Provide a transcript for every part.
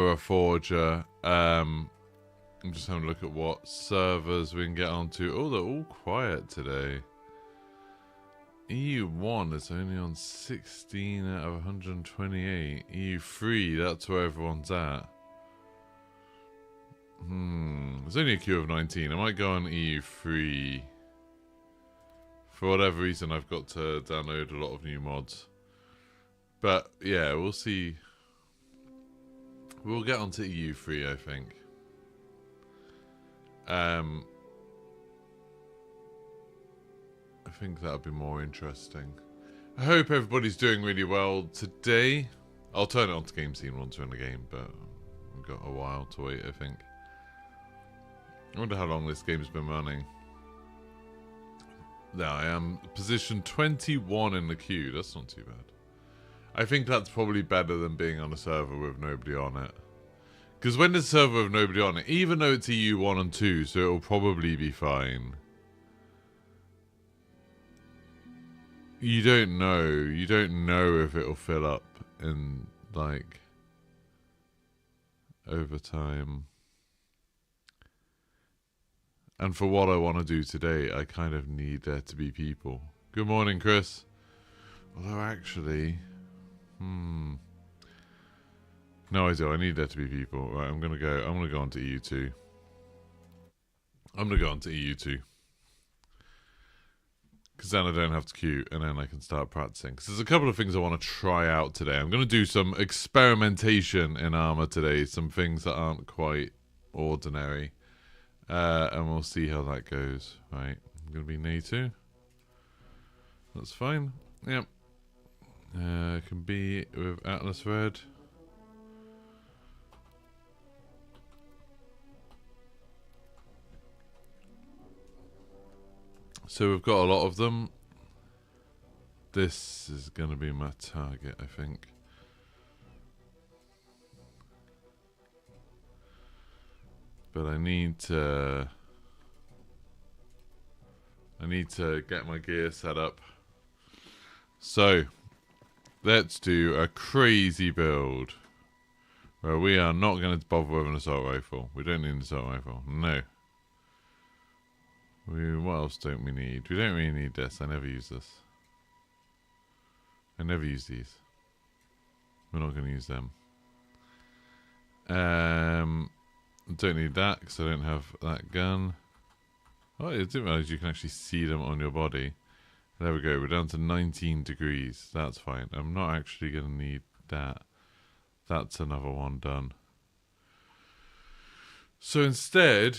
Reforger. I'm just having a look at what servers we can get onto. Oh, they're all quiet today. EU1 is only on 16 out of 128. EU3, that's where everyone's at. There's only a queue of 19. I might go on EU3. For whatever reason, I've got to download a lot of new mods. But, yeah, we'll see. We'll get onto EU3, I think. I think that'll be more interesting. I hope everybody's doing really well today. I'll turn it on to game scene once we're in the game, but we've got a while to wait, I think. I wonder how long this game's been running. There I am, position 21 in the queue. That's not too bad. I think that's probably better than being on a server with nobody on it. Because when there's a server with nobody on it, even though it's EU 1 and 2, so it'll probably be fine. You don't know. You don't know if it'll fill up in, like, over time. And for what I want to do today, I kind of need there to be people. Good morning, Chris. Although, actually... No, I do. I need there to be people. Right, I'm gonna go on to EU2. I'm gonna go on to EU2. Because then I don't have to queue, and then I can start practicing. Because there's a couple of things I want to try out today. I'm going to do some experimentation in Arma today. Some things that aren't quite ordinary. And we'll see how that goes. Right, I'm going to be NATO. That's fine. Yep. Can be with Atlas Red. So we've got a lot of them. This is going to be my target, I think. But I need to get my gear set up. So, let's do a crazy build. Where we are not going to bother with an assault rifle. We don't need an assault rifle. No. What else don't we need? We don't really need this. I never use this. I never use these. We're not going to use them. I don't need that because I don't have that gun. Oh, I didn't realize you can actually see them on your body. There we go. We're down to 19 degrees. That's fine. I'm not actually going to need that. That's another one done. So instead,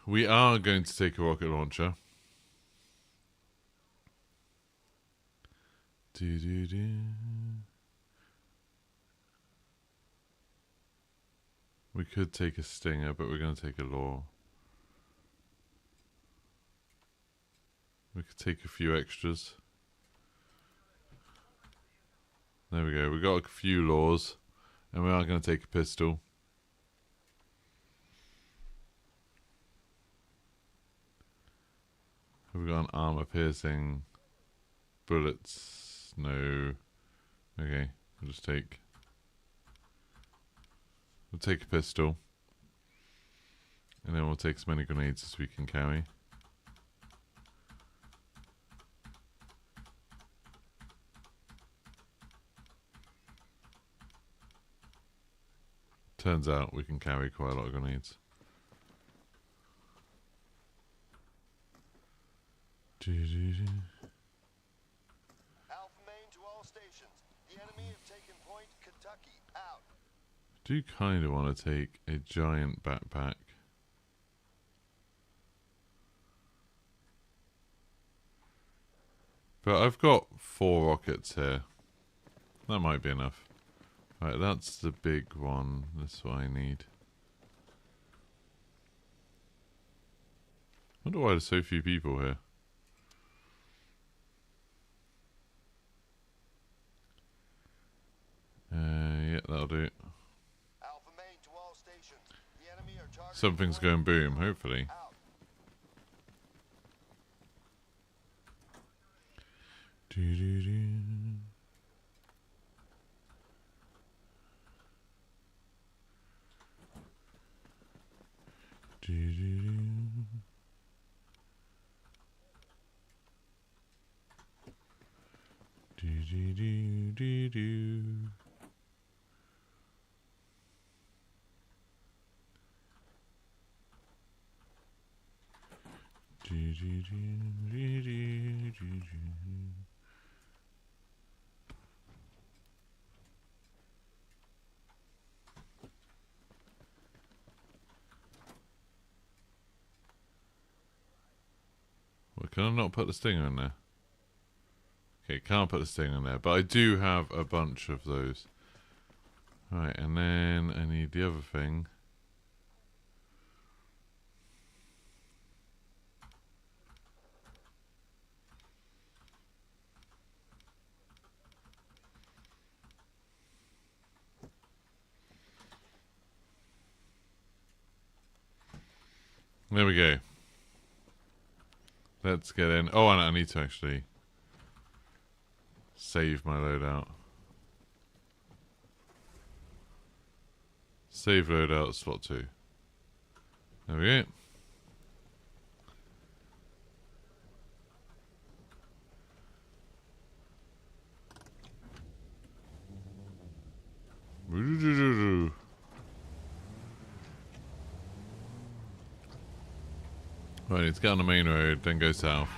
we are going to take a rocket launcher. We could take a Stinger, but we're going to take a Law. We could take a few extras. There we go. We got a few Laws, and we are going to take a pistol. Have we got an armor piercing? Bullets? No. Okay, we'll just take... We'll take a pistol. And then we'll take as many grenades as we can carry. Turns out we can carry quite a lot of grenades. Alpha main to all stations. The enemy have taken point Kentucky. Out. I do kind of want to take a giant backpack. But I've got 4 rockets here. That might be enough. Right, that's the big one. That's what I need. I wonder why there's so few people here. Yeah, that'll do. Alpha main to all stations. The enemy are targeting Something's going boom, hopefully. out. Well, can I not put the stinger in there? Okay, can't put the stinger in there, but I do have a bunch of those. Right, and then I need the other thing. There we go. Let's get in. Oh, and I need to actually save my loadout. Save loadout, slot 2. There we go. Right, let's get on the main road, then go south.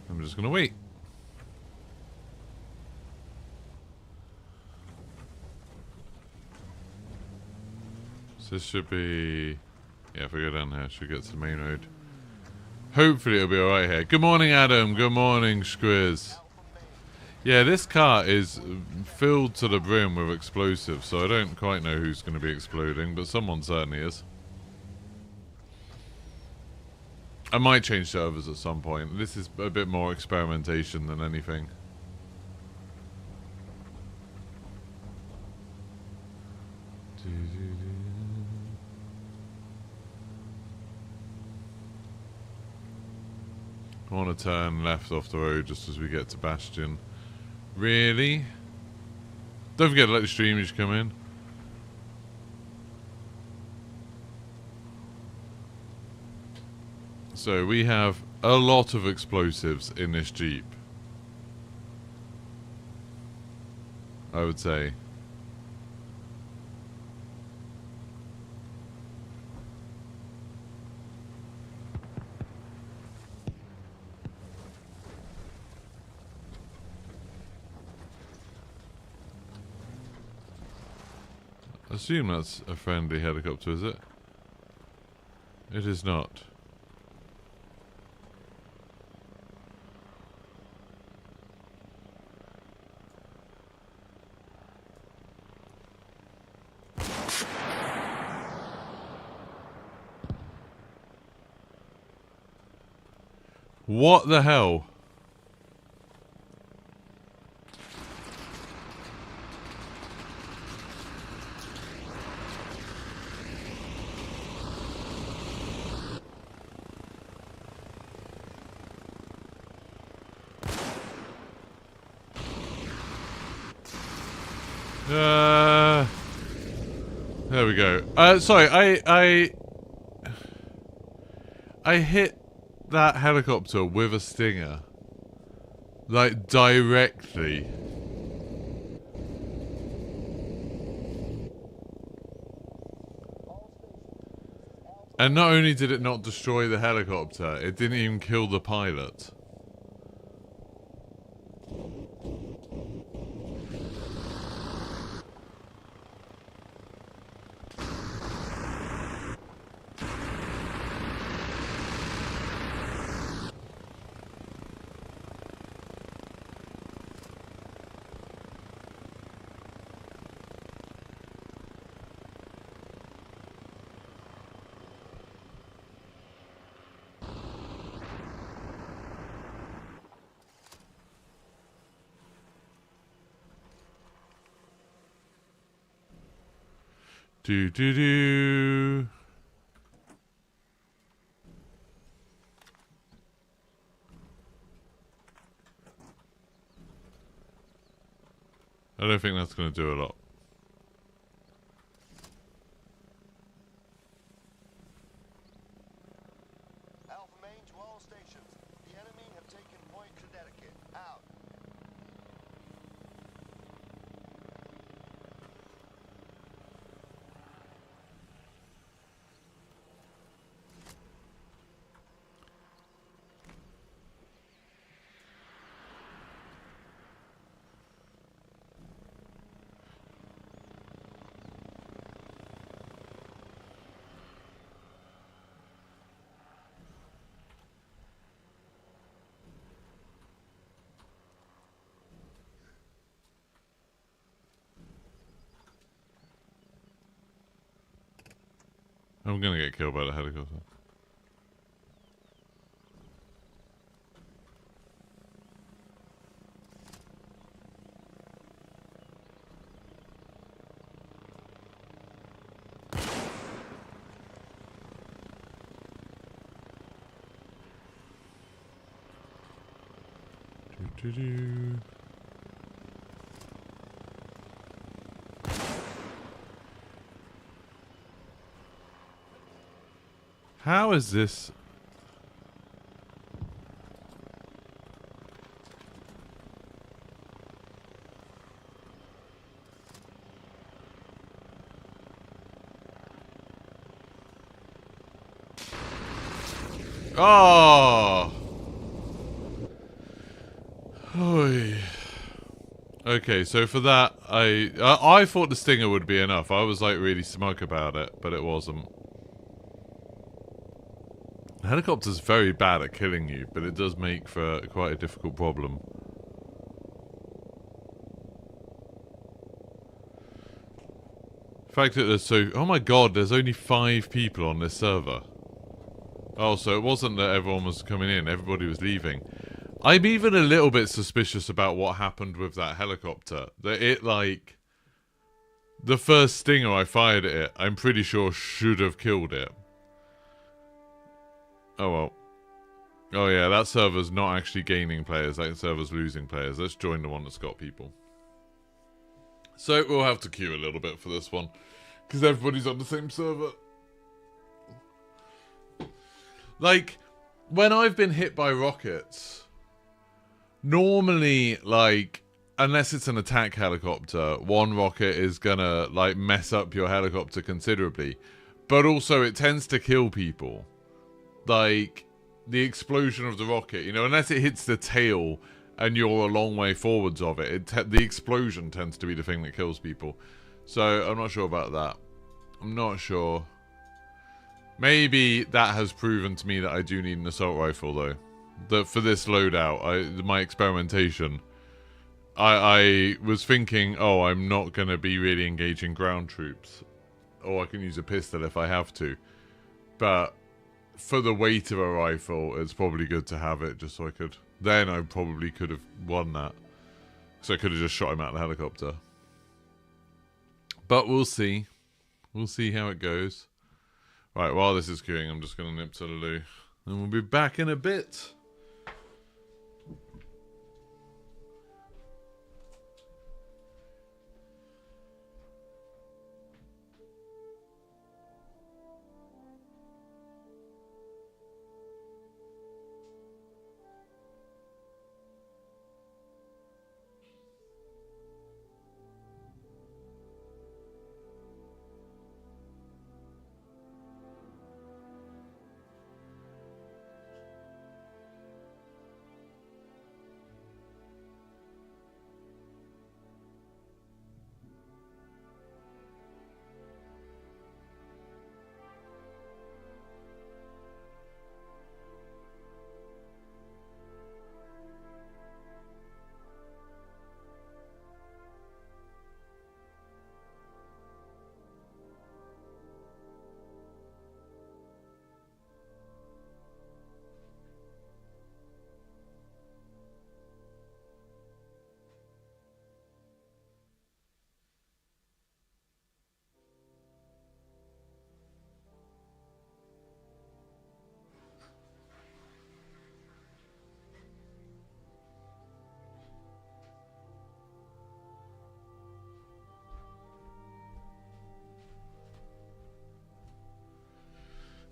I'm just gonna wait. So this should be... Yeah, if we go down here, should get to the main road. Hopefully it'll be alright here. Good morning, Adam. Good morning, Squiz. Yeah, this car is filled to the brim with explosives, so I don't quite know who's going to be exploding, but someone certainly is. I might change servers at some point. This is a bit more experimentation than anything. I want to turn left off the road just as we get to Bastion. Really? Don't forget to let the streamers come in. So we have a lot of explosives in this Jeep, I would say. I assume that's a friendly helicopter, is it? It is not. What the hell? There we go. Sorry, I hit that helicopter with a stinger. Like, directly. And not only did it not destroy the helicopter, it didn't even kill the pilot. Do do do. I don't think that's going to do a lot. I'm gonna get killed by the helicopter. Do-do-do. How is this? Oh! Oy. Okay, so for that, I thought the stinger would be enough. I was like really smug about it, but it wasn't. The helicopter's very bad at killing you, but it does make for quite a difficult problem. The fact that there's so... Oh my god, there's only 5 people on this server. Oh, so it wasn't that everyone was coming in, everybody was leaving. I'm even a little bit suspicious about what happened with that helicopter. That it, like... The first stinger I fired at it, I'm pretty sure should have killed it. Oh well. Oh yeah, that server's not actually gaining players, that server's losing players. Let's join the one that's got people. So we'll have to queue a little bit for this one, because everybody's on the same server. Like, when I've been hit by rockets, normally, like, unless it's an attack helicopter, one rocket is gonna, like, mess up your helicopter considerably. But also, it tends to kill people. Like, the explosion of the rocket, you know, unless it hits the tail and you're a long way forwards of it, the explosion tends to be the thing that kills people. So, I'm not sure about that. I'm not sure. Maybe that has proven to me that I do need an assault rifle, though. That for this loadout, my experimentation, I was thinking, oh, I'm not going to be really engaging ground troops. Or I can use a pistol if I have to. But for the weight of a rifle, it's probably good to have it, just so I could... Then I probably could have won that. So I could have just shot him out of the helicopter. But we'll see. We'll see how it goes. Right, while this is queuing, I'm just going to nip to the loo. And we'll be back in a bit.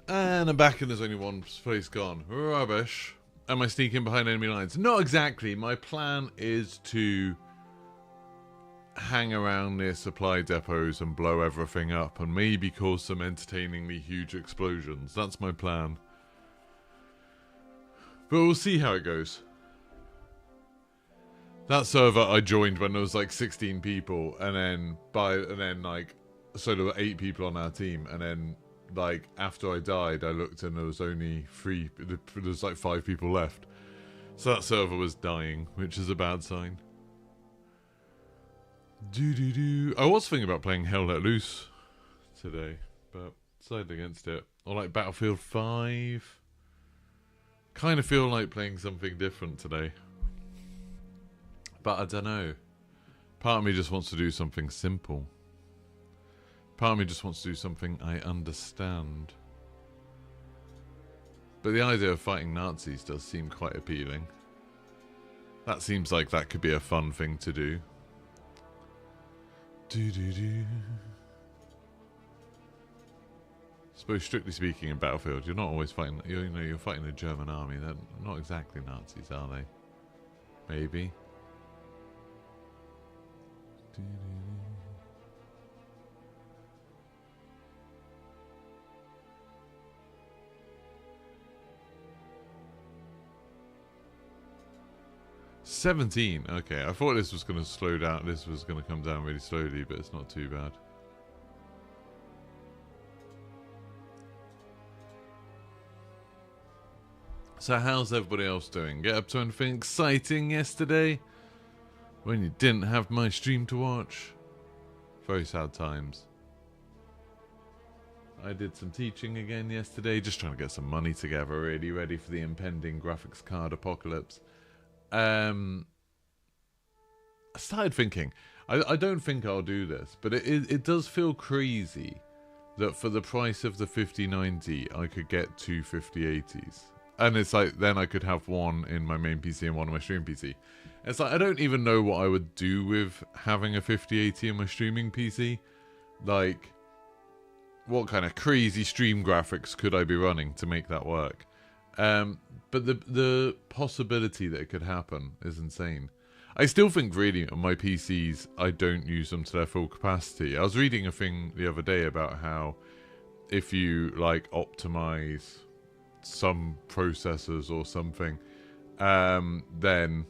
And I'm back and there's only one place gone. Rubbish. Am I sneaking behind enemy lines? Not exactly. My plan is to hang around near supply depots and blow everything up and maybe cause some entertainingly huge explosions. That's my plan. But we'll see how it goes. That server I joined when there was like 16 people, and then like, so there were 8 people on our team, and then like after I died, I looked and there was only 3. There's like 5 people left. So that server was dying, which is a bad sign. I was thinking about playing Hell Let Loose today, but Decided against it. Or like Battlefield 5. Kind of feel like playing something different today. But I don't know. Part of me just wants to do something simple. Part of me just wants to do something I understand. But the idea of fighting Nazis does seem quite appealing. That seems like that could be a fun thing to do. Suppose strictly speaking in Battlefield, you're not always fighting, you're fighting the German army. They're not exactly Nazis, are they? Maybe. $17. Okay, I thought this was going to slow down. This was going to come down really slowly, but it's not too bad. So how's everybody else doing? Get up to anything exciting yesterday? When you didn't have my stream to watch? Very sad times. I did some teaching again yesterday, just trying to get some money together, really ready for the impending graphics card apocalypse. I started thinking, I don't think I'll do this, but it does feel crazy that for the price of the 5090 I could get two 5080s. And it's like, then I could have one in my main PC and one on my stream PC. It's like, I don't even know what I would do with having a 5080 in my streaming PC. Like, what kind of crazy stream graphics could I be running to make that work? But the possibility that it could happen is insane. I still think really on my PCs, I don't use them to their full capacity. I was reading a thing the other day about how if you like optimize some processors or something, then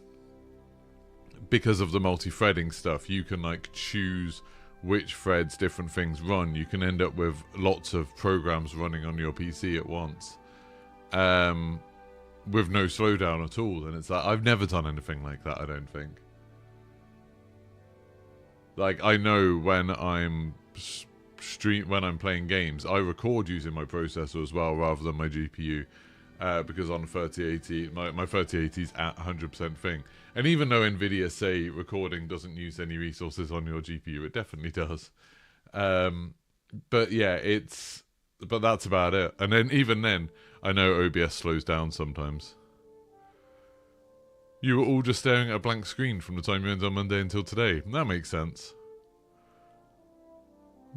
because of the multi-threading stuff, you can like choose which threads different things run. You can end up with lots of programs running on your PC at once, with no slowdown at all. And it's like, I've never done anything like that, I don't think. Like, I know when I'm playing games, I record using my processor as well rather than my GPU, because on 3080 my 3080 is at 100% thing. And even though Nvidia say recording doesn't use any resources on your GPU, it definitely does. But yeah, but that's about it. And then even then, I know OBS slows down sometimes. You were all just staring at a blank screen from the time you went on Monday until today. That makes sense.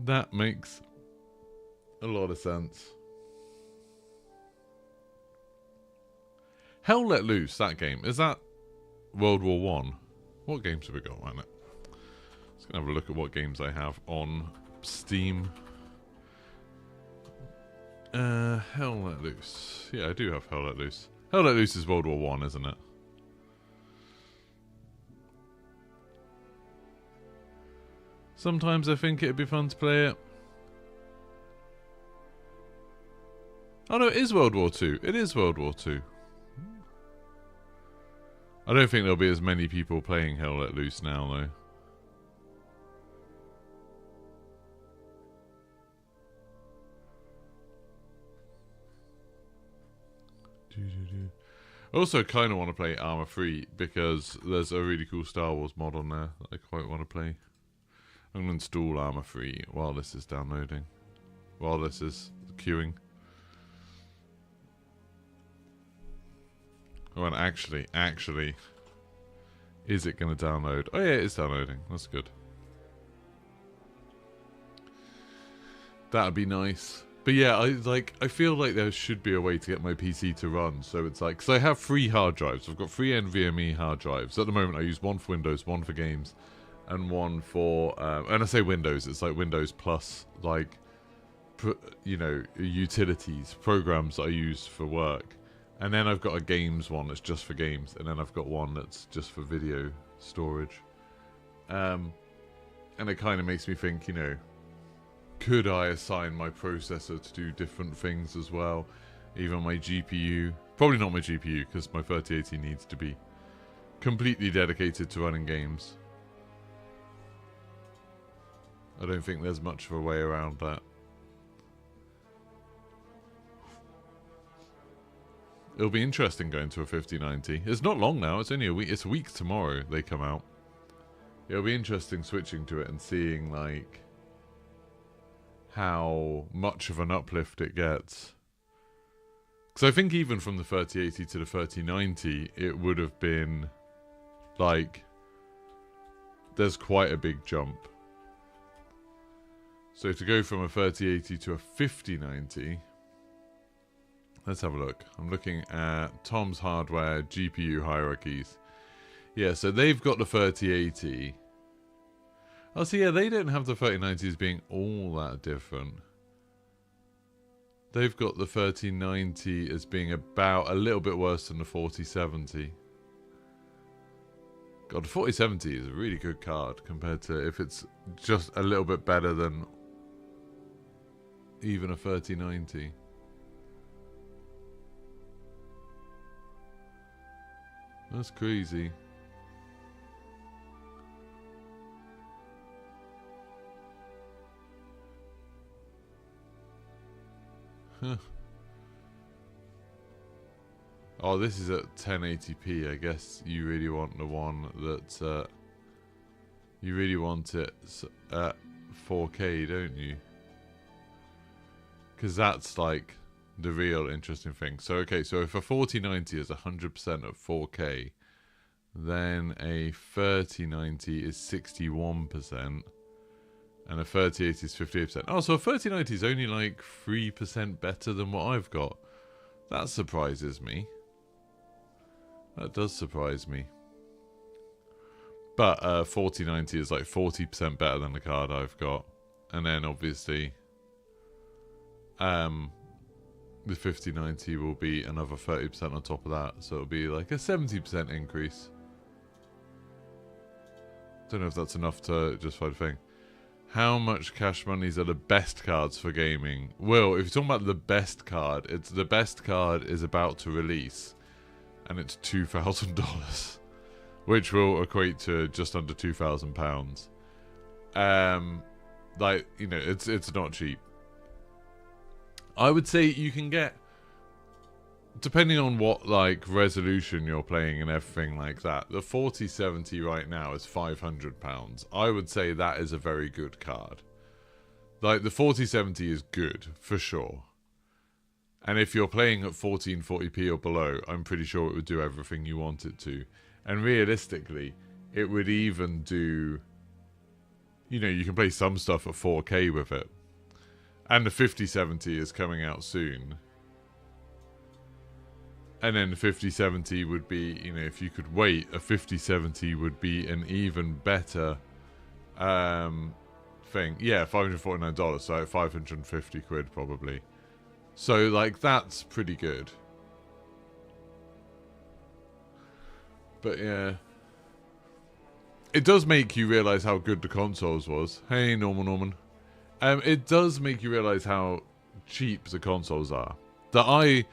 That makes a lot of sense. Hell Let Loose, that game. Is that World War One? What games have we got on it? Let's go have a look at what games I have on Steam. Hell Let Loose. Yeah, I do have Hell Let Loose. Hell Let Loose is World War One, isn't it? Sometimes I think it'd be fun to play it. Oh no, it is World War Two. It is World War Two. I don't think there'll be as many people playing Hell Let Loose now, though. I also kind of want to play Arma 3 because there's a really cool Star Wars mod on there that I quite want to play. I'm going to install Arma 3 while this is downloading. While this is queuing. Oh, and actually, is it going to download? Oh yeah, it's downloading. That's good. That'd be nice. But yeah, I feel like there should be a way to get my PC to run. So it's like, because I have 3 hard drives. I've got 3 NVMe hard drives. At the moment, I use one for Windows, one for games, and one for, and I say Windows, it's like Windows plus, like, you know, utilities, programs that I use for work. And then I've got a games one that's just for games, and then I've got one that's just for video storage. And it kind of makes me think, you know, could I assign my processor to do different things as well? Even my GPU. Probably not my GPU, because my 3080 needs to be completely dedicated to running games. I don't think there's much of a way around that. It'll be interesting going to a 5090. It's not long now. It's only a week. It's a week tomorrow they come out. It'll be interesting switching to it and seeing like how much of an uplift it gets. Because I think even from the 3080 to the 3090, it would have been like there's quite a big jump. So to go from a 3080 to a 5090, let's have a look. I'm looking at Tom's Hardware GPU hierarchies. Yeah, so they've got the 3080. Oh, so yeah, they don't have the 3090s being all that different. They've got the 3090 as being about a little bit worse than the 4070. God, the 4070 is a really good card compared to if it's just a little bit better than even a 3090. That's crazy. Huh. Oh, this is at 1080p. I guess you really want the one that you really want it at 4K, don't you? Because that's like the real interesting thing. So okay, so if a 4090 is 100% at 4K, then a 3090 is 61%. And a 3080 is 58%. Oh, so a 3090 is only like 3% better than what I've got. That surprises me. That does surprise me. But 4090 is like 40% better than the card I've got. And then obviously the 5090 will be another 30% on top of that. So it'll be like a 70% increase. Don't know if that's enough to justify the thing. How much cash monies are the best cards for gaming? Well, if you're talking about the best card, it's the best card is about to release, and it's $2,000, which will equate to just under £2,000. Like, you know, it's not cheap. I would say you can get, depending on what like resolution you're playing and everything like that, the 4070 right now is £500. I would say that is a very good card. Like the 4070 is good for sure, and if you're playing at 1440p or below, I'm pretty sure it would do everything you want it to. And realistically, it would even do, you know, you can play some stuff at 4K with it. And the 5070 is coming out soon. And then the 5070 would be, you know, if you could wait, a 5070 would be an even better thing. Yeah, $549, so 550 quid probably. So, like, that's pretty good. But, yeah. It does make you realise how good the consoles was. Hey, Norman. It does make you realise how cheap the consoles are. That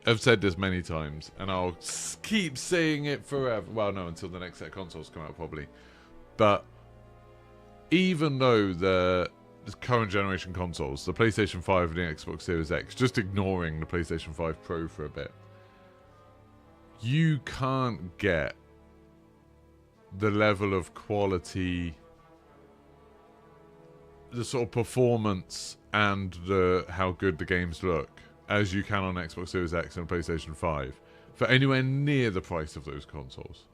I've said this many times, and I'll keep saying it forever. Well, no, until the next set of consoles come out, probably. But even though the current generation consoles, the PlayStation 5 and the Xbox Series X, just ignoring the PlayStation 5 Pro for a bit, you can't get the level of quality, the sort of performance, and the how good the games look as you can on Xbox Series X and PlayStation 5 for anywhere near the price of those consoles.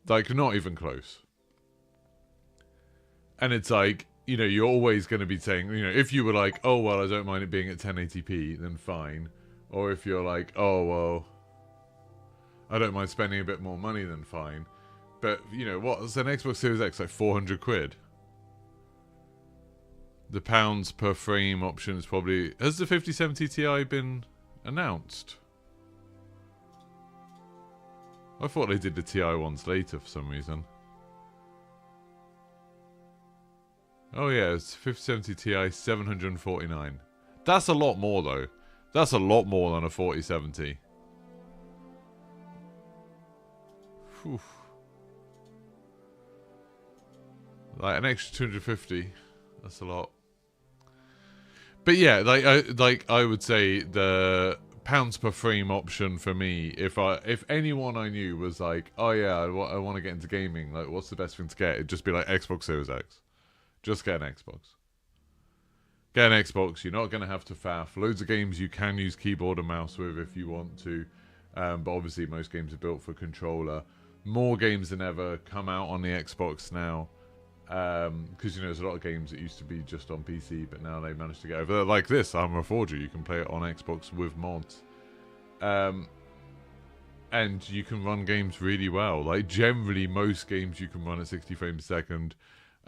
Like, not even close. And it's like, you know, you're always going to be saying, you know, if you were like, oh, well, I don't mind it being at 1080p, then fine. Or if you're like, oh, well, I don't mind spending a bit more money, then fine. But, you know, what's an Xbox Series X, like 400 quid? The pounds per frame option is probably... Has the 5070 Ti been announced? I thought they did the Ti ones later for some reason. Oh yeah, it's 5070 Ti 749. That's a lot more though. That's a lot more than a 4070. Whew. Like an extra 250. That's a lot. But yeah, like I would say the pounds per frame option for me. If anyone I knew was like, oh yeah, I want to get into gaming, like what's the best thing to get? It'd just be like Xbox Series X. Just get an Xbox. Get an Xbox. You're not going to have to faff. Loads of games you can use keyboard and mouse with if you want to, but obviously most games are built for controller. More games than ever come out on the Xbox now. Because there's a lot of games that used to be just on PC, but now they managed to get over there. Like this, Arma Reforger, you can play it on Xbox with mods, and you can run games really well. Like generally, most games you can run at 60 frames a second,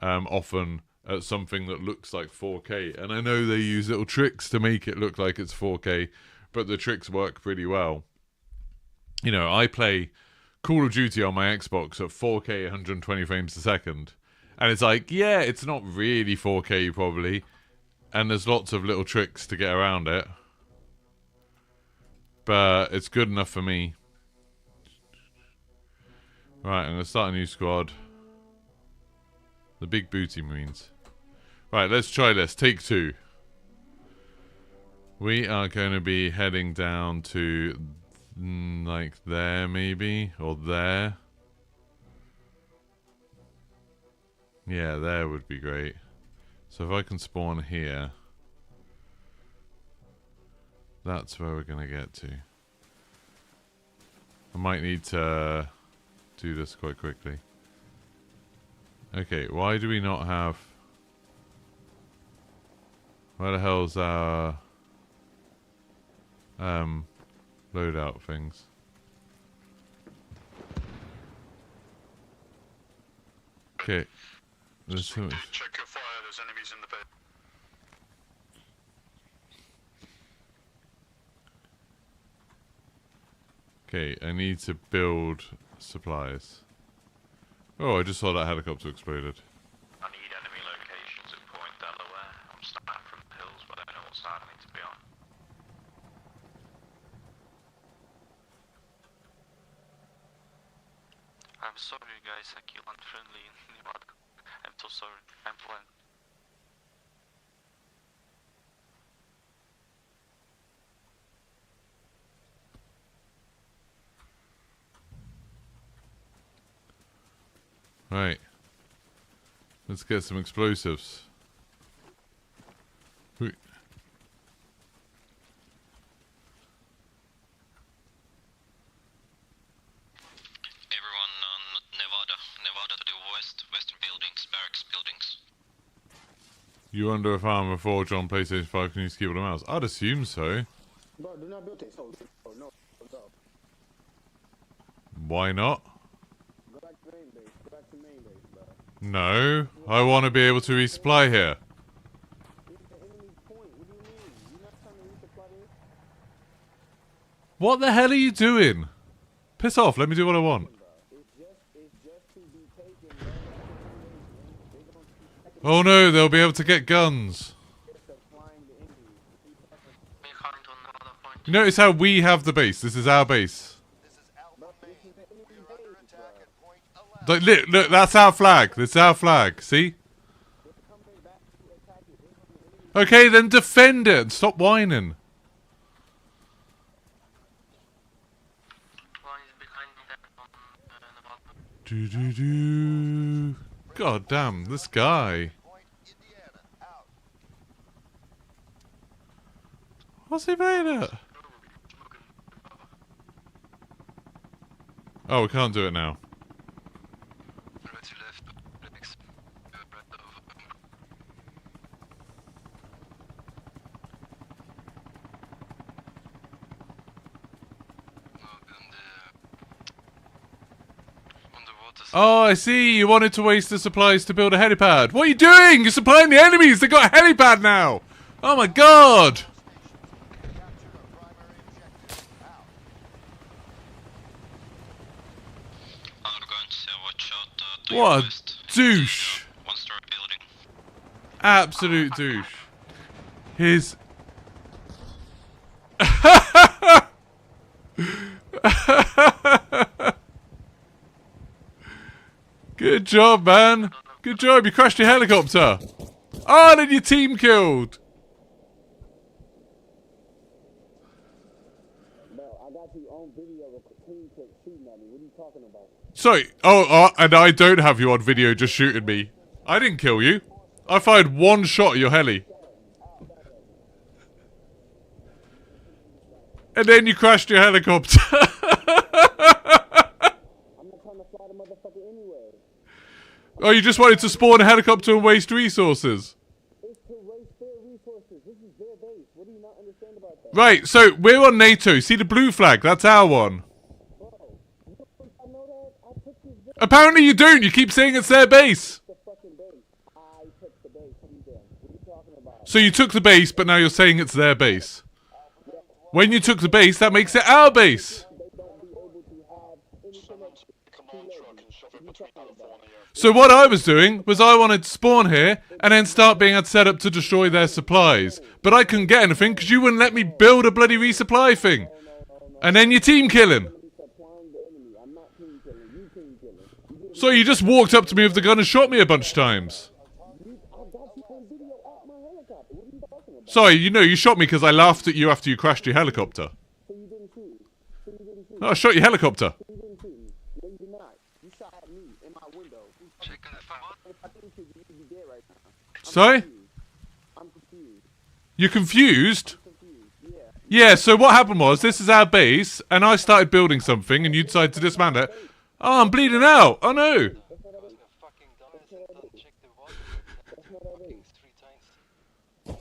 often at something that looks like 4K. And I know they use little tricks to make it look like it's 4K, but the tricks work pretty well. I play Call of Duty on my Xbox at 4K, 120 frames a second. And it's like, yeah, it's not really 4K probably. And there's lots of little tricks to get around it. But it's good enough for me. Right, I'm going to start a new squad. The big booty Marines. Right, let's try this. Take 2. We are going to be heading down to, like, there maybe? Or there. Yeah, there would be great. So if I can spawn here, that's where we're going to get to. I might need to do this quite quickly. Okay, why do we not have... Where the hell's our loadout things? Okay. There's so much. Check your fire, there's enemies in the bed. Okay, I need to build supplies. Oh, I just saw that helicopter exploded. I need enemy locations at Point Delaware. I'm sniping from the hills, but I don't know what side I need to be on. I'm sorry guys, I killed unfriendly in Nevada. I'm so sorry, I'm playing. Right. Let's get some explosives. Wait. Everyone on Nevada to the western buildings, barracks buildings. You wonder if Arma Reforger on PlayStation 5 can use keyboard and mouse? I'd assume so. Bro, do not build it. Oh, no. Why not? Go back to main base. Go back to main base, bro. No. I want to be able to resupply here. It's the enemy point. What do you mean? You're not trying to resupply this? What the hell are you doing? Piss off. Let me do what I want. It's just to be taken. Bro. They don't keep Oh no, they'll be able to get guns. supplying the enemy. We're coming to another point. You notice how we have the base. This is our base. This is Alpha Main. You're under attack at Point 11. Look, that's our flag. That's our flag. See? Okay, then defend it. Stop whining. One is behind me there on Nevada. Do do do. God damn, this guy. Point Indiana. Out. What's he made it? Oh, we can't do it now. Right to left, next. Right over. On the water side. Oh, I see. You wanted to waste the supplies to build a helipad. What are you doing? You're supplying the enemies. They got a helipad now. Oh my god. Capture our primary objective. Out. I'm going to watch out to What your a west. douche. One-story building. Absolute douche. His... Good job, man. Good job. You crashed your helicopter. Oh, and then your team killed. got you on video of a team clip shooting at me. What are you talking about? Sorry. And I don't have you on video just shooting me. I didn't kill you. I fired one shot at your heli. And then you crashed your helicopter. I'm not trying to fly the motherfucker anyway. Oh, you just wanted to spawn a helicopter and waste resources. It's to waste their resources. This is their base. What do you not understand about that? Right, so we're on NATO. See the blue flag? That's our one. Bro, you don't I know that? I took this base. Apparently you don't. You keep saying it's their base. The fucking base. I took the base. What are you doing? What are you talking about? So you took the base, but now you're saying it's their base. When you took the base, that makes it our base. They don't be able to have anything else. So what I was doing was I wanted to spawn here and then start being set up to destroy their supplies. But I couldn't get anything because you wouldn't let me build a bloody resupply thing. And then you team killing. Supplying the enemy. I'm not team killing. You team killing. So you just walked up to me with the gun and shot me a bunch of times. I got you on video at my helicopter. What are you talking about? Sorry, you shot me because I laughed at you after you crashed your helicopter. So you didn't shoot. So you didn't shoot. No, I shot your helicopter. You didn't shoot me. No, you did not. You shot at me in my window. Check that out. If I didn't shoot you, you'd be dead right now. Sorry? I'm confused. You're confused? Confused. Yeah. Yeah, so what happened was, this is our base, and I started building something, and you decided to dismantle it. Oh, I'm bleeding out! Oh no! Fucking guys and check the water. That's not our base. 3 times.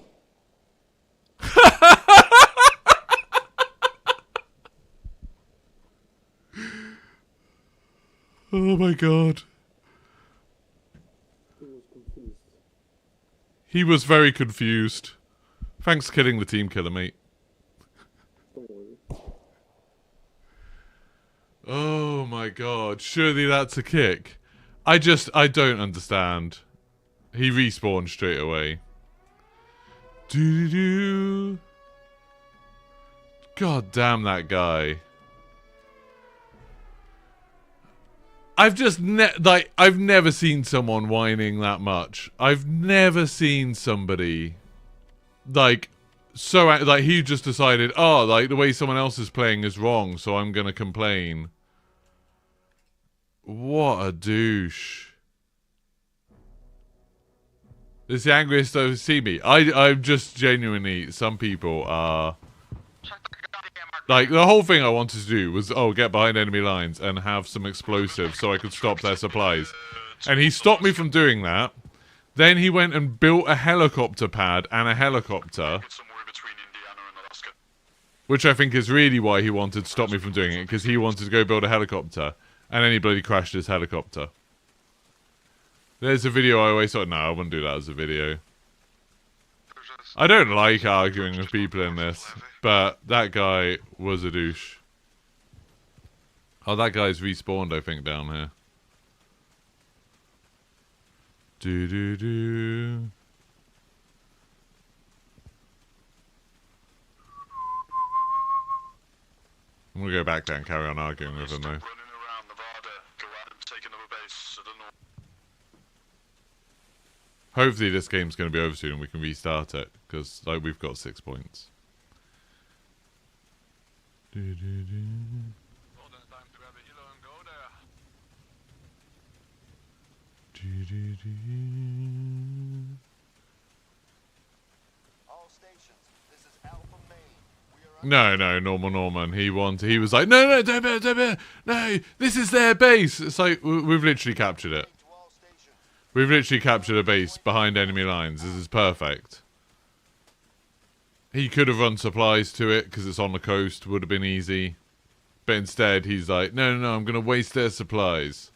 Oh my god. He was confused. He was very confused. Thanks for killing the team killer, mate. Don't worry. Oh my god, surely that's a kick. I don't understand. He respawned straight away. Doo-doo-doo. God damn that guy. I've never seen someone whining that much. I've never seen somebody he just decided, oh, the way someone else is playing is wrong, so I'm gonna complain. What a douche. This is the angriest I've ever seen me. I'm just genuinely, some people are... the whole thing I wanted to do was, get behind enemy lines and have some explosives so I could stop their supplies. And he stopped me from doing that. Then he went and built a helicopter pad and a helicopter. Which I think is really why he wanted to stop me from doing it, because he wanted to go build a helicopter. And then he bloody crashed his helicopter. There's a video I always thought, no, I wouldn't do that as a video. I don't like arguing with people in this, but that guy was a douche. Oh, that guy's respawned, I think, down here. Do-do-do. I'm gonna go back there and carry on arguing with him, though. Hopefully this game's going to be over soon and we can restart it, because we've got 6 points. All stations, this is Alpha Main. We are No, Norman. He was like, no, don't, no, this is their base. It's like, we've literally captured it. to all stations. We've literally captured a base behind enemy lines. This is perfect. He could have run supplies to it because it's on the coast. Would have been easy. But instead, he's like, no, I'm going to waste their supplies.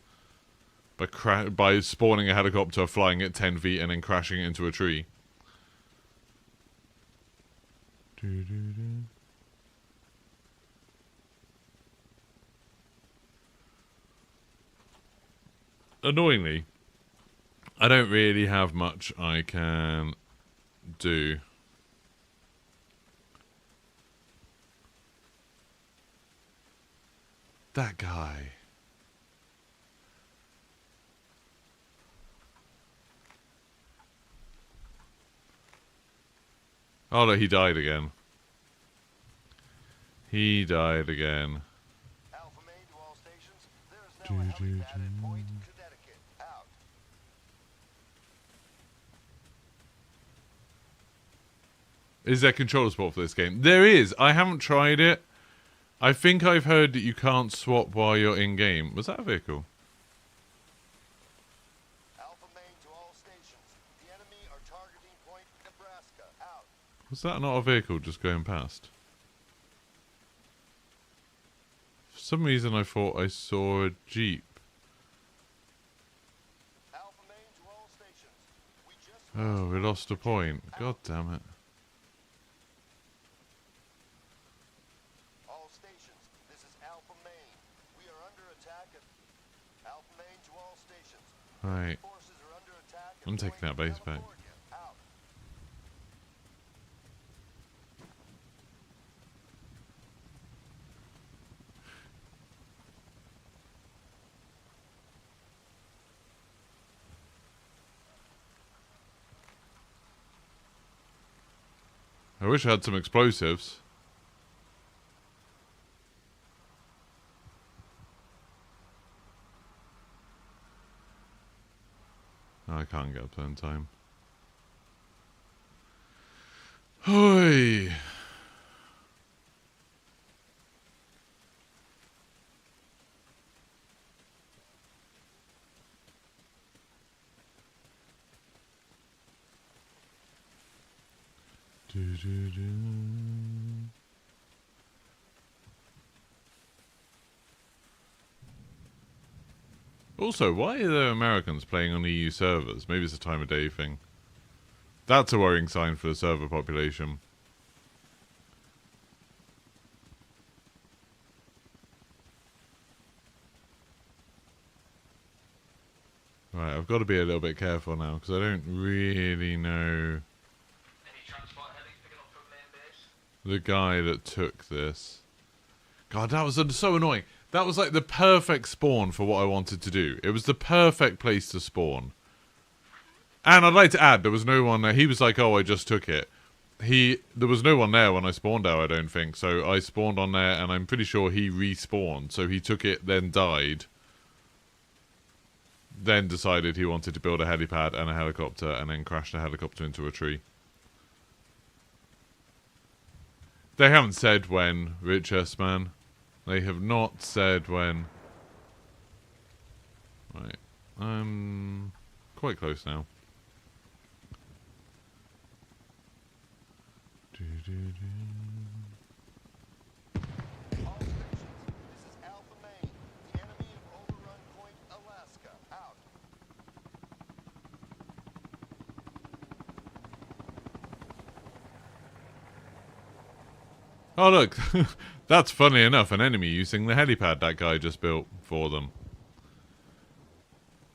By spawning a helicopter, flying at 10 feet, and then crashing it into a tree. Annoyingly, I don't really have much I can do. That guy. Oh no, he died again. He died again. Alpha main to all stations. There is now a helipad at Point, Connecticut. Out. Is there controller support for this game? There is. I haven't tried it. I think I've heard that you can't swap while you're in game. Was that a vehicle? Alpha main to all stations. The enemy are targeting Point, Nebraska. Out. Was that not a vehicle just going past? For some reason I thought I saw a Jeep. Alpha main to all stations. We just Oh, we lost a point. God damn it. all stations. This is Alpha main. We are under attack at Alpha main to all stations. Right. Forces are under attack at I'm taking that Point, base back. California. Out. I wish I had some explosives. Oh, I can't get up there in time. Hoi! Do. Also, why are there Americans playing on EU servers? Maybe it's a time of day thing. That's a worrying sign for the server population. Right, I've got to be a little bit careful now because I don't really know Any transport helis picking up from main base? the guy that took this. God, that was so annoying. That was like the perfect spawn for what I wanted to do. It was the perfect place to spawn. And I'd like to add, there was no one there. He was like, oh, I just took it. There was no one there when I spawned out, I don't think. So I spawned on there, and I'm pretty sure he respawned. So he took it, then died. Then decided he wanted to build a helipad and a helicopter, and then crashed the helicopter into a tree. They haven't said when, Rich S. Man. They have not said when. Right. I'm quite close now. All stations. This is Alpha main. The enemy have overrun Point, Alaska. Out. Oh, look. That's funny enough. An enemy using the helipad that guy just built for them.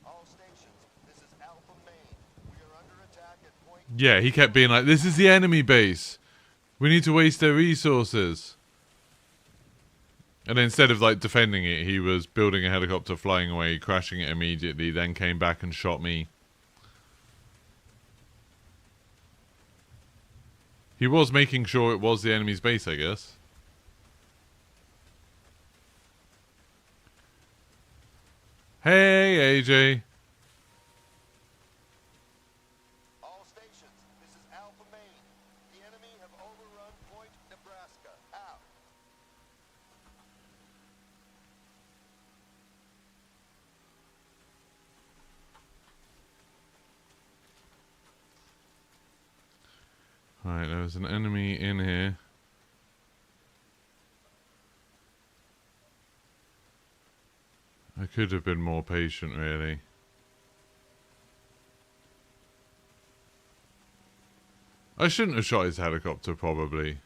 All stations. This is Alpha main. We are under attack at Point. Yeah, he kept being like, this is the enemy base. We need to waste their resources. And instead of like defending it, he was building a helicopter, flying away, crashing it immediately, then came back and shot me. He was making sure it was the enemy's base, I guess. Hey, AJ. All stations. This is Alpha main. The enemy have overrun Point, Nebraska. Out. Right, there was an enemy in here. I could have been more patient, really. I shouldn't have shot his helicopter, probably.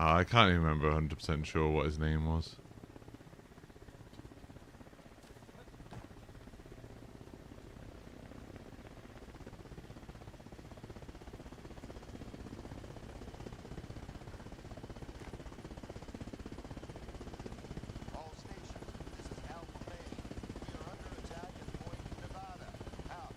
I can't even remember 100% sure what his name was. All stations, this is Alpha Main. We are under attack at Point Nevada. Out.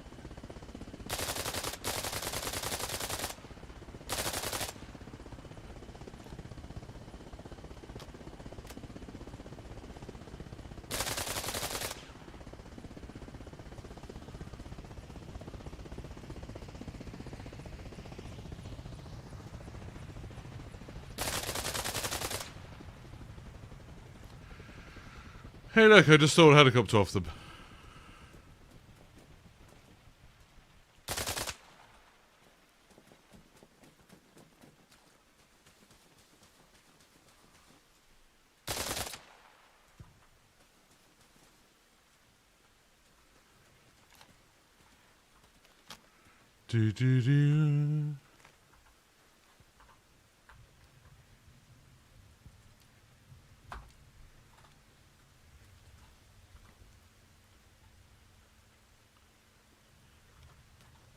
Hey look, I just saw a helicopter off the... Do do do.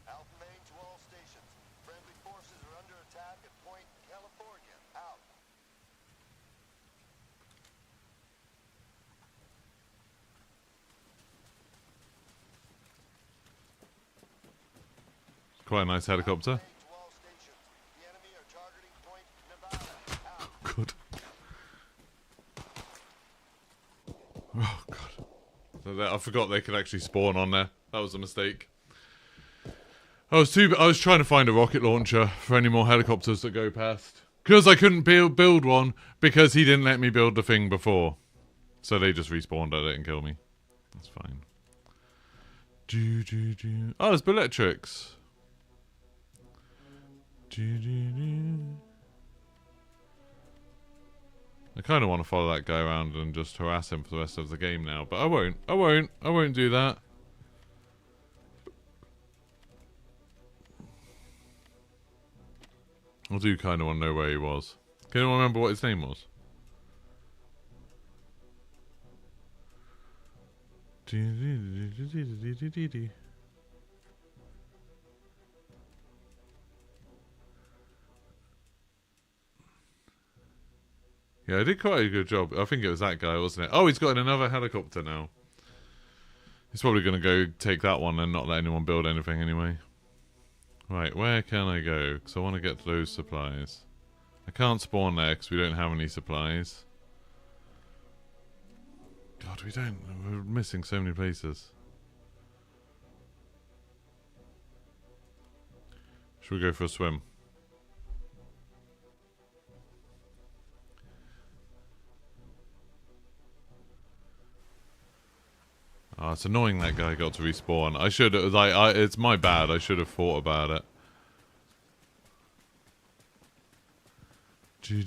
Alpha Main to all stations. Friendly forces are under attack at Point California. Out. Quite a nice helicopter. Main to all stations. The enemy are targeting Point Nevada. Out. Good. Oh god. I forgot they could actually spawn on there. That was a mistake. I was trying to find a rocket launcher for any more helicopters that go past. Because I couldn't build one because he didn't let me build the thing before. So they just respawned at it and killed me. That's fine. Oh, there's Belletrix. I kind of want to follow that guy around and just harass him for the rest of the game now, but I won't. I won't do that. I do kind of want to know where he was. Can anyone remember what his name was? Yeah, I did quite a good job. I think it was that guy, wasn't it? Oh, he's got another helicopter now. He's probably going to go take that one and not let anyone build anything anyway. Right, where can I go? Because I want to get to those supplies. I can't spawn there because we don't have any supplies. God, we don't. We're missing so many places. Should we go for a swim? Oh, it's annoying that guy got to respawn. I should have, like, it's my bad. I should have thought about it. Alpha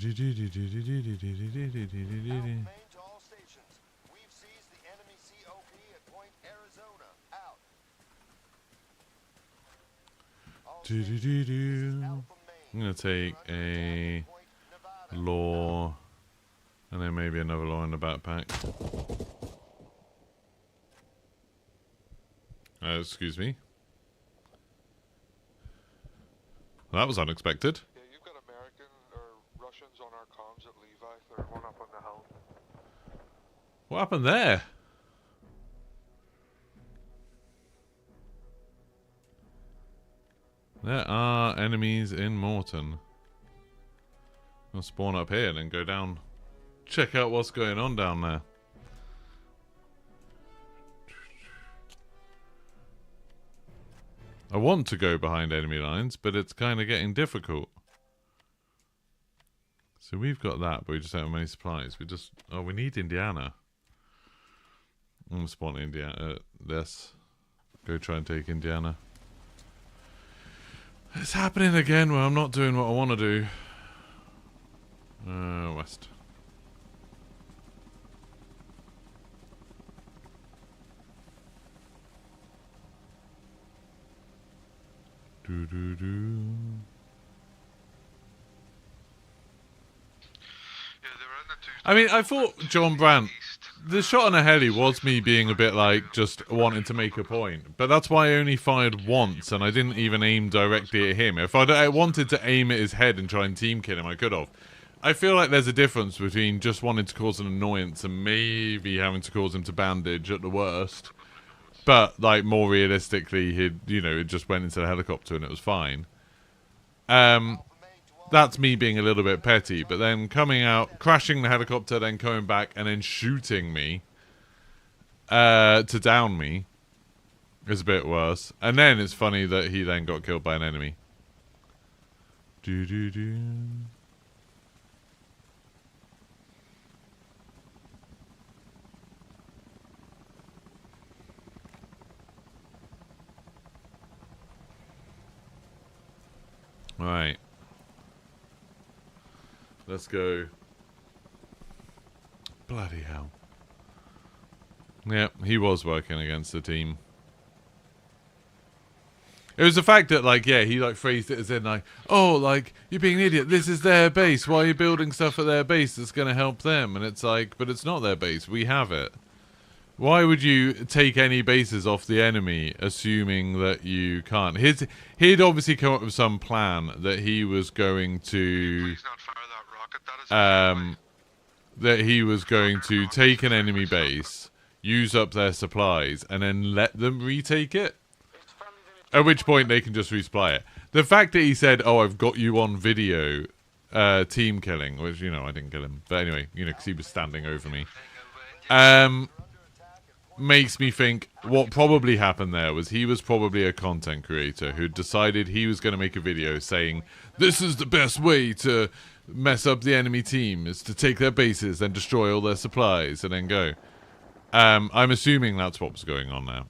Main to all stations. We've seized the enemy COP at Point Arizona. Out. All stations, Alpha I'm Main. gonna take We're under a attack at Point Nevada. law, and then maybe another law in the backpack. Excuse me. That was unexpected. Yeah, you've got American or Russians on our comms at Levi. They're one up on the hill. What happened there? There are enemies in Morton. I'll spawn up here and then go down. Check out what's going on down there. I want to go behind enemy lines, but it's kind of getting difficult. So we've got that, but we just don't have many supplies. Oh, we need Indiana. I'm gonna spawn Indiana. This. Go try and take Indiana. It's happening again where I'm not doing what I want to do. West. I mean, I thought John Brandt, the shot on a heli was me being a bit like just wanting to make a point, but that's why I only fired once, and I didn't even aim directly at him. If I wanted to aim at his head and try and team kill him, I could have. I feel like there's a difference between just wanting to cause an annoyance and maybe having to cause him to bandage at the worst. But, like, more realistically, it just went into the helicopter and it was fine. That's me being a little bit petty, but then coming out, crashing the helicopter, then coming back, and then shooting me to down me is a bit worse. And then it's funny that he then got killed by an enemy. Do-do-do. Right. Let's go. Bloody hell. Yep, he was working against the team. It was the fact that, like, yeah, he, like, phrased it as in, like, oh, like, you're being an idiot. This is their base. Why are you building stuff at their base that's going to help them? And it's like, but it's not their base. We have it. Why would you take any bases off the enemy, assuming that you can't? He'd obviously come up with some plan that he was going to... Please not fire that rocket. That is that he was going to take an enemy base, use up their supplies, and then let them retake it. At which point they can just resupply it. The fact that he said, oh, I've got you on video, team killing, which, I didn't kill him. But anyway, because he was standing over me. Makes me think what probably happened there was he was probably a content creator who decided he was going to make a video saying, this is the best way to mess up the enemy team, is to take their bases and destroy all their supplies and then go. I'm assuming that's what was going on now.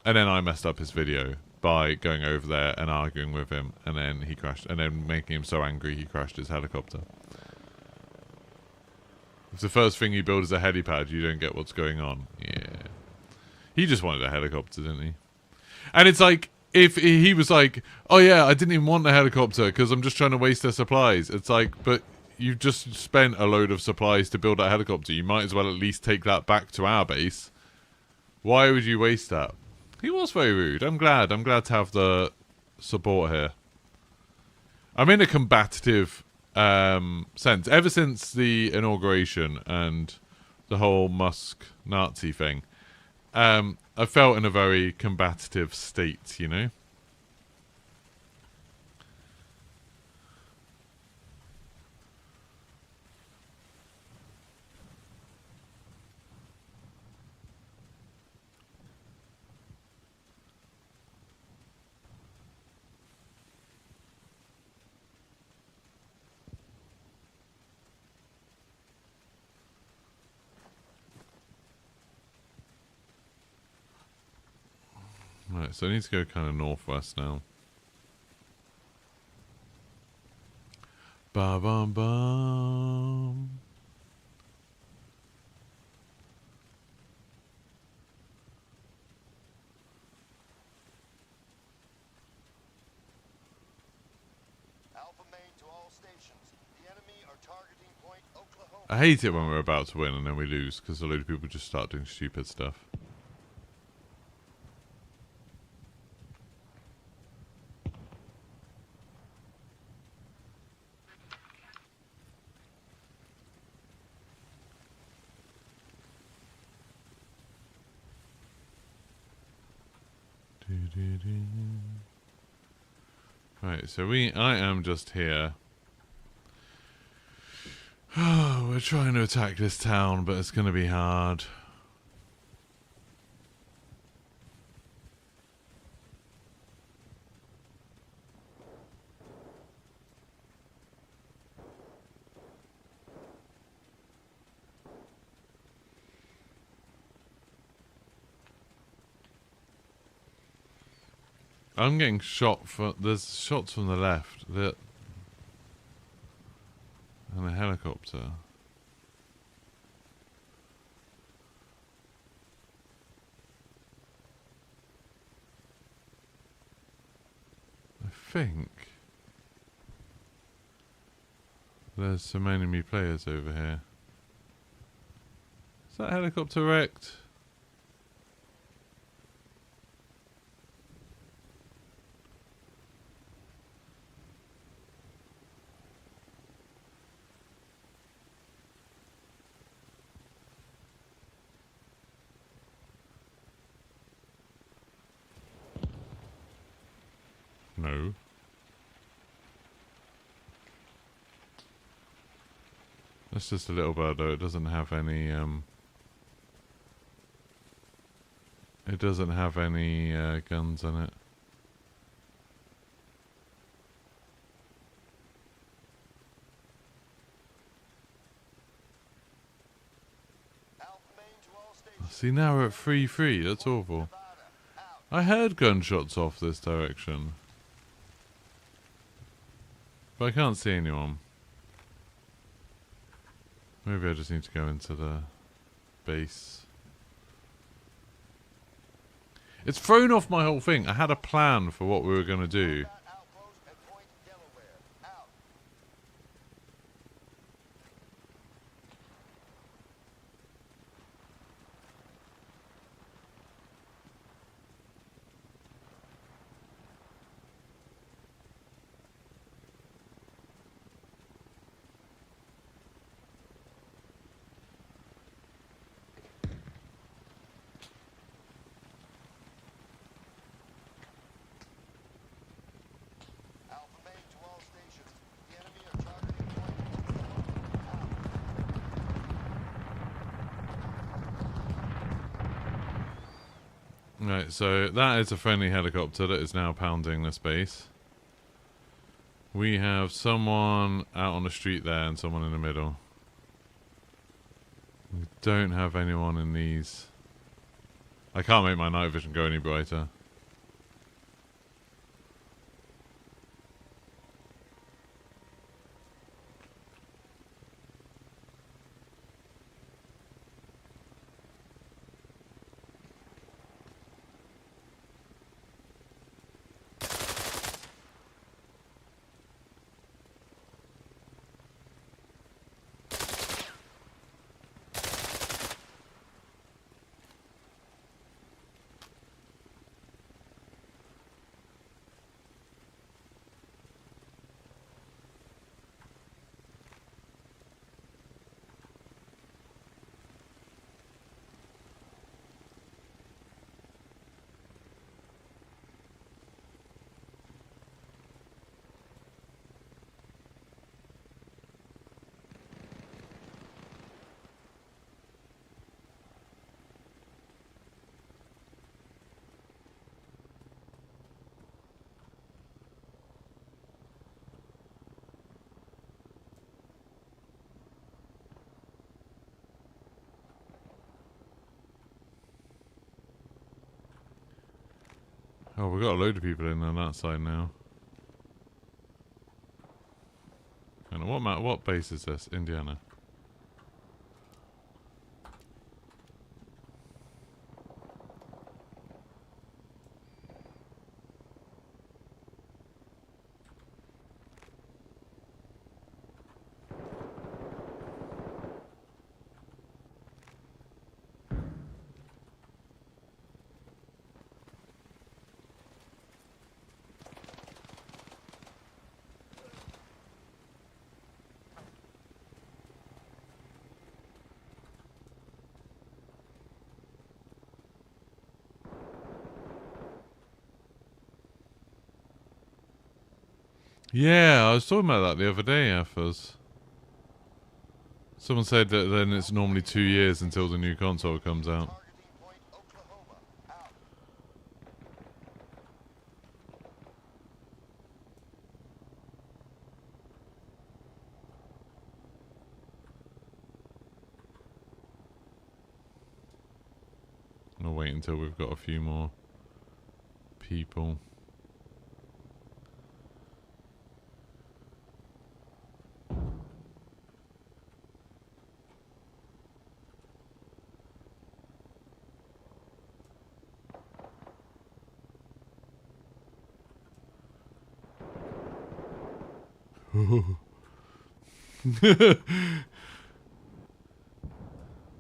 And then I messed up his video by going over there and arguing with him, and then he crashed, and then making him so angry he crashed his helicopter. If the first thing you build is a helipad, you don't get what's going on. Yeah. He just wanted a helicopter, didn't he? And it's like, if he was like, oh yeah, I didn't even want the helicopter because I'm just trying to waste their supplies. It's like, but you've just spent a load of supplies to build that helicopter. You might as well at least take that back to our base. Why would you waste that? He was very rude. I'm glad to have the support here. I'm in a combative sense. Ever since the inauguration and the whole Musk Nazi thing, I felt in a very combative state, Right, so I need to go kind of northwest now. Ba bum bum. Alpha main to all stations. The enemy are targeting point Oklahoma. I hate it when we're about to win and then we lose because a load of people just start doing stupid stuff. Right, so I am just here. Oh, we're trying to attack this town, but it's going to be hard. I'm getting shot from... There's shots from the left. And a helicopter. I think... There's some enemy players over here. Is that helicopter wrecked? No. That's just a little bird though, it doesn't have any it doesn't have any guns on it. Alpha main to all stations. See, now we're at 3-3, that's awful. Nevada, out. I heard gunshots off this direction. But I can't see anyone. Maybe I just need to go into the base. It's thrown off my whole thing. I had a plan for what we were going to do. Combat outpost at Point Delaware, out. Alpha main to all stations. The enemy are targeting Point Oklahoma, out. Right, so that is a friendly helicopter that is now pounding this base. We have someone out on the street there and someone in the middle. We don't have anyone in these. I can't make my night vision go any brighter. Oh, we've got a load of people in on that side now. And what base is this? Indiana. Yeah, I was talking about that the other day, Effers. Someone said that then it's normally 2 years until the new console comes out. Targeting Point Oklahoma, out. I'll wait until we've got a few more people.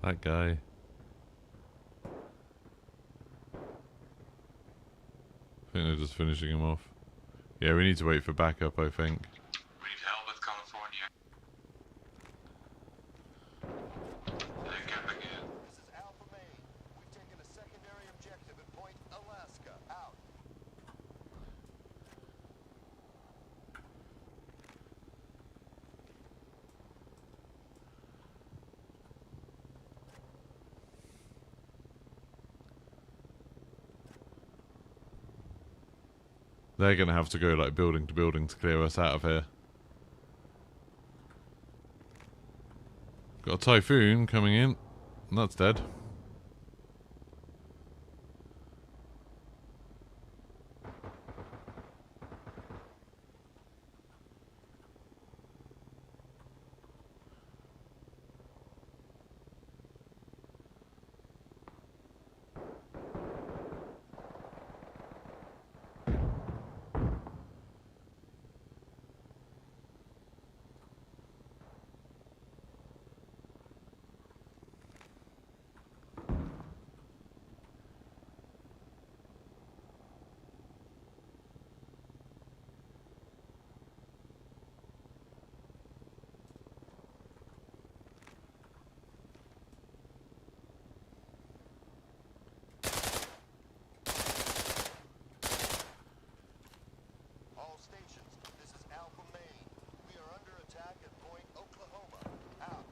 That that guy. I think they're just finishing him off. Yeah, we need to wait for backup, I think. We need help with California. They're camping here. This is Alpha Main. We've taken a secondary objective at Point Alaska. Out. They're gonna have to go like building to building to clear us out of here. Got a typhoon coming in. And that's dead. All stations, this is Alpha Main. We are under attack at Point Oklahoma. Out.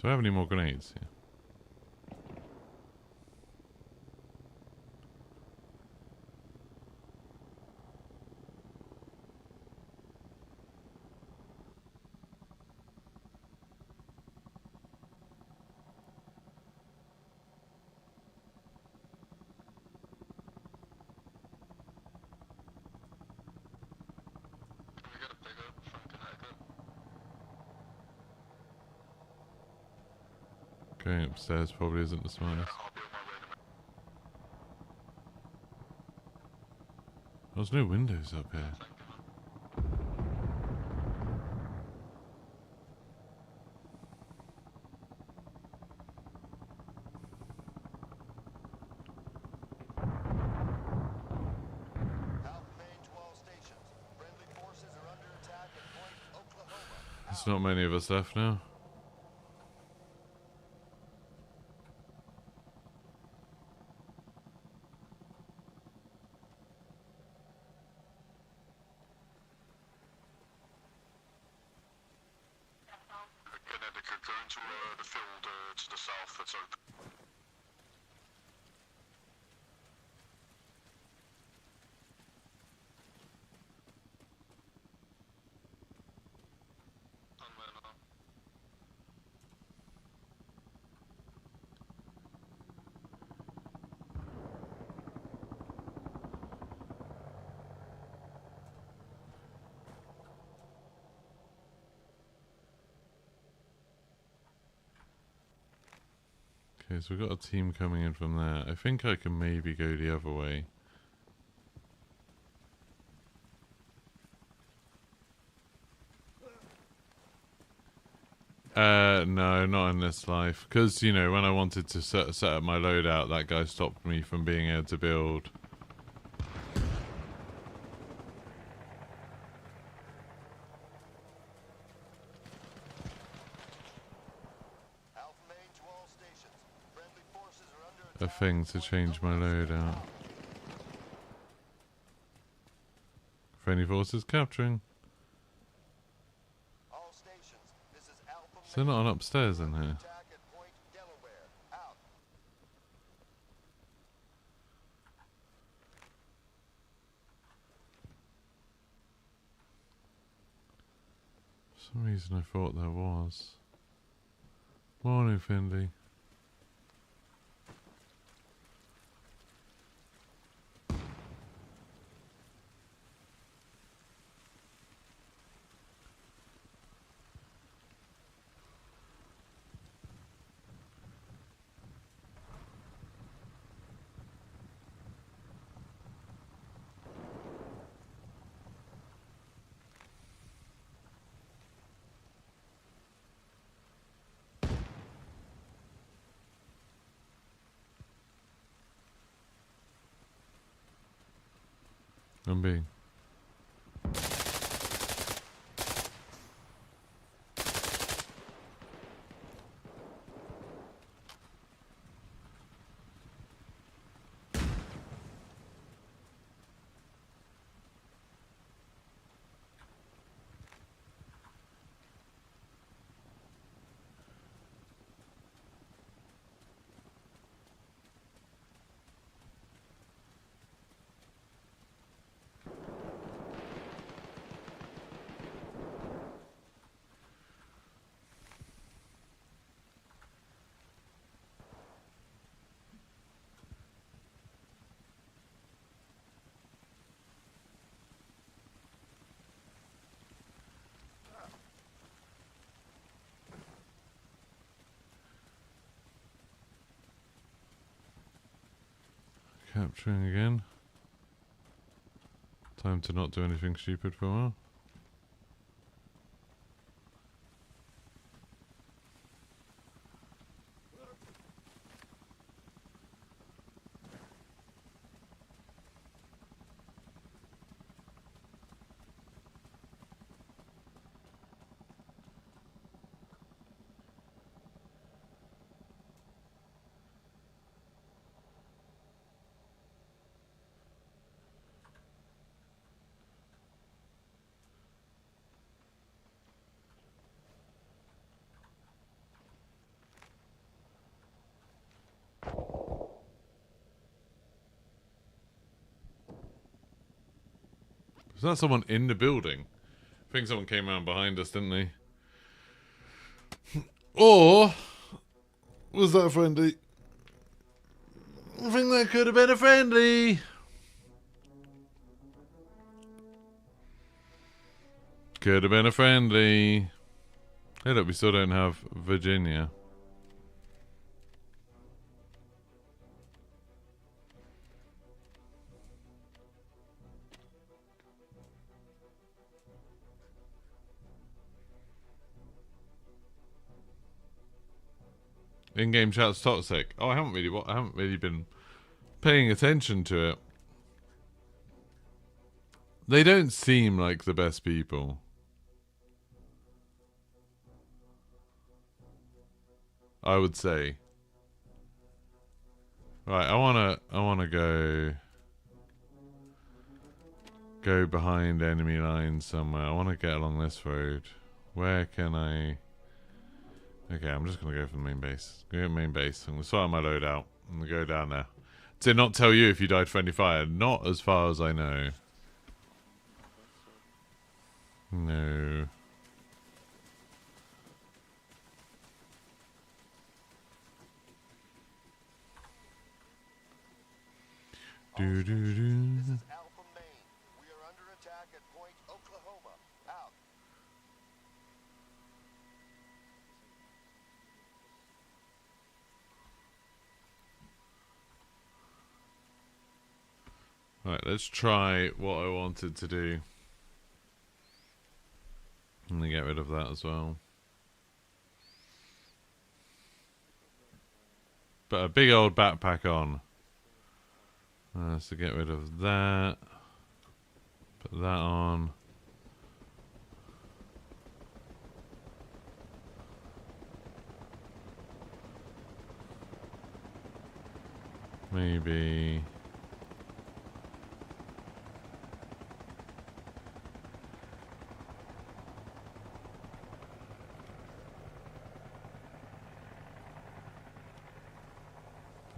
Do I have any more grenades? Yeah. Can we get a pickup from Connecticut? Going upstairs probably isn't the smartest. I'll be on my way in a minute. There's no windows up here. Thank you, man. Alpha Main to all stations. Friendly forces are under attack at Point Oklahoma. There's not many of us left now. Connecticut, go into the field to the south that's open. Okay, so we've got a team coming in from there. I think I can maybe go the other way. No, not in this life. Because, you know, when I wanted to set up my loadout, that guy stopped me from being able to build. Alpha Main to all stations. Friendly forces are under A attack. thing to change my loadout. Friendly forces capturing. All stations, this is Alpha Is there not an upstairs in here? attack at Point Delaware. Out. some reason I thought there was. Morning, Finley. I'm being. Capturing again. Time to not do anything stupid for a while. Was that someone in the building? I think someone came around behind us, didn't they? Or was that a friendly? I think that could have been a friendly. Could have been a friendly. Hey look, we still don't have Virginia. In-game chat's toxic. Oh, I haven't really been paying attention to it. They don't seem like the best people. I would say. Right, I wanna go behind enemy lines somewhere. I wanna get along this road. Where can I? Okay, I'm just gonna go for the main base. Go to main base. I'm gonna sort out my loadout. I'm gonna go down there. Did not tell you if you died friendly fire. Not as far as I know. No. Do do do. This is Alpha Main. We are under attack at Point Oklahoma. Out. Right, let's try what I wanted to do. I'm gonna get rid of that as well. But a big old backpack on. So get rid of that. Put that on. Maybe.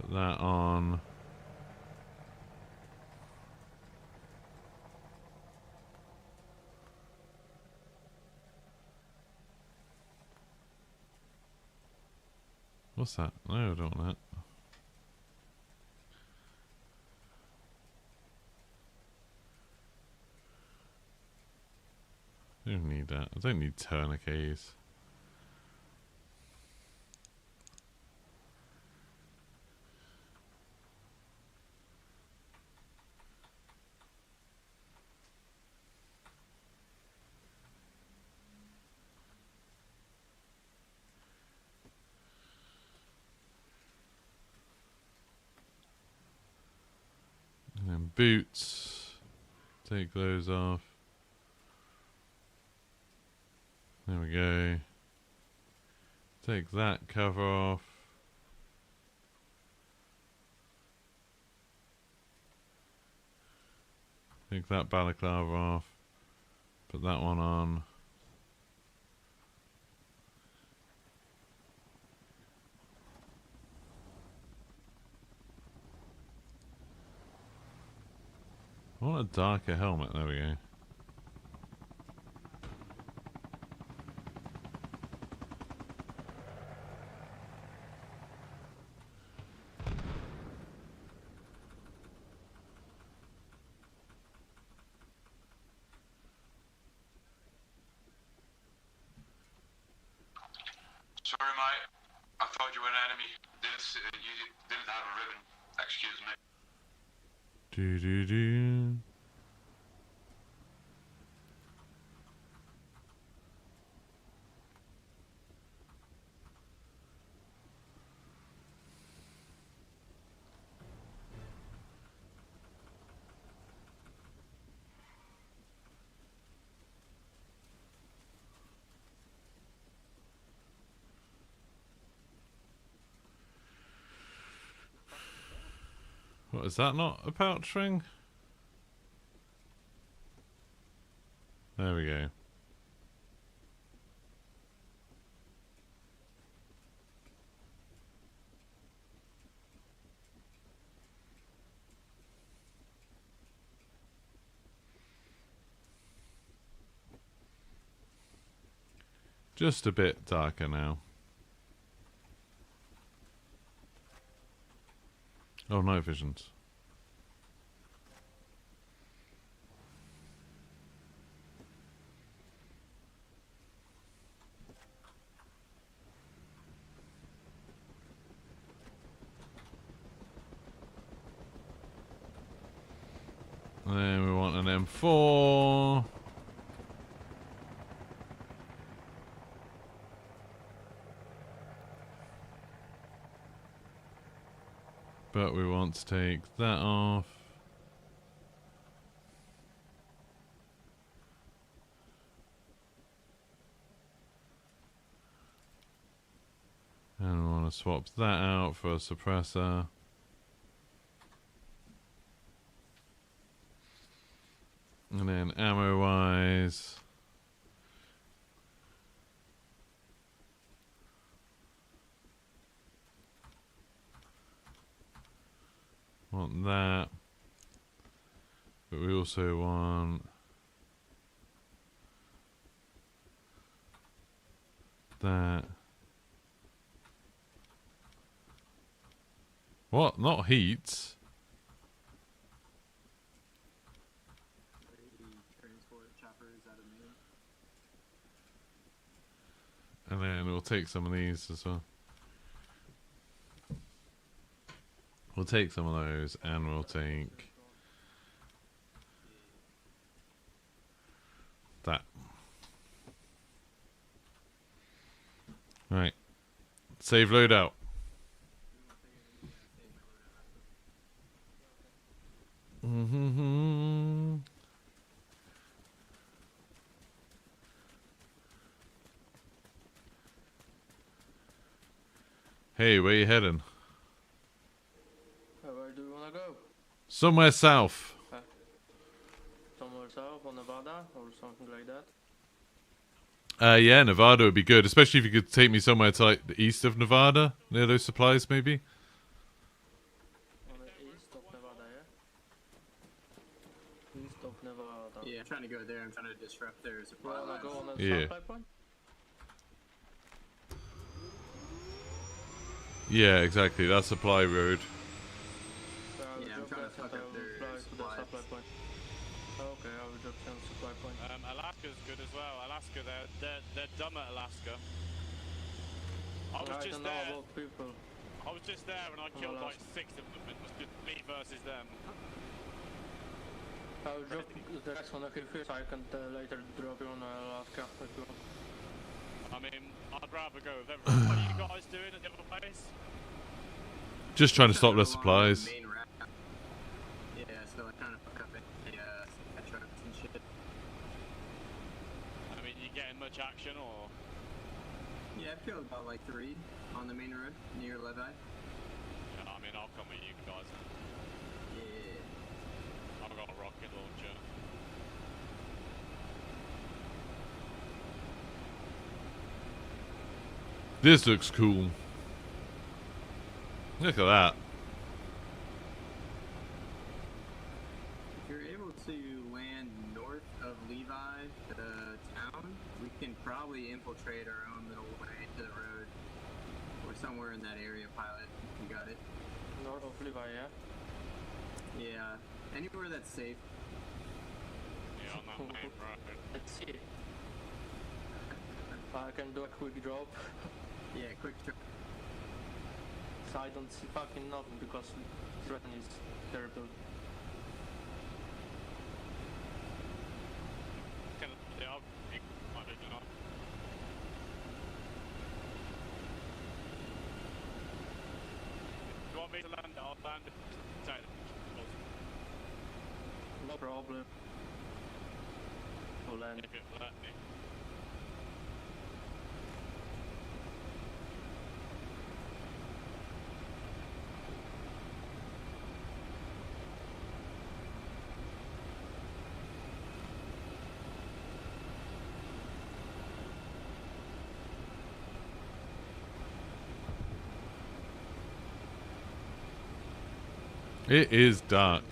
Put that on. What's that? No, I don't want that. I don't need that. I don't need tourniquets. And then boots. Take those off. There we go. Take that cover off. Take that balaclava off. Put that one on. I want a darker helmet. There we go. Sorry, mate. I thought you were an enemy. You didn't have a ribbon. Excuse me. Do do do. What, is that not a pouch ring? There we go. Just a bit darker now. Oh, night visions. And then we want an M4. But we want to take that off. And we want to swap that out for a suppressor. And then ammo wise, want that, but we also want that. What? Not heat. And then we'll take some of these as well. We'll take some of those and we'll take that. Right. Save loadout. Mm-hmm. Hey, where you heading? Where do you wanna go? Somewhere south. Somewhere south or Nevada or something like that? Yeah, Nevada would be good, especially if you could take me somewhere to like the east of Nevada, near those supplies maybe. On the east of Nevada, yeah? East of Nevada. Yeah, I'm trying to go there. I'm trying to disrupt their supply You wanna lines. go on the Yeah. south pipeline? Yeah, exactly. That's supply road. Yeah, I'm trying to fuck up their to the supplies. supply point. Okay, I will drop some supply point. Alaska's good as well. Alaska, they're dumb at Alaska. I was I just don't know there. about people. I was just there and I killed like Alaska. 6 of them. It was just me versus them. I will drop the rest on the kill first. I can later drop you on Alaska if you want. I mean, I'd rather go with everyone. What are you guys doing at the other place? Just trying to stop Along their supplies. the main route. Yeah, so I'm trying to fuck up any trucks and shit. I mean, you getting much action or? Yeah, I've killed about like 3 on the main road near Levi. Yeah, I mean, I'll come with you guys. Yeah. I've got a rocket launcher. This looks cool. Look at that. If you're able to land north of Levi, the town, we can probably infiltrate our own little way to the road. Or somewhere in that area, pilot. You got it. North of Levi, yeah? Yeah, anywhere that's safe. Yeah, on that main road. Let's see. I can do a quick drop. Yeah, quick trip. So I don't see fucking nothing because the terrain is terrible. Yeah, I'll pick my vision up. If you want me to land, I'll land it. Take it. No problem. We'll land. If it let me. It is dark.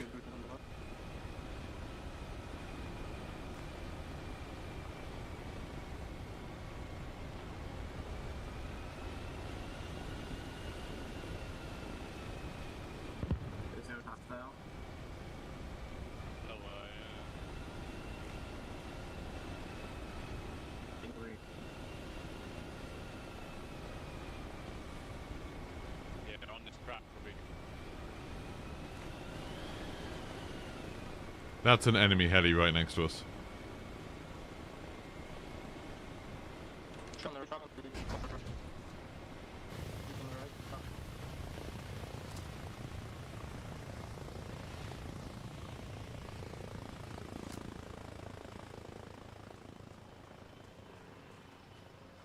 There's no hostile. Oh, Anyway, yeah, on this crap probably. That's an enemy heli right next to us. On the right, on the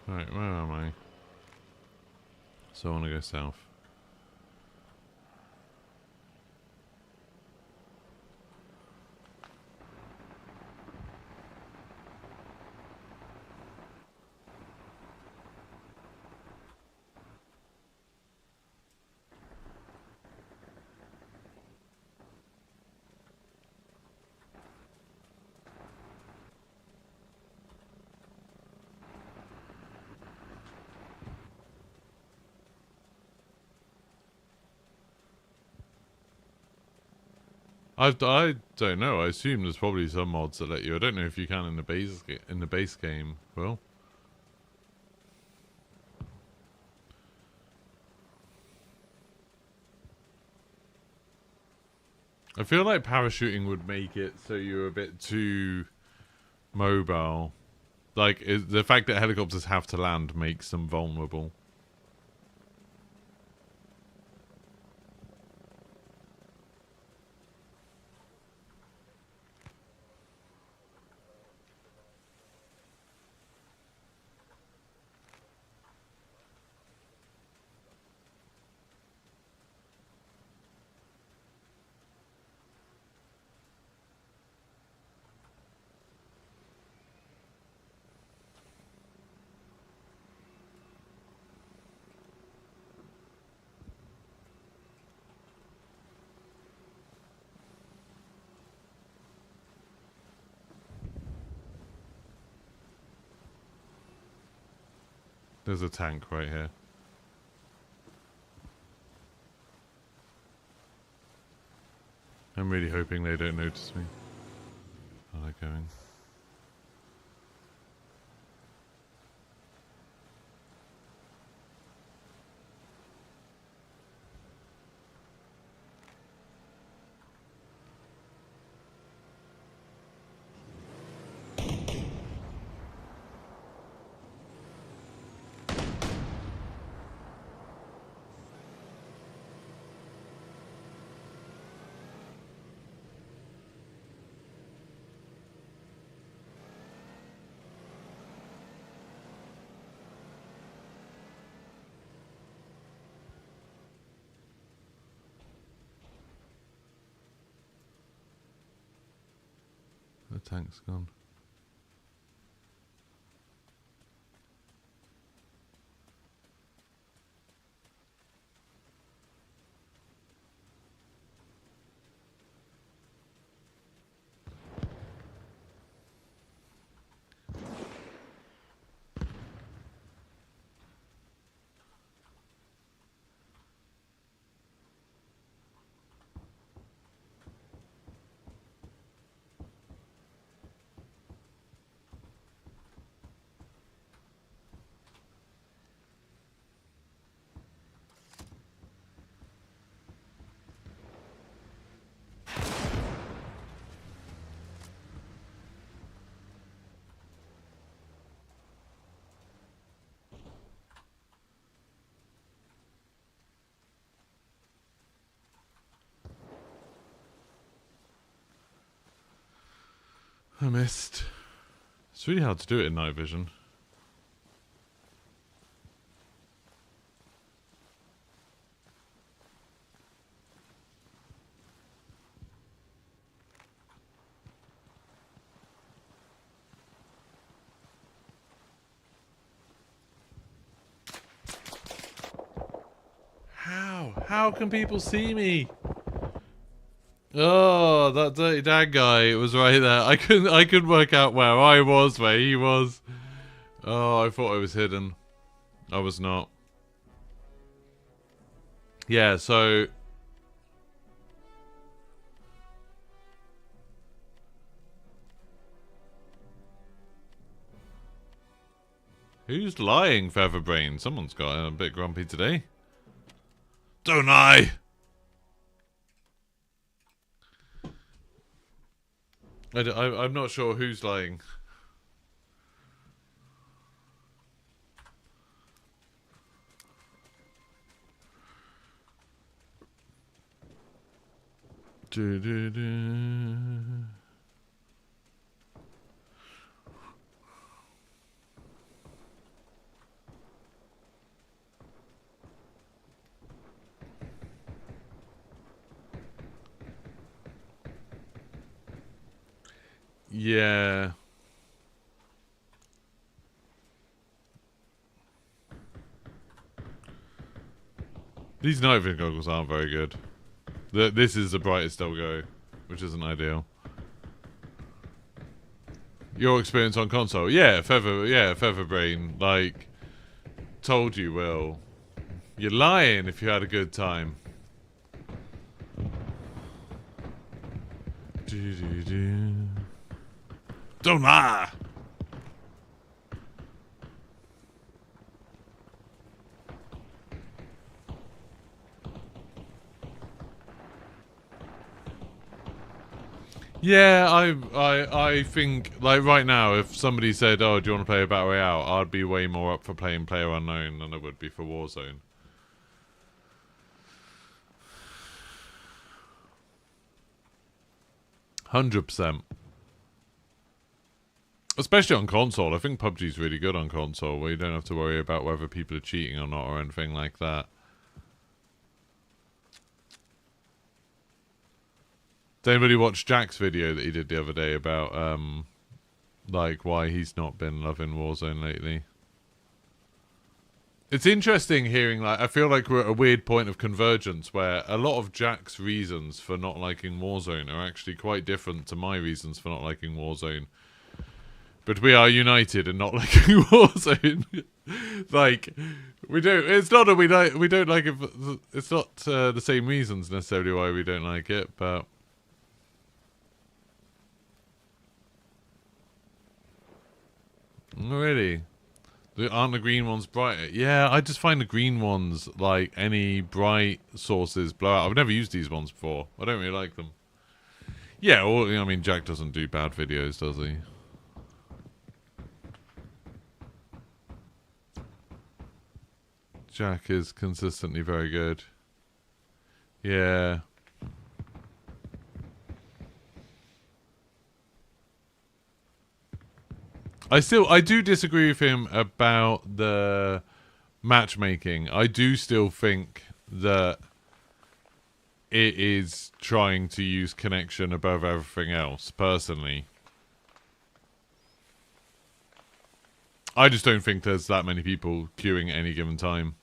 right. Right, where am I? So I want to go south. I don't know. I assume there's probably some mods that let you. I don't know if you can in the base game. Well, I feel like parachuting would make it so you're a bit too mobile. Like the fact that helicopters have to land makes them vulnerable. There's a tank right here. I'm really hoping they don't notice me. How are they going? The tank's gone. I missed. It's really hard to do it in night vision. How? How can people see me? Oh, that dirty dad guy was right there. I couldn't work out where I was, where he was. Oh, I thought I was hidden. I was not. Yeah, so who's lying, Featherbrain? Someone's got a bit grumpy today. Don't I? I'm not sure who's lying. Yeah. These night vision goggles aren't very good. This is the brightest they'll go, which isn't ideal. Your experience on console? Yeah, Featherbrain. Like, told you, Will. You're lying if you had a good time. Don't lie! Yeah, I think, like, right now, if somebody said, oh, do you want to play a Battle Royale, I'd be way more up for playing PlayerUnknown than I would be for Warzone. %100%. Especially on console. I think PUBG's really good on console, where you don't have to worry about whether people are cheating or not or anything like that. Did anybody watch Jack's video that he did the other day about, like, why he's not been loving Warzone lately? It's interesting hearing, like, I feel like we're at a weird point of convergence where a lot of Jack's reasons for not liking Warzone are actually quite different to my reasons for not liking Warzone. But we are united in not liking Warzone. Like, we don't. It's not that we don't like it. It's not the same reasons necessarily why we don't like it. But Really? Aren't the green ones brighter? Yeah, I just find the green ones, like any bright sources, blow out. I've never used these ones before. I don't really like them. Yeah, well, I mean, Jack doesn't do bad videos, does he? Jack is consistently very good. Yeah. I do disagree with him about the matchmaking. I do still think that it is trying to use connection above everything else, personally. I just don't think there's that many people queuing at any given time.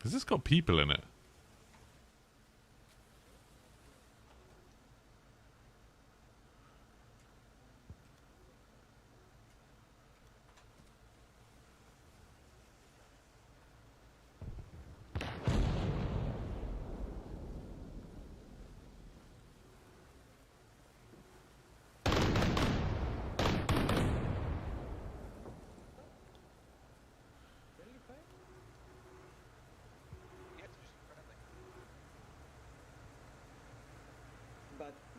Has this got people in it?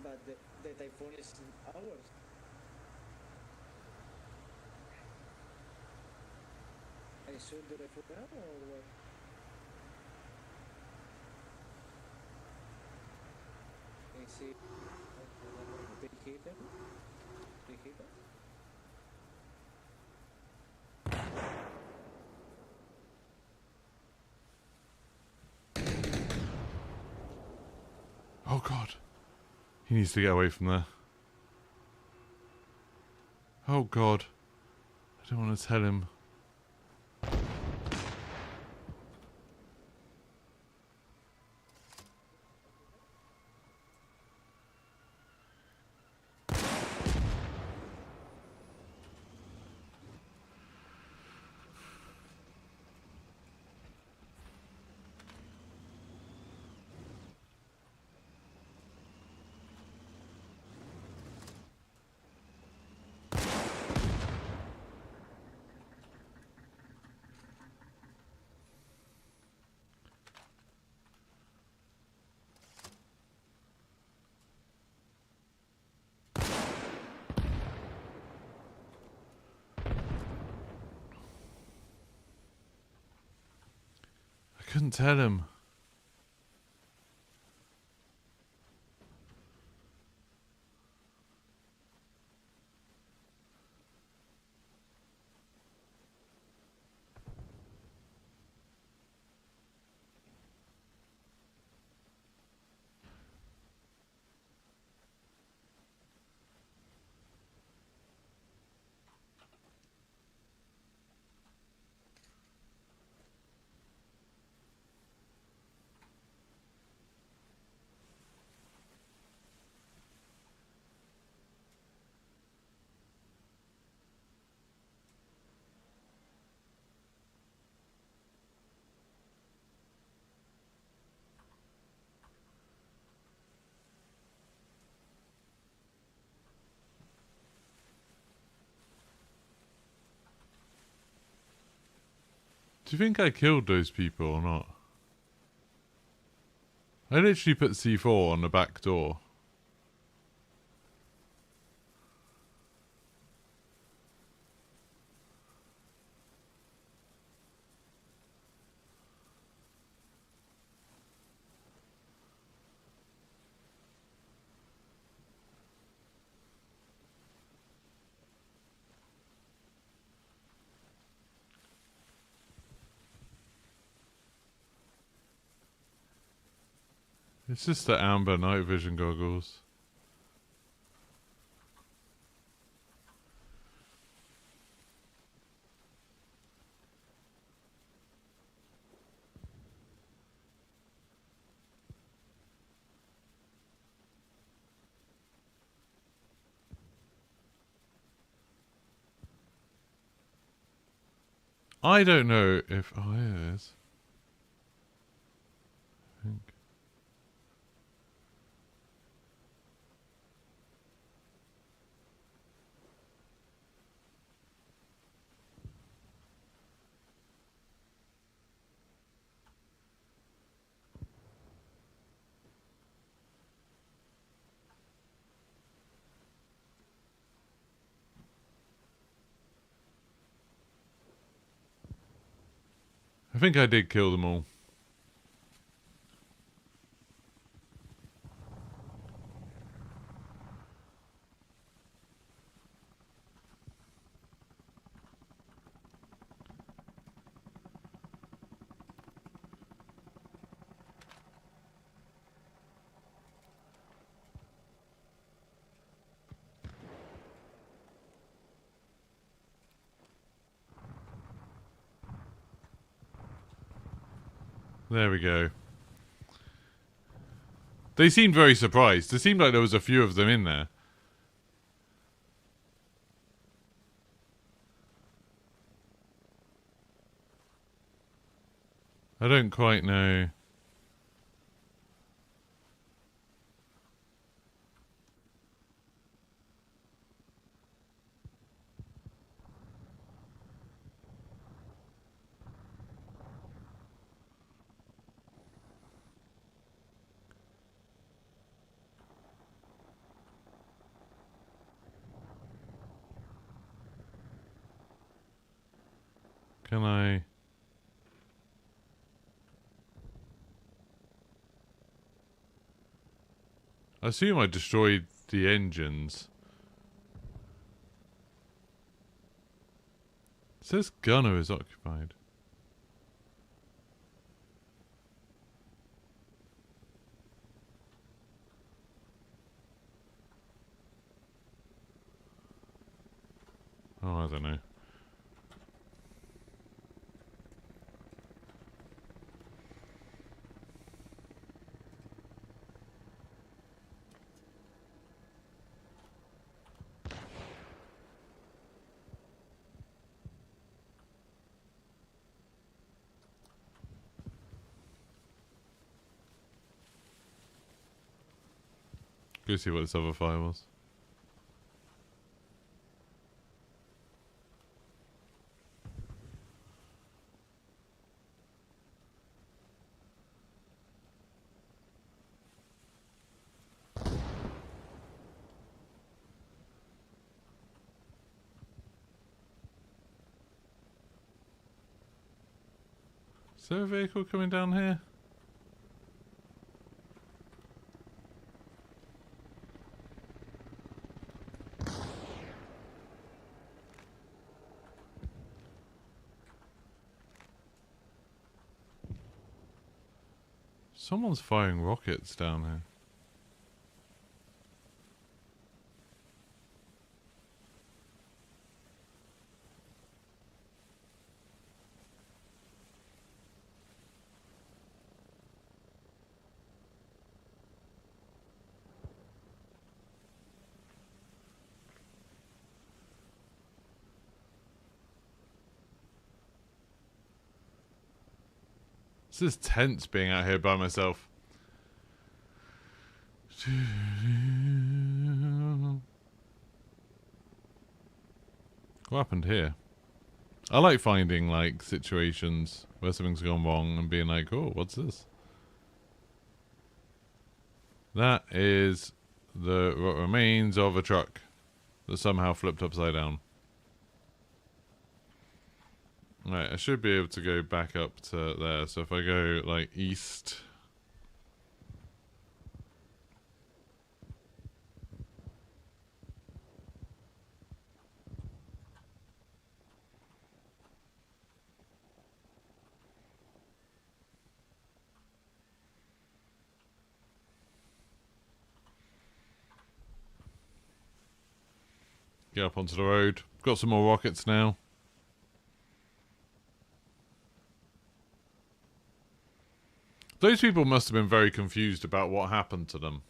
But the typhoon is ours. I shoot the typhoon now or what? Can you see? They hit them? They hit them? Oh god. He needs to get away from there. Oh god. I don't want to tell him. I couldn't tell him. Do you think I killed those people or not? I literally put C4 on the back door. It's just the amber night vision goggles. I don't know if... Oh, here it is. I think. I think I did kill them all. There we go. They seemed very surprised. It seemed like there was a few of them in there. I don't quite know. Can I... I assume I destroyed the engines. It says gunner is occupied. Oh, I don't know. Go see what this other fire was. Is there a vehicle coming down here? Someone's firing rockets down here. This is tense being out here by myself. What happened here? I like finding like situations where something's gone wrong and being like, oh, what's this? That is the remains of a truck that somehow flipped upside down. Right, I should be able to go back up to there. So if I go like east. Get up onto the road. Got some more rockets now. Those people must have been very confused about what happened to them.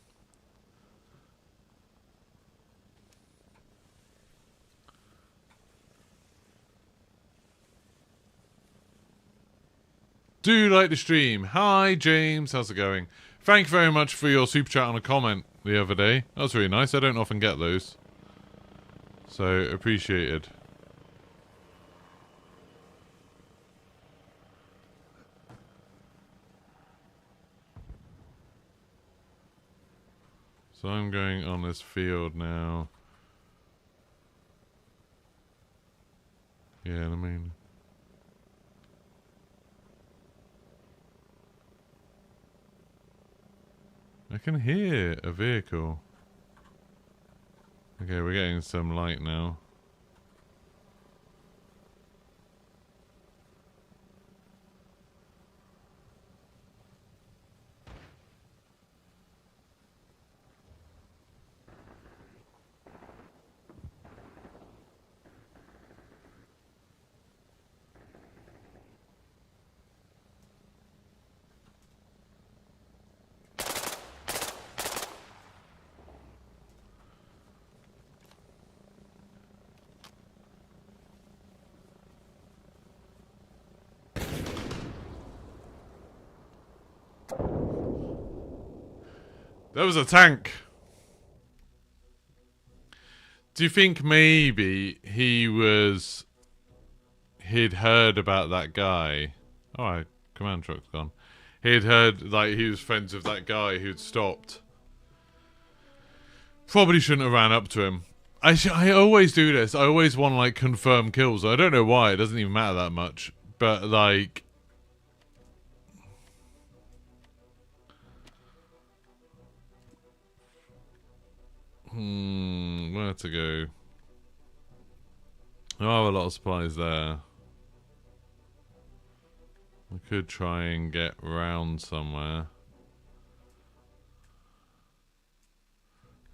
Do like the stream. Hi, James. How's it going? Thank you very much for your super chat on a comment the other day. That was really nice. I don't often get those. So, appreciated. So I'm going on this field now. Yeah, I mean... I can hear a vehicle. Okay, we're getting some light now. There was a tank. Do you think maybe he'd heard about that guy? Alright, command truck's gone. He'd heard, like, he was friends with that guy who'd stopped. Probably shouldn't have ran up to him. I always do this. I always want to, like, confirm kills. I don't know why. It doesn't even matter that much. But, like... where to go? There are a lot of supplies there. I could try and get round somewhere.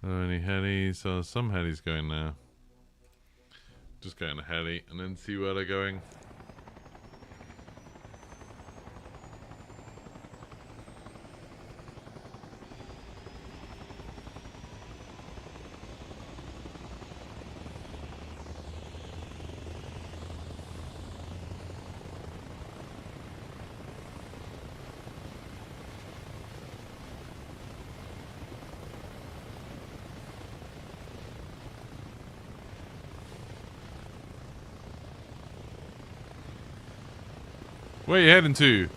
Are there any helis? Oh, some helis going there. Just go in a heli and then see where they're going. Where are you heading to?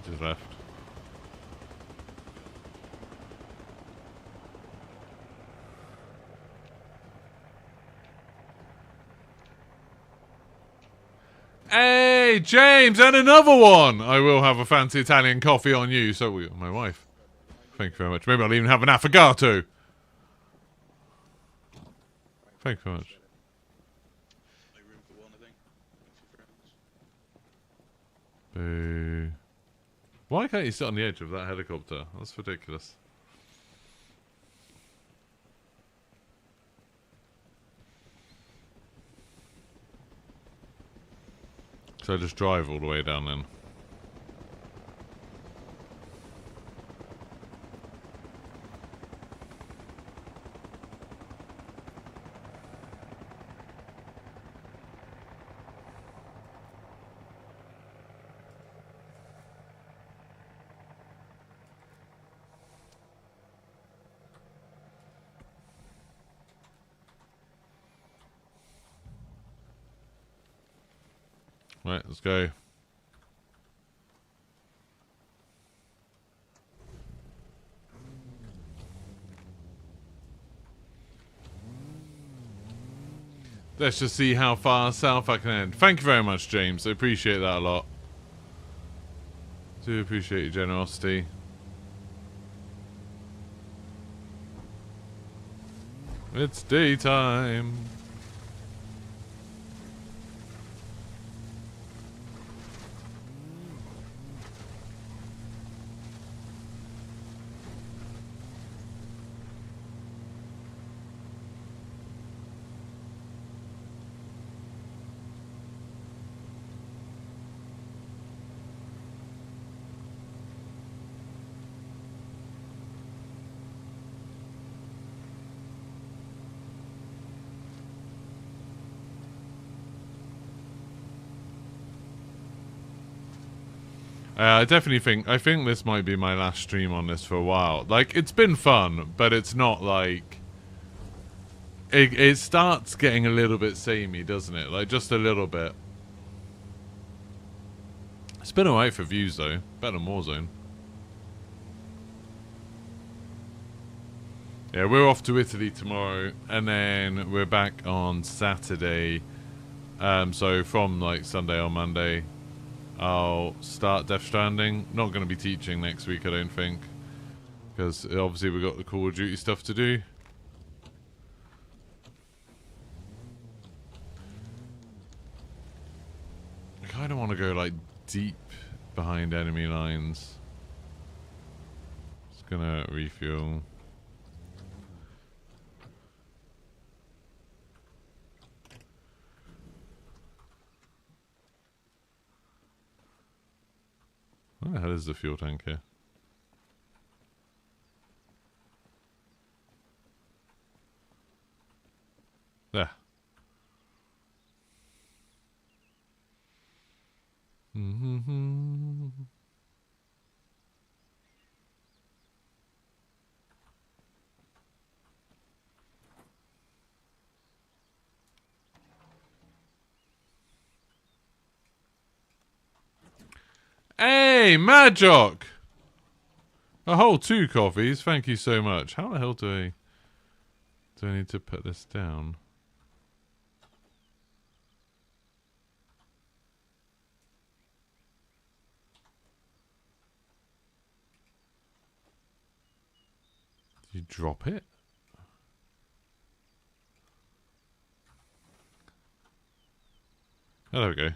Just left. Hey, James, and another one! I will have a fancy Italian coffee on you. So will my wife. Thank you very much. Maybe I'll even have an affogato. Thank you very much. Boo. Why can't you sit on the edge of that helicopter? That's ridiculous. So I just drive all the way down then. Right, let's go. Let's just see how far south I can end. Thank you very much, James. I appreciate that a lot. Do appreciate your generosity. It's daytime. I definitely think, I think this might be my last stream on this for a while. Like, it's been fun, but it's not like... It starts getting a little bit samey, doesn't it? Like, just a little bit. It's been alright for views, though. Better than Warzone. Yeah, we're off to Italy tomorrow, and then we're back on Saturday. So from, like, Sunday or Monday, I'll start Death Stranding. Not going to be teaching next week, I don't think. Because, obviously, we've got the Call of Duty stuff to do. I kind of want to go, like, deep behind enemy lines. Just gonna refuel. Where the hell is the fuel tank here? There. Hey, Madjock! A whole 2 coffees, thank you so much. How the hell do I need to put this down? Did you drop it? Oh, there we go.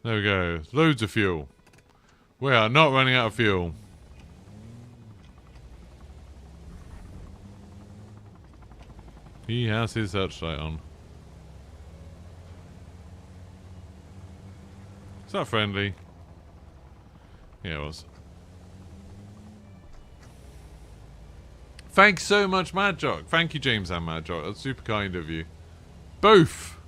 There we go. Loads of fuel. We are not running out of fuel. He has his searchlight on. Is that friendly? Yeah, it was. Thanks so much, Madjock. Thank you, James and Madjock. That's super kind of you. Both.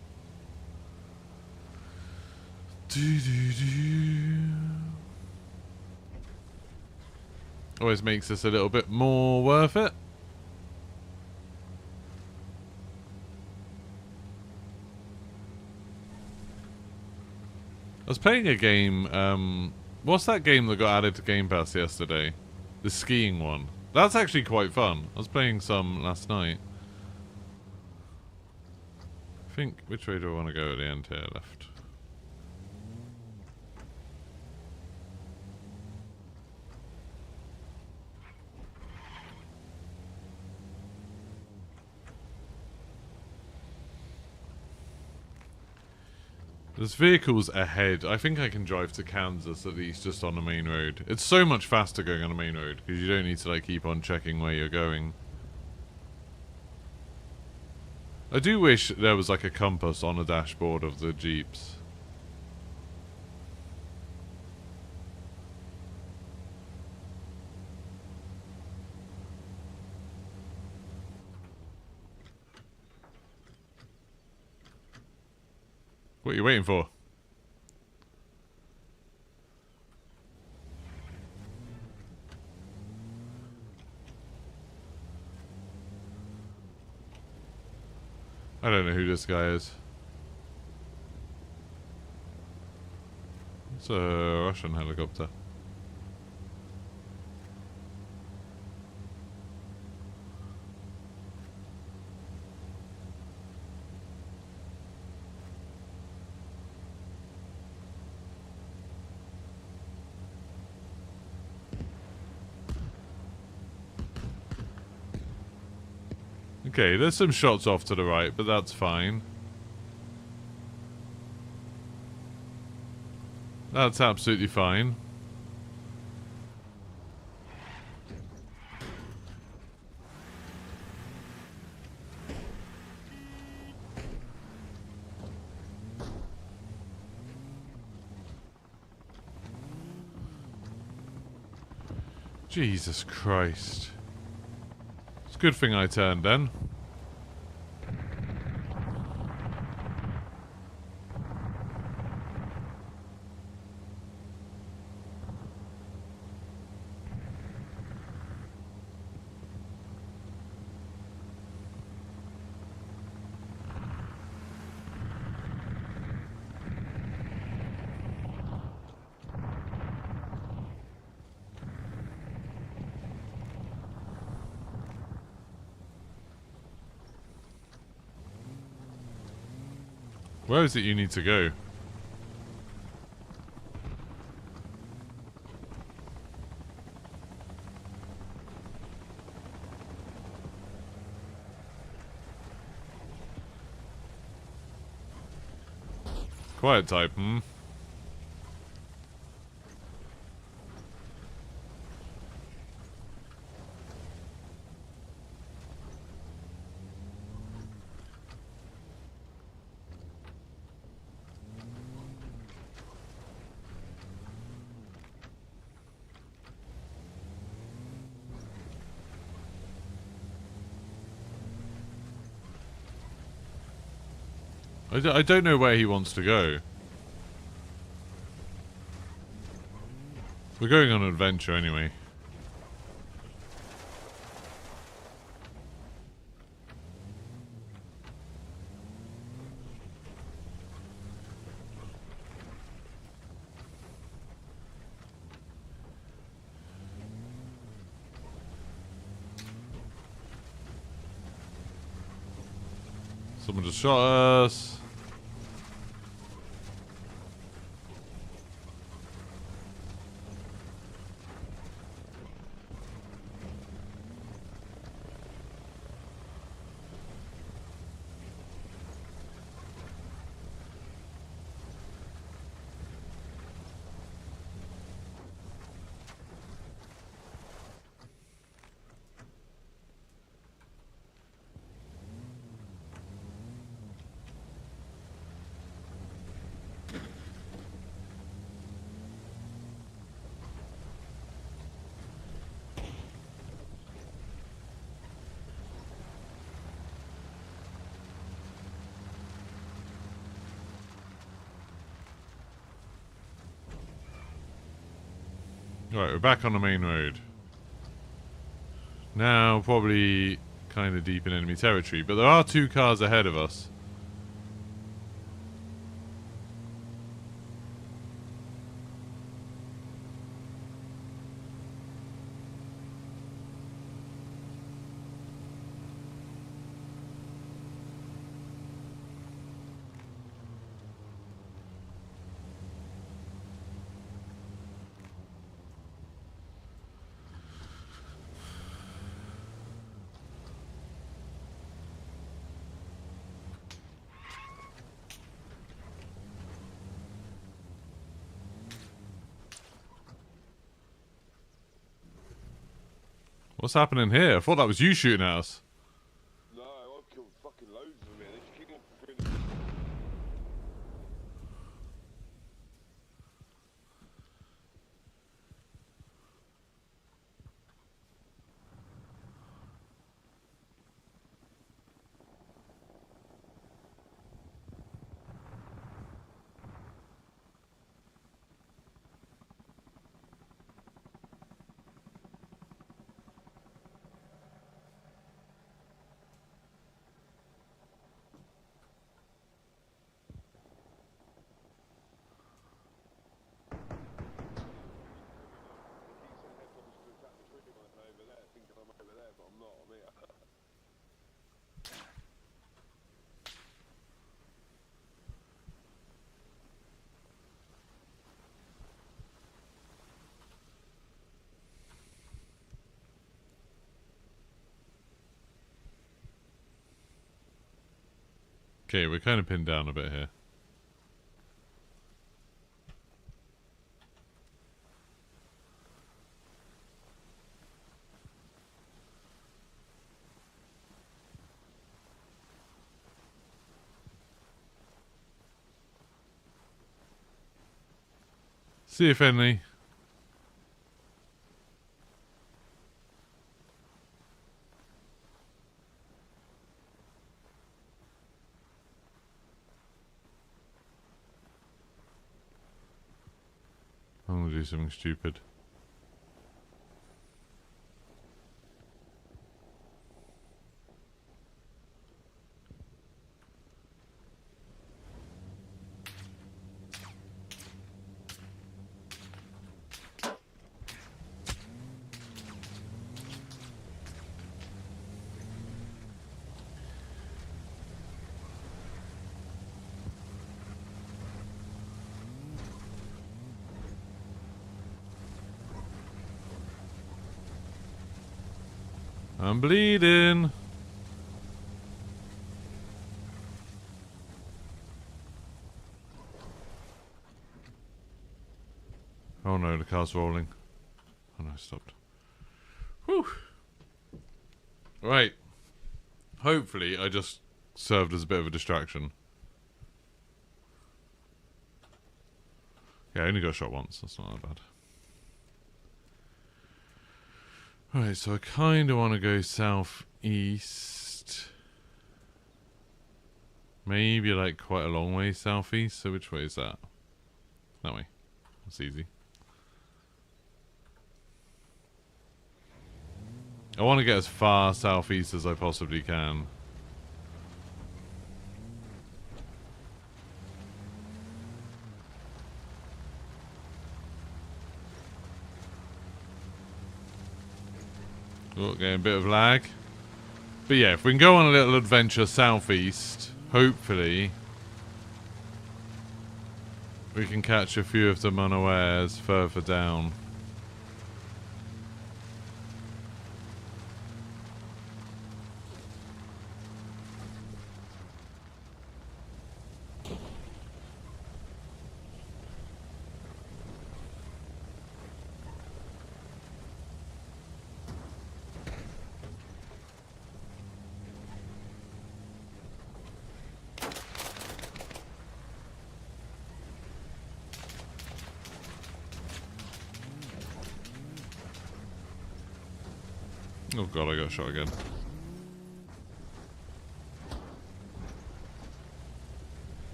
Always makes this a little bit more worth it. I was playing a game, what's that game that got added to Game Pass yesterday? The skiing one. That's actually quite fun. I was playing some last night. I think, which way do I want to go at the end here? Left. There's vehicles ahead. I think I can drive to Kansas at least just on the main road. It's so much faster going on the main road because you don't need to like keep on checking where you're going. I do wish there was like a compass on the dashboard of the Jeeps. What are you waiting for? I don't know who this guy is. It's a Russian helicopter. Okay, there's some shots off to the right, but that's fine. That's absolutely fine. Jesus Christ. It's a good thing I turned then. Where is it you need to go? Quiet type, hmm? I don't know where he wants to go. We're going on an adventure anyway. Someone just shot us. Right, we're back on the main road. Now, probably kind of deep in enemy territory, but there are 2 cars ahead of us. What's happening here? I thought that was you shooting at us. No, I've killed fucking loads of them here. They just keep on bringing... Okay, we're kind of pinned down a bit here. See if any. to do something stupid. I'm bleeding. Oh no, the car's rolling. Oh no, it stopped. Whew. Right. Hopefully I just served as a bit of a distraction. Yeah, I only got shot once. That's not that bad. Right, so I kind of want to go southeast. Maybe like quite a long way southeast. So which way is that? That way. That's easy. I want to get as far southeast as I possibly can. Oh, getting a bit of lag. But yeah, if we can go on a little adventure southeast, hopefully we can catch a few of them unawares further down. Oh god, I got shot again.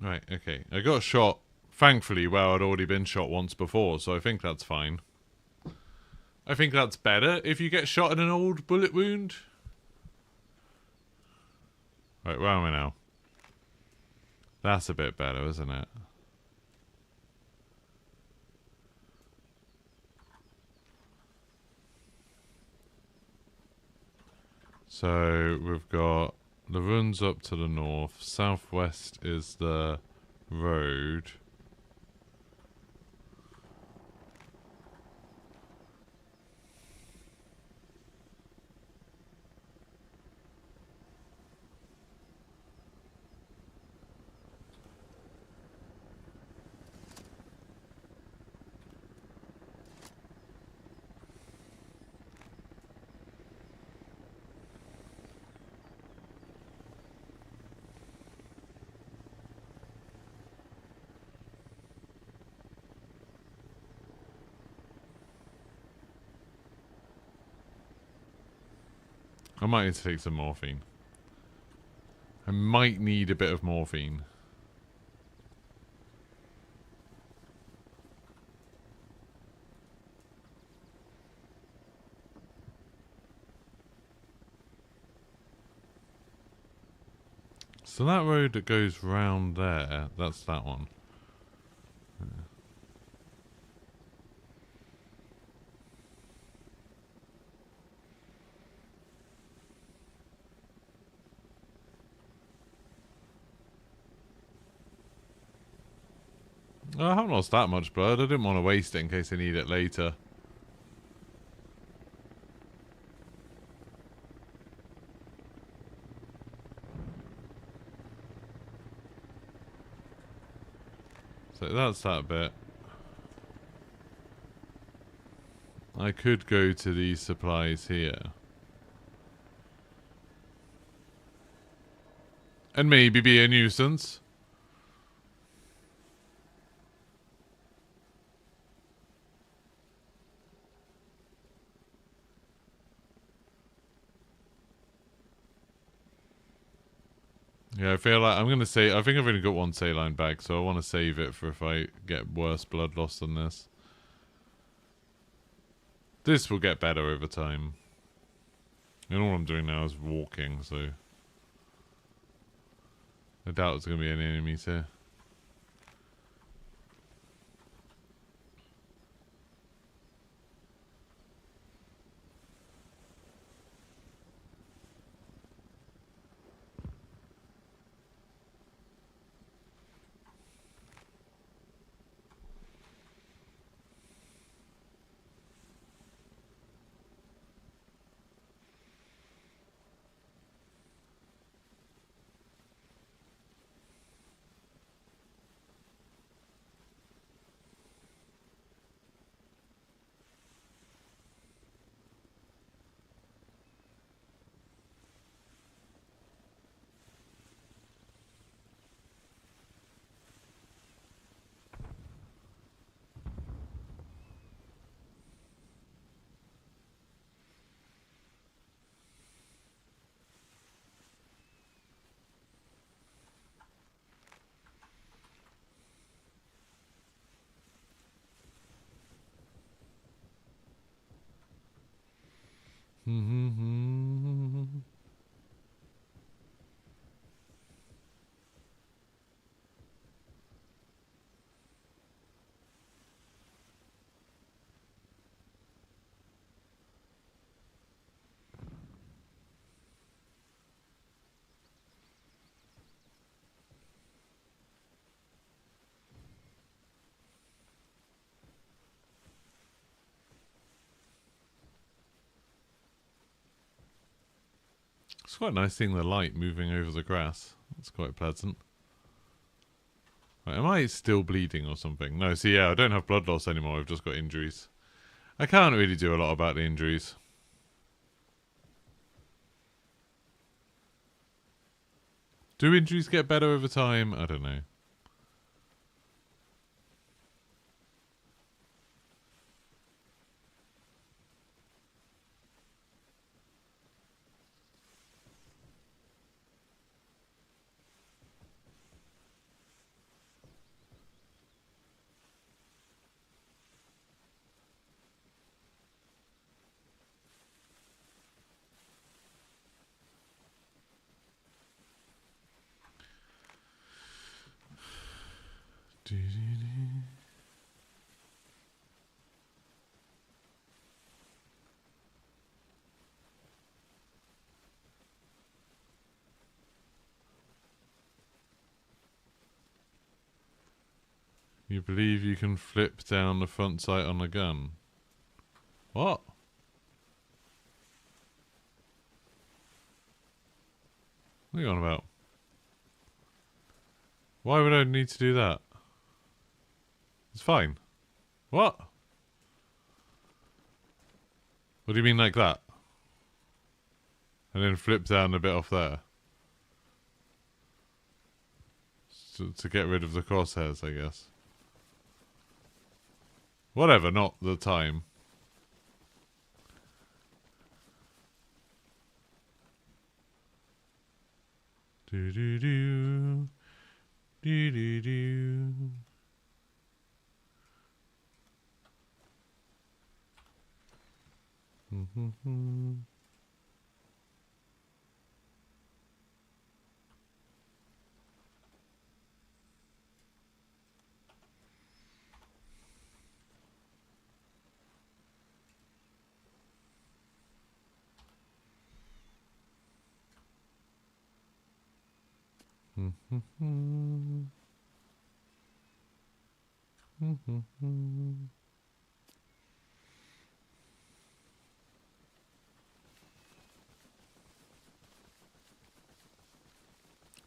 Right, okay. I got shot, thankfully, where I'd already been shot once before, so I think that's fine. I think that's better if you get shot in an old bullet wound. Right, where am I now? That's a bit better, isn't it? So, we've got the runs up to the north. Southwest is the road. I might need to take some morphine. I might need a bit of morphine. So that road that goes round there, that's that one. I haven't lost that much blood. I didn't want to waste it in case I need it later. So that's that bit. I could go to these supplies here. And maybe be a nuisance. Yeah, I feel like I'm gonna say. I think I've only got one saline bag, so I want to save it for if I get worse blood loss than this. This will get better over time. And all I'm doing now is walking, so I doubt there's gonna be any enemies here. It's quite nice seeing the light moving over the grass. It's quite pleasant. Right, am I still bleeding or something? No, see, yeah, I don't have blood loss anymore. I've just got injuries. I can't really do a lot about the injuries. Do injuries get better over time? I don't know. You believe you can flip down the front sight on a gun? What? What are you on about? Why would I need to do that? It's fine. What? What do you mean like that? And then flip down a bit off there? To get rid of the crosshairs, I guess. Whatever, not the time. Do do do. Do do do.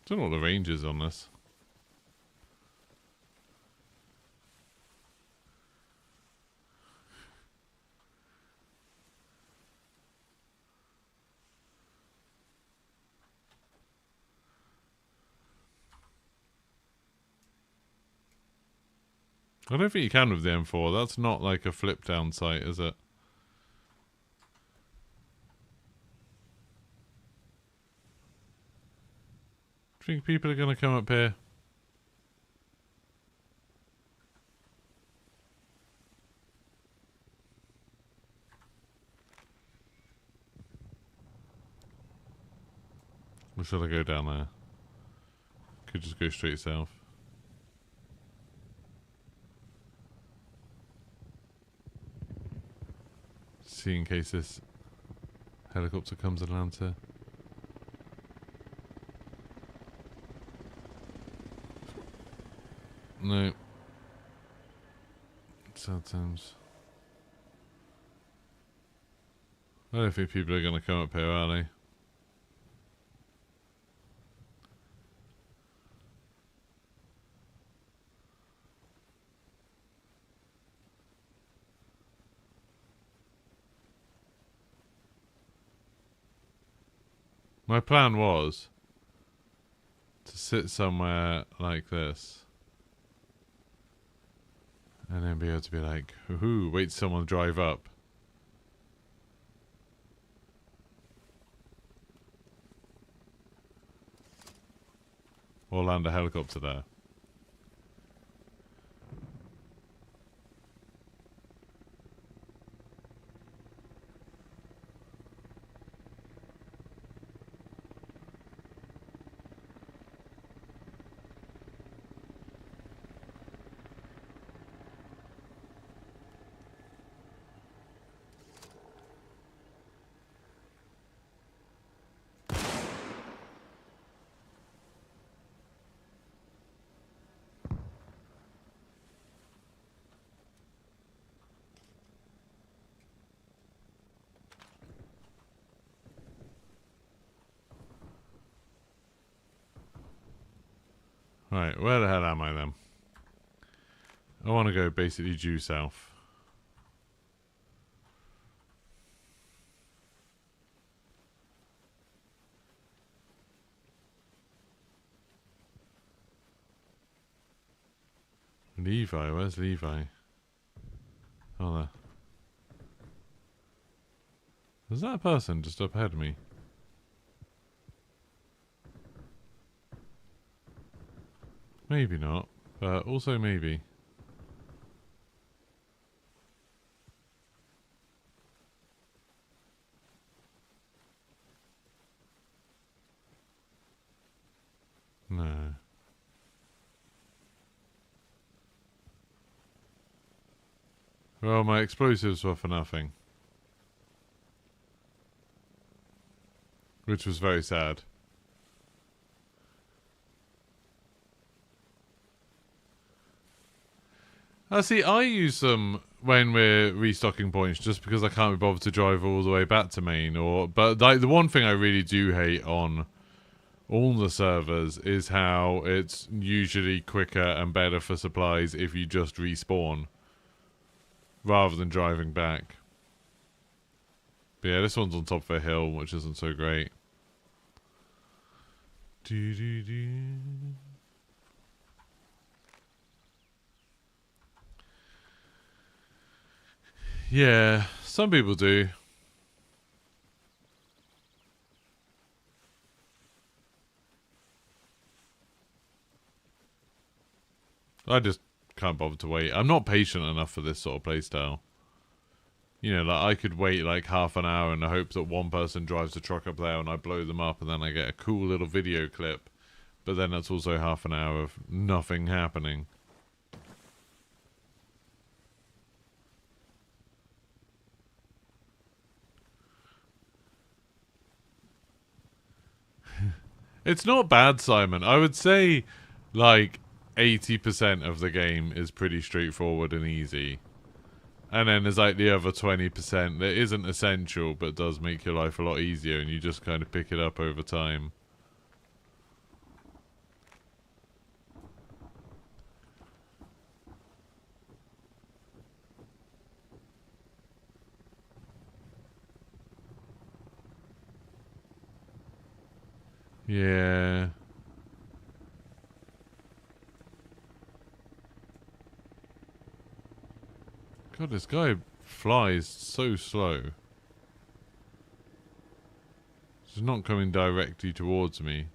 Don't know what the range is on this. I don't think you can with the M4. That's not like a flip down sight, is it? think people are going to come up here? Or should I go down there? Could just go straight south. See in case this helicopter comes in Atlanta. No. Sad times. I don't think people are going to come up here, are they? My plan was to sit somewhere like this and then be able to be like, hoo-hoo, wait till someone drive up. Or land a helicopter there. Right, where the hell am I then? I want to go basically due south. Levi, where's Levi? Oh, there. Is that a person just up ahead of me? Maybe not, but also maybe. No. Well, my explosives were for nothing. Which was very sad. See, I use them when we're restocking points just because I can't be bothered to drive all the way back to main. But like, the one thing I really do hate on all the servers is how it's usually quicker and better for supplies if you just respawn rather than driving back. But yeah, this one's on top of a hill, which isn't so great. Yeah, some people do. I just can't bother to wait. I'm not patient enough for this sort of playstyle. You know, like I could wait like half an hour in the hope that one person drives a truck up there and I blow them up and then I get a cool little video clip. But then that's also half an hour of nothing happening. It's not bad, Simon. I would say like 80% of the game is pretty straightforward and easy. And then there's like the other 20% that isn't essential but does make your life a lot easier and you just kind of pick it up over time. Yeah. God, this guy flies so slow. He's not coming directly towards me.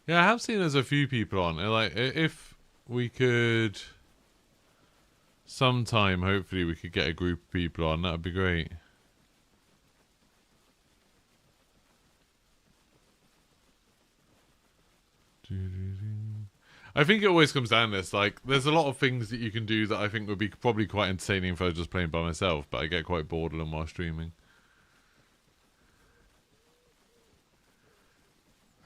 Yeah, I have seen there's a few people on. Like, if we could sometime, hopefully, we could get a group of people on. That'd be great. I think it always comes down to this. Like, there's a lot of things that you can do that I think would be probably quite entertaining if I was just playing by myself, but I get quite bored of them while streaming.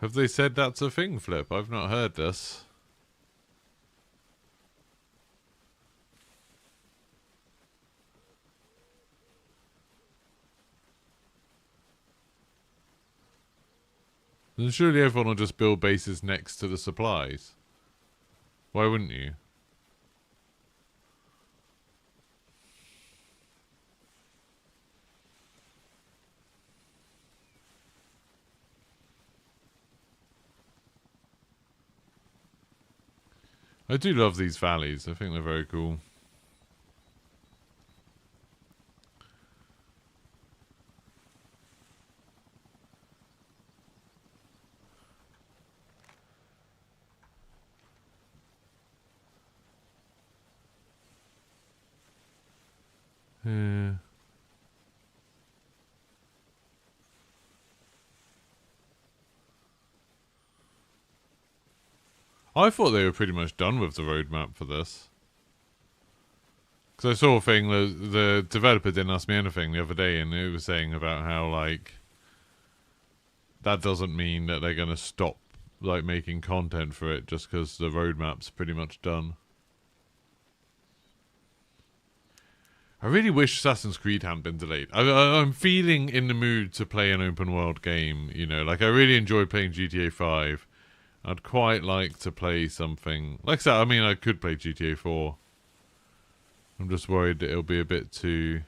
Have they said that's a thing, Flip? I've not heard this. Then surely everyone will just build bases next to the supplies. Why wouldn't you? I do love these valleys. I think they're very cool. Yeah. I thought they were pretty much done with the roadmap for this. Because I saw a thing, the developer didn't ask me anything the other day, and it was saying about how, like, that doesn't mean that they're going to stop, like, making content for it just because the roadmap's pretty much done. I really wish Assassin's Creed hadn't been delayed. I'm feeling in the mood to play an open world game, you know. Like, I really enjoyed playing GTA 5. I'd quite like to play something... Like I said, I mean, I could play GTA 4. I'm just worried that it'll be a bit too...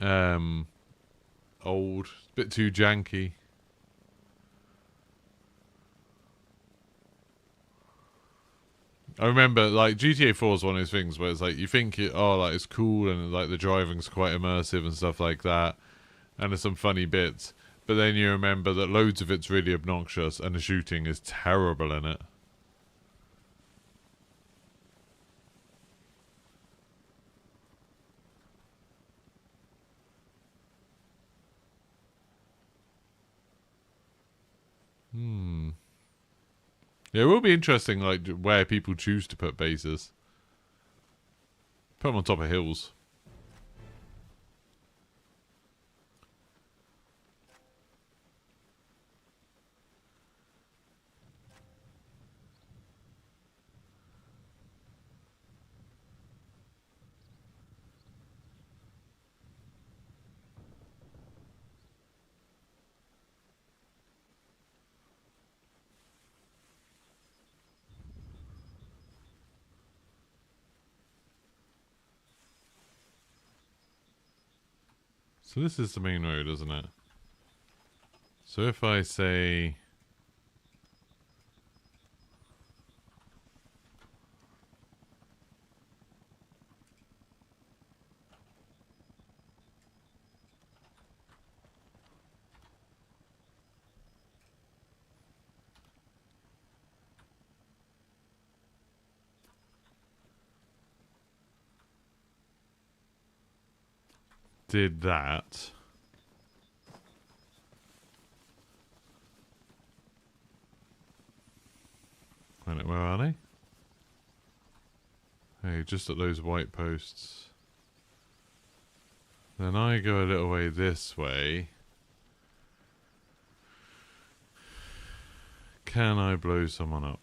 old. A bit too janky. I remember, like, GTA 4 is one of those things where it's like, you think, like, it's cool and, like, the driving's quite immersive and stuff like that. And there's some funny bits. But then you remember that loads of it's really obnoxious and the shooting is terrible in it. Yeah, it will be interesting, like, where people choose to put bases. Put them on top of hills. So this is the main road, isn't it? So if I say... did that. Wait, where are they? Hey, just at those white posts. Then I go a little way this way. Can I blow someone up?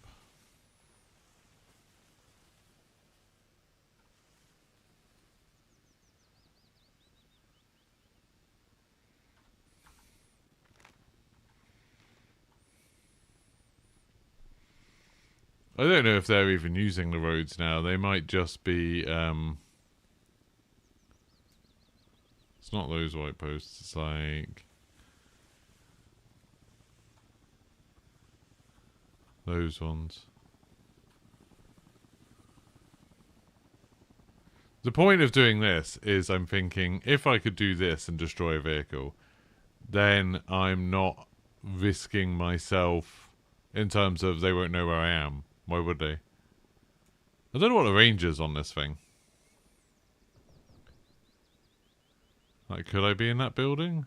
I don't know if they're even using the roads now. They might just be, it's not those white posts, it's like... those ones. The point of doing this is I'm thinking, if I could do this and destroy a vehicle, then I'm not risking myself in terms of they won't know where I am. Why would they? I don't know what the range is on this thing. Like, could I be in that building?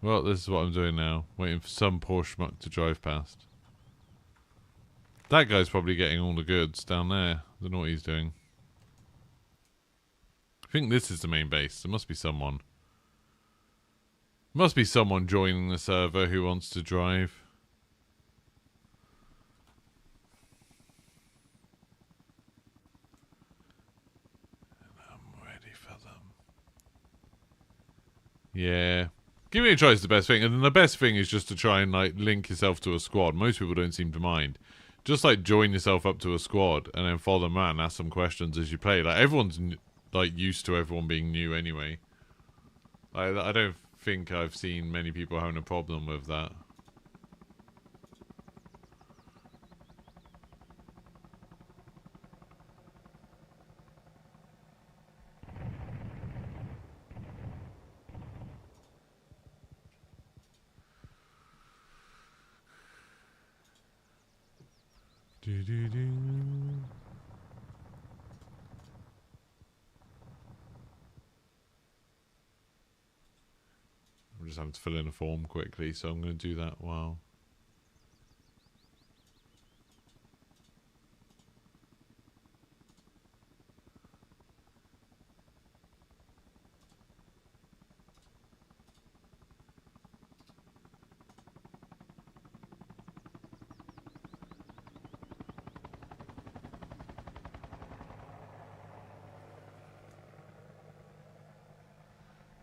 Well, this is what I'm doing now. Waiting for some poor schmuck to drive past. That guy's probably getting all the goods down there. I don't know what he's doing. I think this is the main base. There must be someone. Must be someone joining the server who wants to drive. And I'm ready for them. Yeah. Give it a try is the best thing. And then the best thing is just to try and like link yourself to a squad. Most people don't seem to mind. Just like join yourself up to a squad and then follow them around and ask some questions as you play. Like everyone's like used to everyone being new anyway. I don't think I've seen many people having a problem with that. I'm just having to fill in a form quickly, so I'm going to do that while...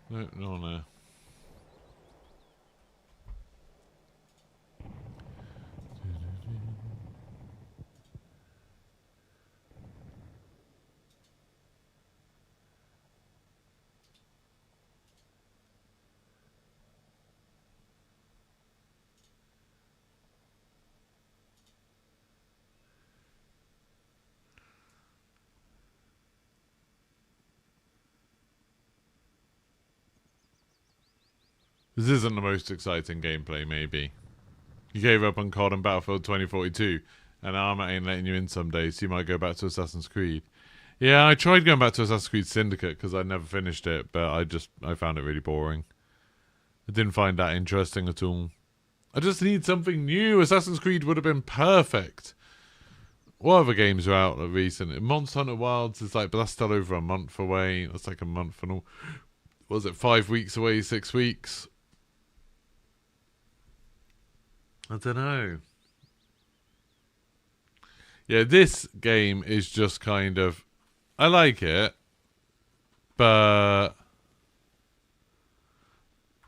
No, no, no. This isn't the most exciting gameplay, maybe. You gave up on COD and Battlefield 2042, and Arma ain't letting you in some days, so you might go back to Assassin's Creed. Yeah, I tried going back to Assassin's Creed Syndicate because I never finished it, but I found it really boring. I didn't find that interesting at all. I just need something new. Assassin's Creed would have been perfect. What other games are out recent? Monster Hunter Wilds is like, but that's still over a month away. That's like a month and all. Was it 5 weeks away, 6 weeks? I don't know. Yeah, this game is just kind of... I like it, but...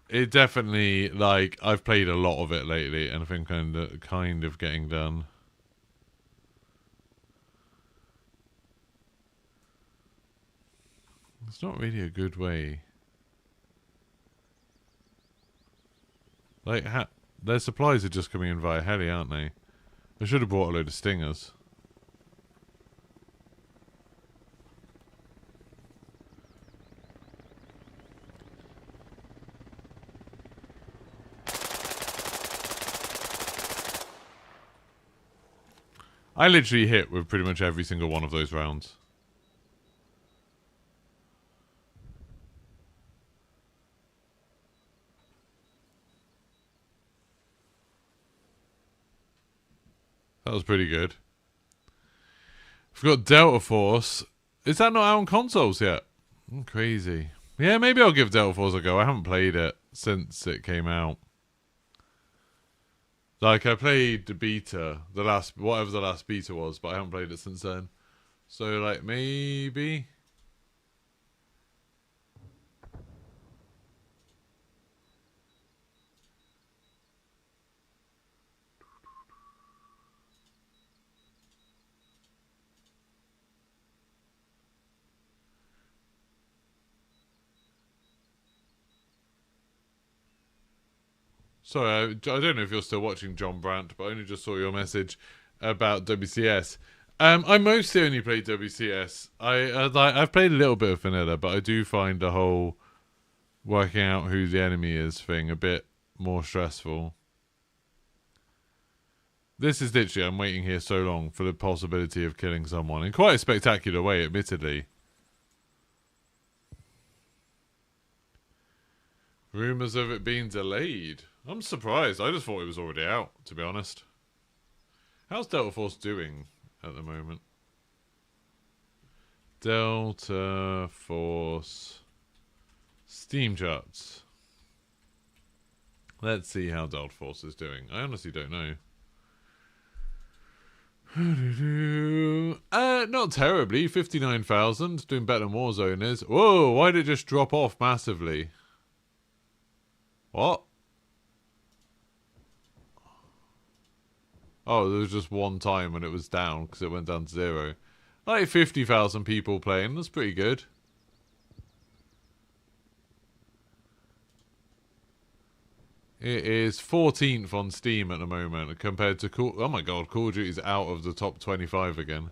It definitely, like, I've played a lot of it lately, and I think I'm kind of getting done. It's not really a good way. Like, their supplies are just coming in via heli, aren't they? I should have bought a load of stingers. I literally hit with pretty much every single one of those rounds. That was pretty good. I've got Delta Force. Is that not out on consoles yet? Crazy. Yeah, maybe I'll give Delta Force a go. I haven't played it since it came out. Like, I played the beta, whatever the last beta was, but I haven't played it since then. So, like, maybe... Sorry, I don't know if you're still watching, John Brandt, but I only just saw your message about WCS. I mostly only play WCS. I've played a little bit of vanilla, but I do find the whole working out who the enemy is thing a bit more stressful. This is literally, I'm waiting here so long for the possibility of killing someone in quite a spectacular way, admittedly. Rumours of it being delayed. I'm surprised. I just thought it was already out, to be honest. How's Delta Force doing at the moment? Delta Force Steam charts. Let's see how Delta Force is doing. I honestly don't know. Not terribly. 59,000. Doing better than Warzone is. Whoa, why did it just drop off massively? What? Oh, there was just one time when it was down because it went down to 0. Like 50,000 people playing. That's pretty good. It is 14th on Steam at the moment compared to oh my god, Call of Duty's out of the top 25 again.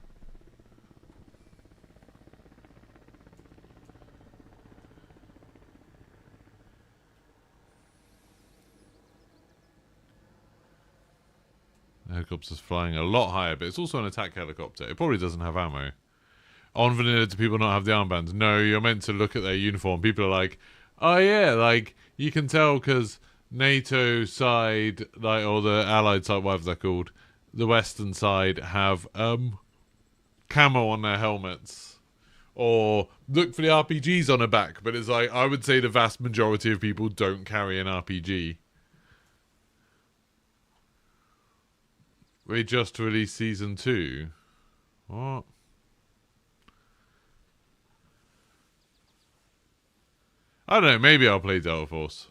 The helicopter's flying a lot higher, but it's also an attack helicopter. It probably doesn't have ammo. On vanilla, do people not have the armbands? No, you're meant to look at their uniform. People are like, oh yeah, like, you can tell because NATO side, like, or the Allied side, whatever they're called, the Western side have camo on their helmets. Or look for the RPGs on the back. But it's like, I would say the vast majority of people don't carry an RPG. We just released Season 2. What? I don't know, maybe I'll play Delta Force.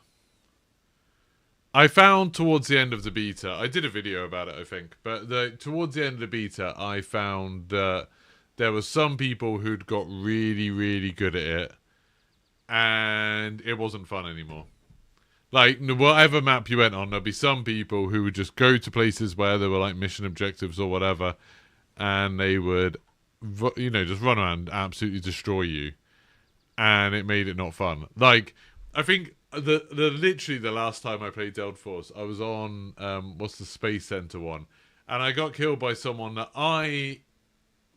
I found towards the end of the beta, I did a video about it I think, but towards the end of the beta I found that there were some people who'd got really, really good at it and it wasn't fun anymore. Like, whatever map you went on, there'd be some people who would just go to places where there were, like, mission objectives or whatever, and they would, you know, just run around and absolutely destroy you. And it made it not fun. Like, I think literally the last time I played Delta Force, I was on, what's the Space Center one, and I got killed by someone that I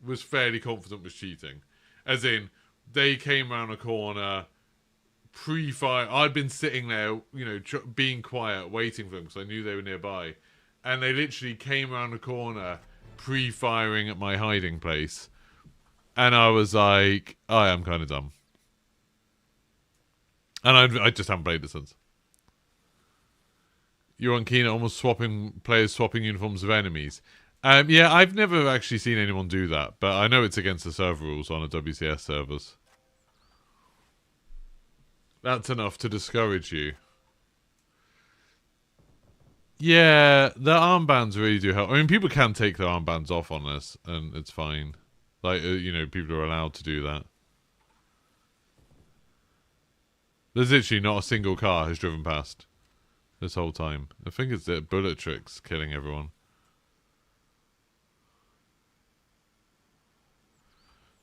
was fairly confident was cheating. As in, they came around a corner... pre-fire. I'd been sitting there, you know, being quiet, waiting for them because I knew they were nearby, and they literally came around the corner, pre-firing at my hiding place, and I was like, I am kind of dumb, and I just haven't played it since. You're on keen at almost players swapping uniforms of enemies. Yeah, I've never actually seen anyone do that, but I know it's against the server rules on a WCS servers. That's enough to discourage you. Yeah, the armbands really do help. I mean, people can take their armbands off on this, and it's fine. Like, you know, people are allowed to do that. There's literally not a single car has driven past this whole time. I think it's the bullet tricks killing everyone.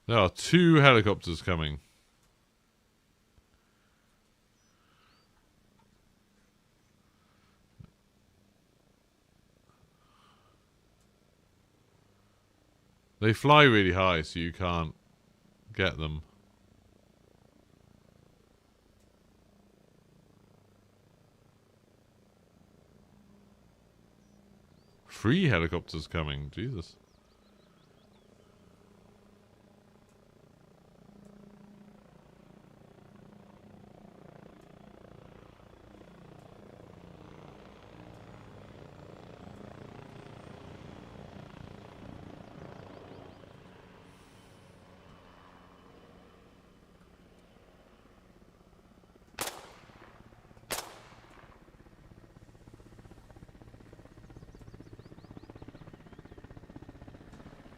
There are 2 helicopters coming. They fly really high, so you can't get them. Three helicopters coming, Jesus.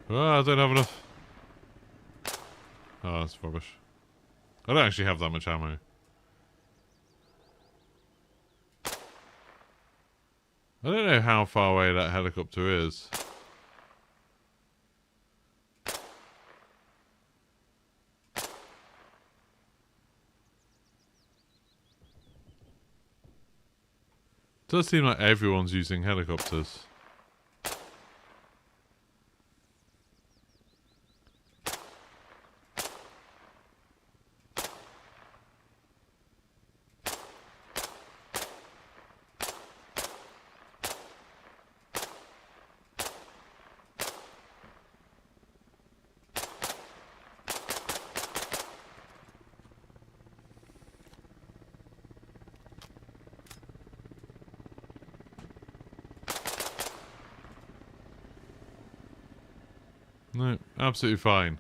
Oh, I don't have enough. Oh, that's rubbish. I don't actually have that much ammo. I don't know how far away that helicopter is. Does seem like everyone's using helicopters. No, absolutely fine.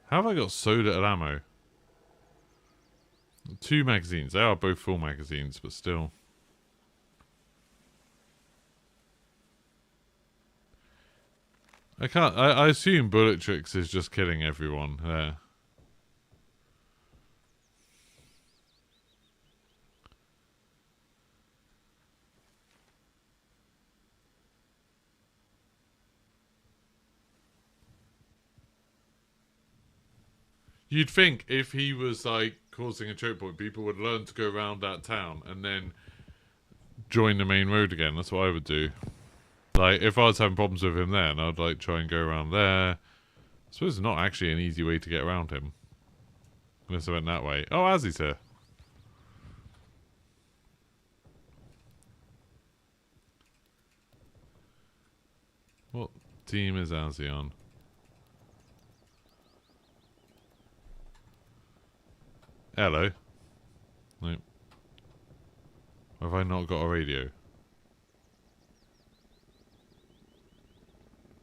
How have I got so little ammo? 2 magazines. They are both full magazines, but still. I can't... I assume Bullet Tricks is just killing everyone there. You'd think if he was like causing a choke point, people would learn to go around that town and then join the main road again. That's what I would do. Like if I was having problems with him then, I'd like try and go around there. I suppose it's not actually an easy way to get around him. Unless I went that way. Oh, Azzy's here. What team is Azzy on? Hello. Nope. Have I not got a radio?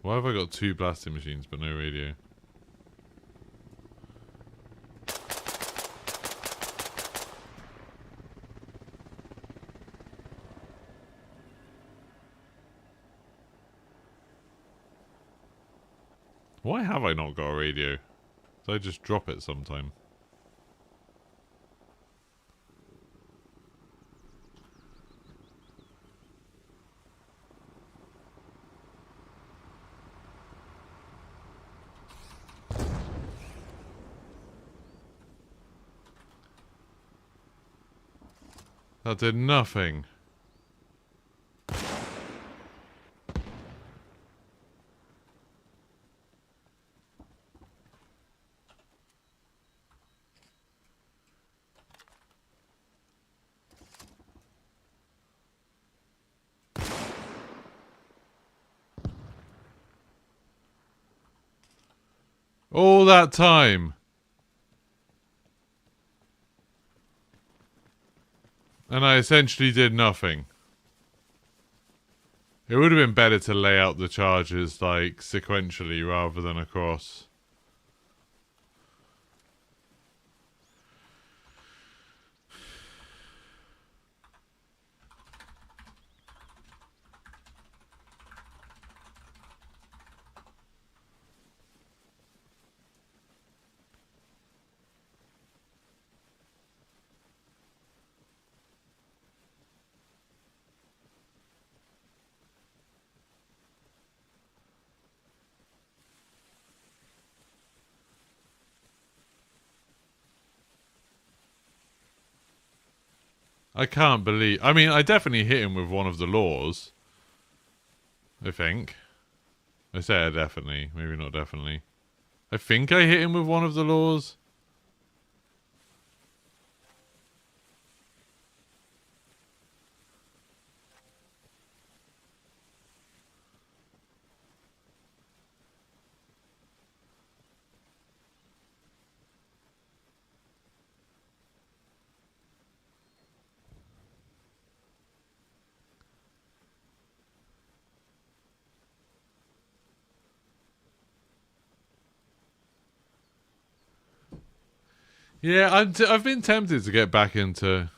Why have I got 2 blasting machines but no radio? Why have I not got a radio? So I just drop it sometime. That did nothing. All that time. And I essentially did nothing. It would have been better to lay out the charges, like, sequentially rather than across. I can't believe... I mean, I definitely hit him with one of the laws. I think. I say I definitely. Maybe not definitely. I think I hit him with one of the laws. Yeah, I've been tempted to get back into...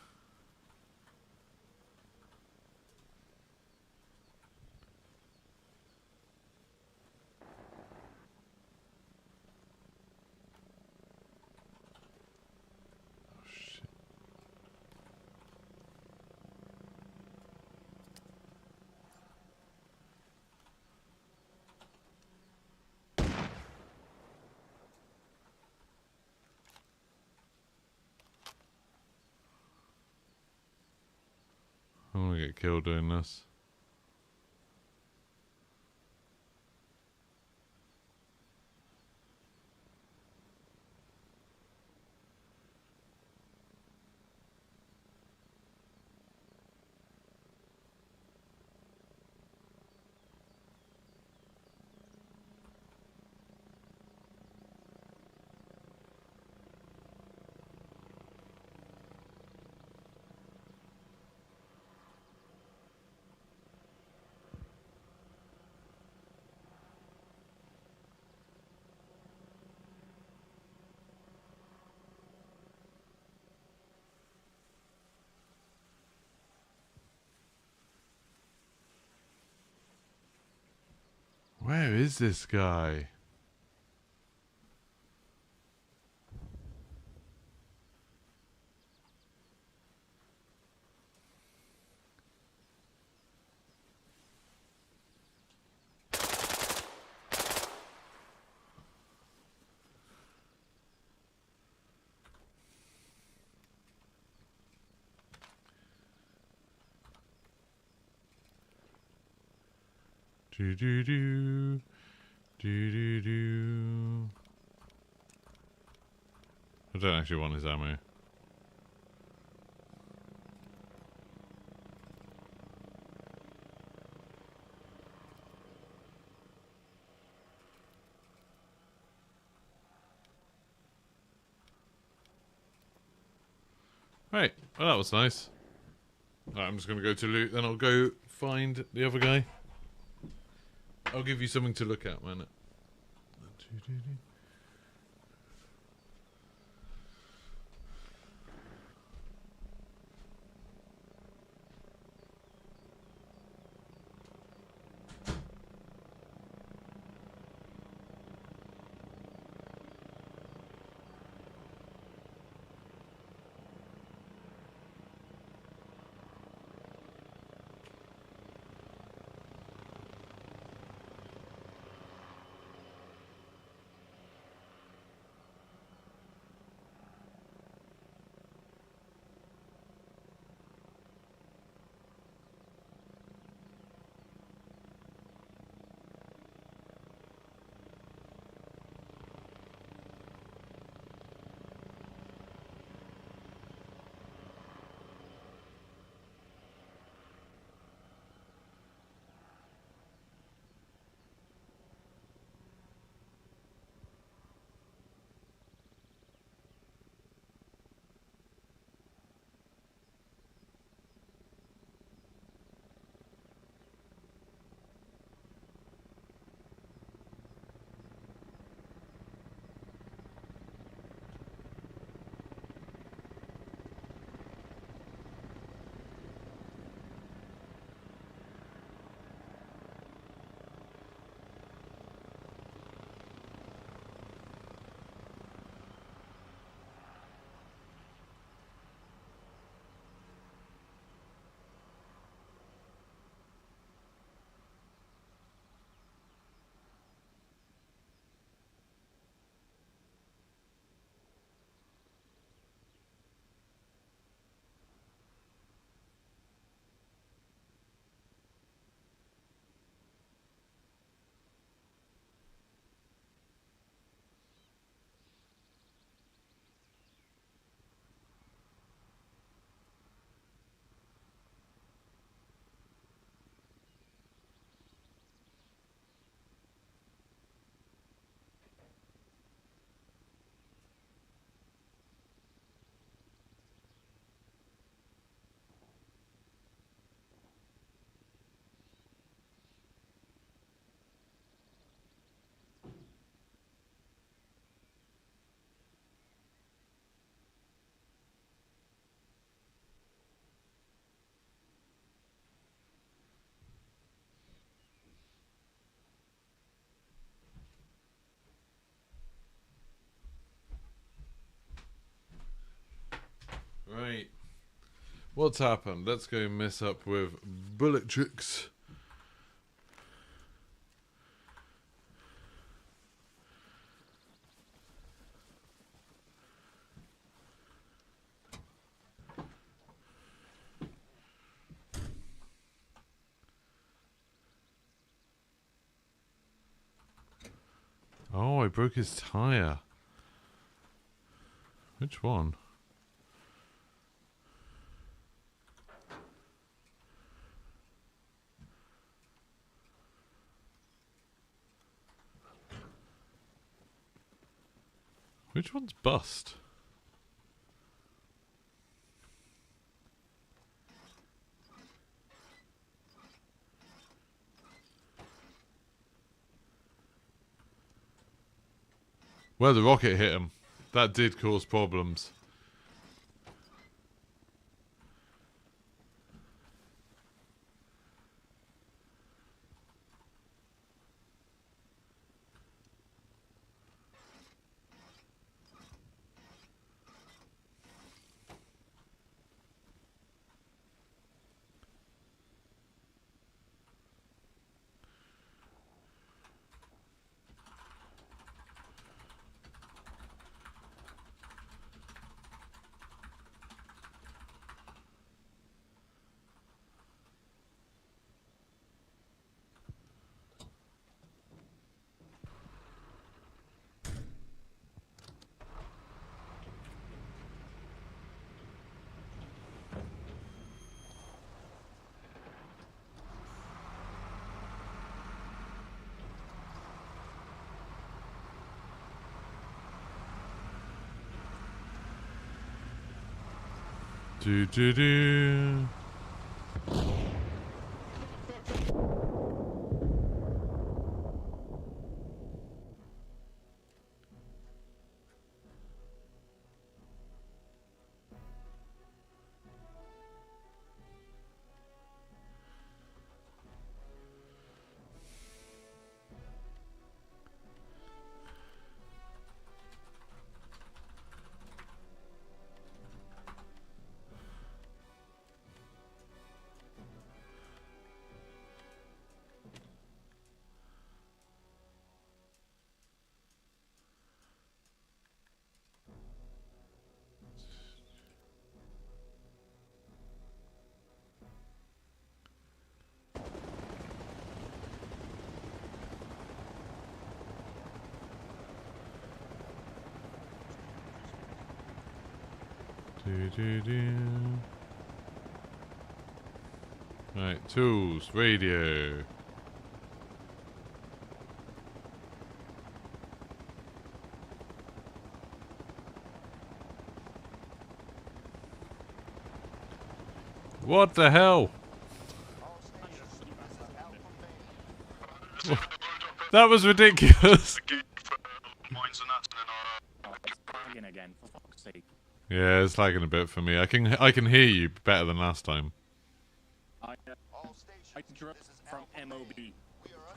I'm gonna get killed doing this. Where is this guy? Do do do do do do. I don't actually want his ammo. Right, well that was nice. Right, I'm just gonna go to loot, then I'll go find the other guy. I'll give you something to look at, man. Right. What's happened? Let's go mess up with bullet tricks. Oh, I broke his tire. Which one? Which one's bust? Well, the rocket hit him. That did cause problems. Do do do. Do do do. Right, tools, radio. What the hell? That was ridiculous. Again, for fuck's sake. Yeah, it's lagging a bit for me. I can hear you better than last time. I drove from MOB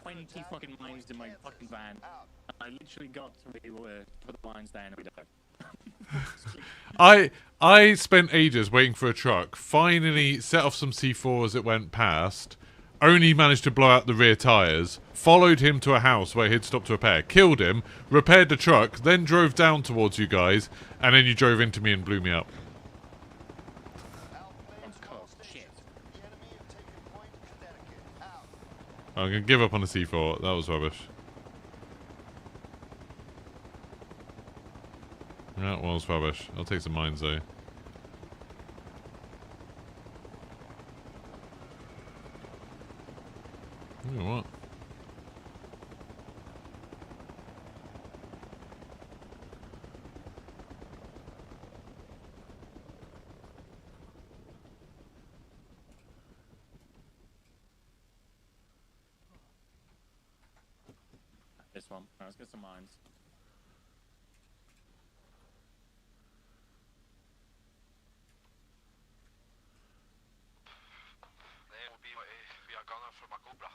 20 fucking lines in my fucking van. I literally got to where we were, put the lines down, and we died. I spent ages waiting for a truck. Finally set off some C4 as it went past. Only managed to blow out the rear tires. Followed him to a house where he'd stopped to repair. Killed him. Repaired the truck. Then drove down towards you guys. And then you drove into me and blew me up. I'm gonna give up on the C4. That was rubbish. That was rubbish. I'll take some mines though. You know what? This one. Let's get some mines. We are gonna from a cobra.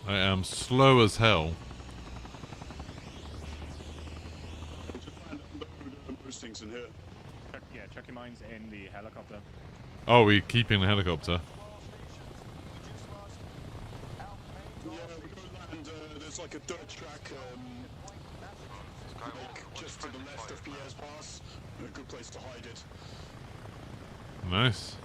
I am slow as hell. Most things in here. Check your mines in the helicopter. Oh, we're keeping the helicopter. Yeah, we're going to land. There's like a dirt track like just to the left of Pierre's Pass. A good place to hide it. Nice.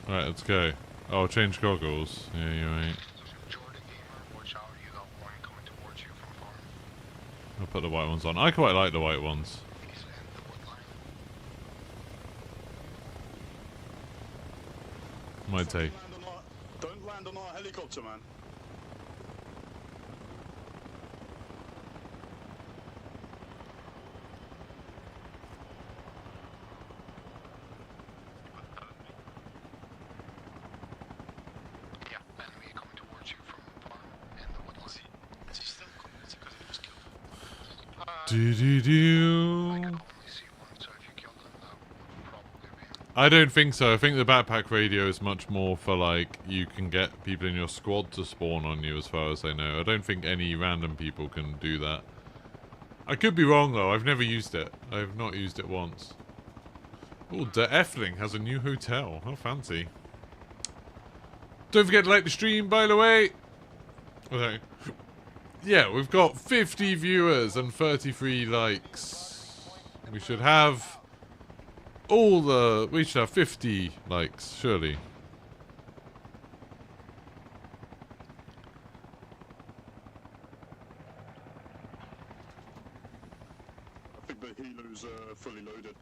Right, let's go. Oh, change goggles. Yeah, you're right. I'll put the white ones on. I quite like the white ones. My take. Don't land on our helicopter, man. I don't think so. I think the backpack radio is much more for like you can get people in your squad to spawn on you, as far as I know. I don't think any random people can do that. I could be wrong though. I've never used it. I've not used it once. Oh, Der Effling has a new hotel. How fancy. Don't forget to like the stream, by the way. Okay. Yeah, we've got 50 viewers and 33 likes. We should have we should have 50 likes, surely. I think the helo's fully loaded.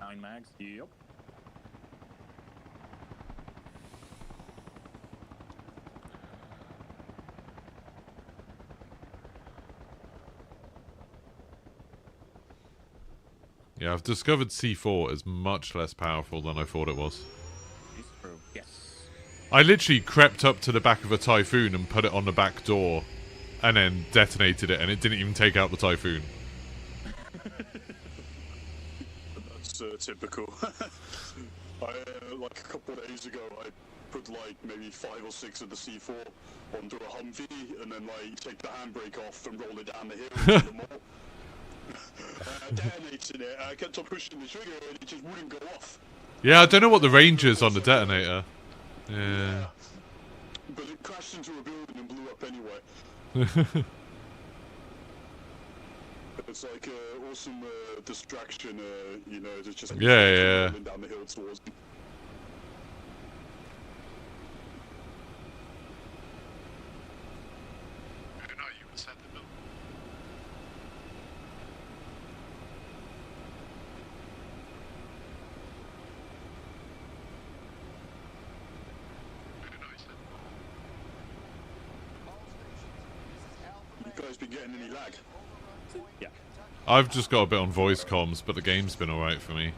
9 mags. Yep. Yeah, I've discovered C4 is much less powerful than I thought it was. It's true. Yes. I literally crept up to the back of a Typhoon and put it on the back door and then detonated it, and it didn't even take out the Typhoon. That's typical. Like a couple of days ago, I put like maybe 5 or 6 of the C4 onto a Humvee and then like take the handbrake off and roll it down the hill into the mall. Detonated it. I kept on pushing the trigger and it just wouldn't go off. Yeah, I don't know what the range is on the detonator. Yeah. But it crashed into a building and blew up anyway. It's like awesome distraction, you know, it's just rolling down the hill towards me. You guys been getting any lag? Yeah. I've just got a bit on voice comms, but the game's been alright for me.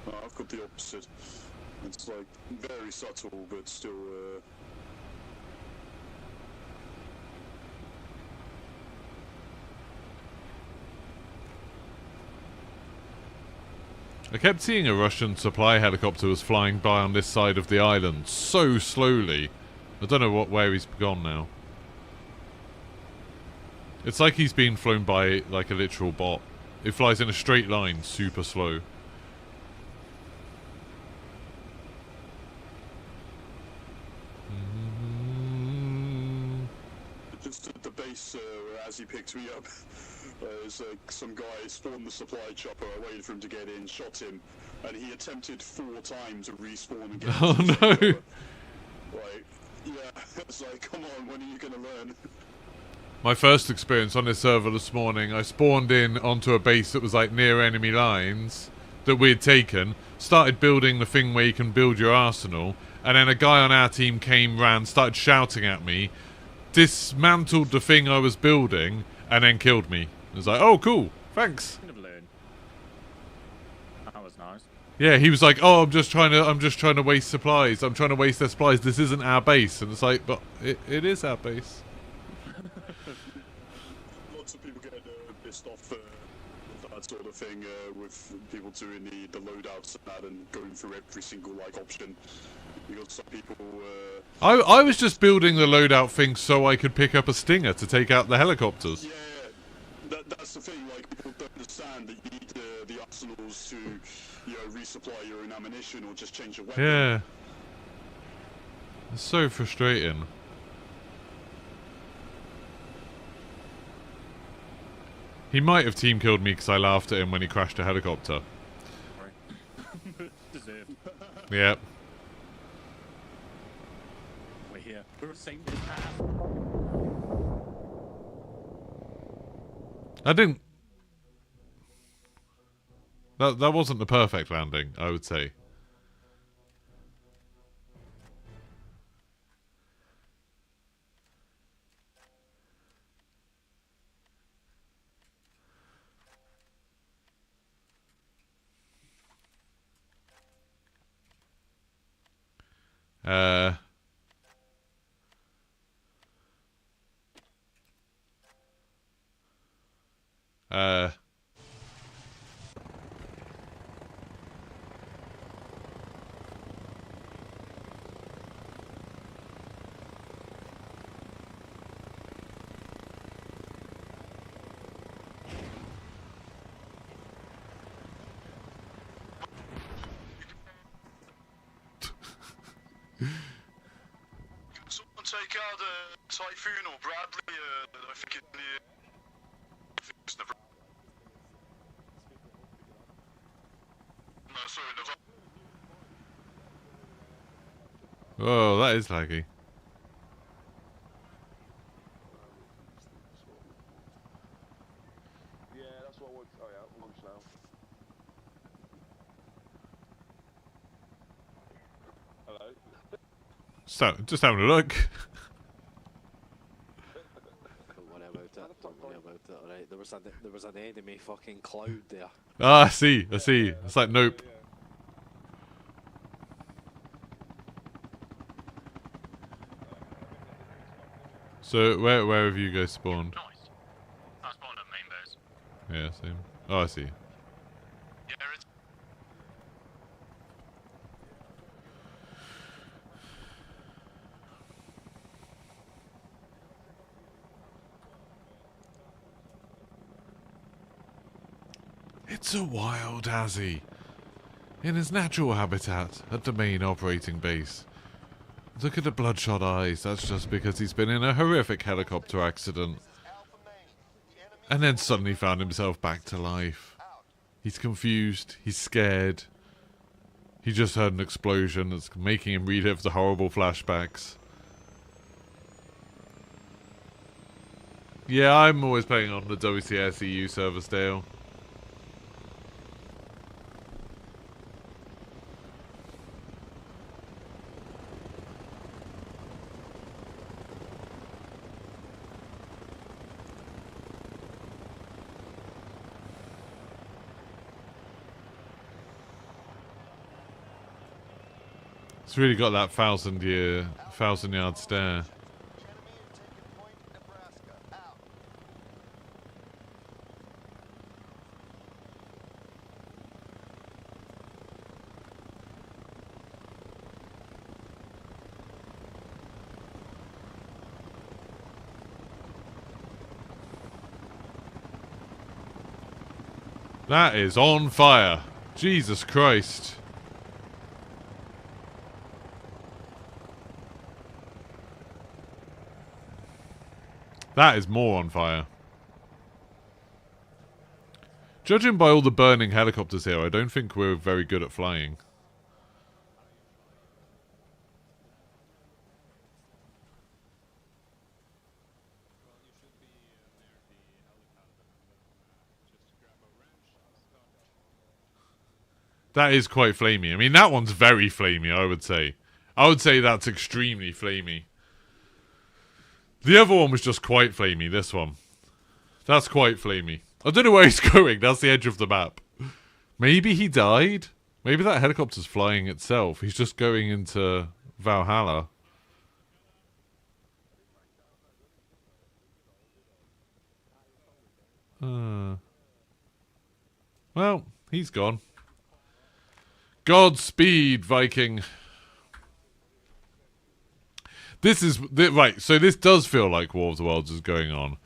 I've got the opposite. It's like very subtle, but still. I kept seeing a Russian supply helicopter was flying by on this side of the island so slowly. I don't know where he's gone now. It's like he's being flown by like a literal bot. It flies in a straight line, super slow. Just at the base, as he picked me up, there's some guy spawned the supply chopper. I waited for him to get in, shot him, and he attempted 4 times to respawn again. Oh no! Like, yeah, it's like, come on, when are you gonna learn? My first experience on this server this morning, I spawned in onto a base that was like near enemy lines that we'd taken, started building the thing where you can build your arsenal, and then a guy on our team ran, started shouting at me, dismantled the thing I was building, and then killed me. It was like, oh cool, thanks. That was nice. Yeah, he was like, oh, I'm just trying to waste supplies. I'm trying to waste their supplies. This isn't our base. And it's like, but it is our base. Lots of that sort of thing with people doing the loadouts and that and going through every single like option. Because some people. I was just building the loadout thing so I could pick up a Stinger to take out the helicopters. Yeah, that's the thing. Like people don't understand that you need the arsenals to, resupply your own ammunition or just change your weapon. Yeah. It's so frustrating. He might have team killed me because I laughed at him when he crashed a helicopter. Deserved. Yep. We're here. We're saving this ass. I didn't... That wasn't the perfect landing, I would say. Someone take out Typhoon or Bradley. I think it's never. No, sorry, never. Oh, that is laggy. Yeah, that's what I want. Oh yeah, launch now. So, just having a look. Don't worry about it. Don't worry about it. Alright, there was an enemy fucking cloud there. Ah, I see. It's like, nope. So, where have you guys spawned? Nice. I spawned at main base. Yeah, same. Oh, I see. Yeah, it's... It's a wild Azzy. In his natural habitat, at the main operating base. Look at the bloodshot eyes, that's just because he's been in a horrific helicopter accident. And then suddenly found himself back to life. He's confused, he's scared. He just heard an explosion that's making him relive the horrible flashbacks. Yeah, I'm always playing on the WCS EU server still. It's really got that 1,000-yard stare. That is on fire. Jesus Christ. That is more on fire. Judging by all the burning helicopters here, I don't think we're very good at flying. That is quite flamey. I mean, that one's very flamey, I would say. I would say that's extremely flamey. The other one was just quite flamey, this one. That's quite flamey. I don't know where he's going, that's the edge of the map. Maybe he died? Maybe that helicopter's flying itself. He's just going into Valhalla. Well, he's gone. Godspeed, Viking. This is... Right, so this does feel like War of the Worlds is going on.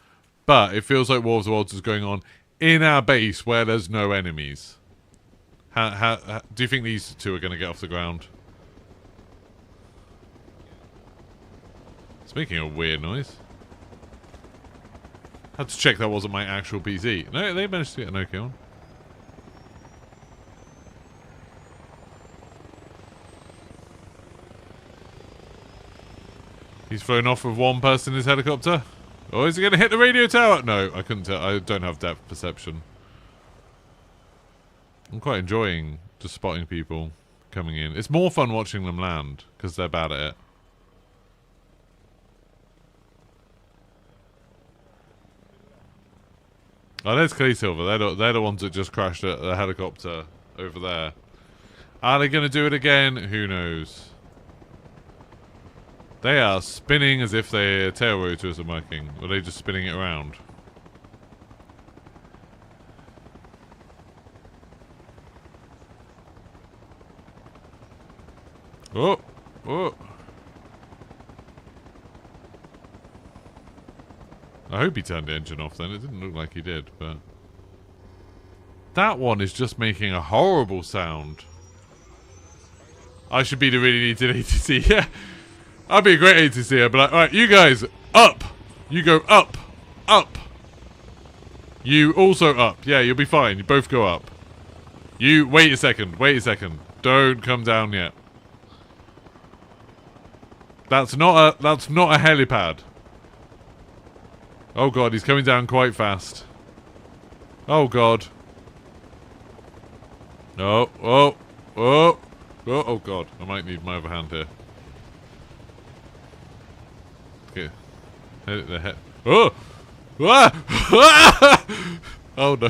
But it feels like War of the Worlds is going on in our base where there's no enemies. How do you think these two are going to get off the ground? It's making a weird noise. Had to check that wasn't my actual PC. No, they managed to get an okay one. He's flown off with one person in his helicopter. Oh, is he going to hit the radio tower? No, I couldn't tell. I don't have depth perception. I'm quite enjoying just spotting people coming in. It's more fun watching them land, because they're bad at it. Oh, there's Clay Silver. They're the ones that just crashed at the helicopter over there. Are they going to do it again? Who knows? They are spinning as if their tail rotors are working. Or are they just spinning it around? Oh! Oh! I hope he turned the engine off then. It didn't look like he did, but... That one is just making a horrible sound. I should be the really needed ATC. Yeah! I'd be a great ATC. I'd be like, alright, you guys, up! You go up! Up! You also up. Yeah, you'll be fine. You both go up. You, wait a second. Wait a second. Don't come down yet. That's not a helipad. Oh god, he's coming down quite fast. Oh god. No. Oh. Oh. Oh, oh god. I might need my other hand here. Okay. Hit the head. Oh! Ah! Oh no.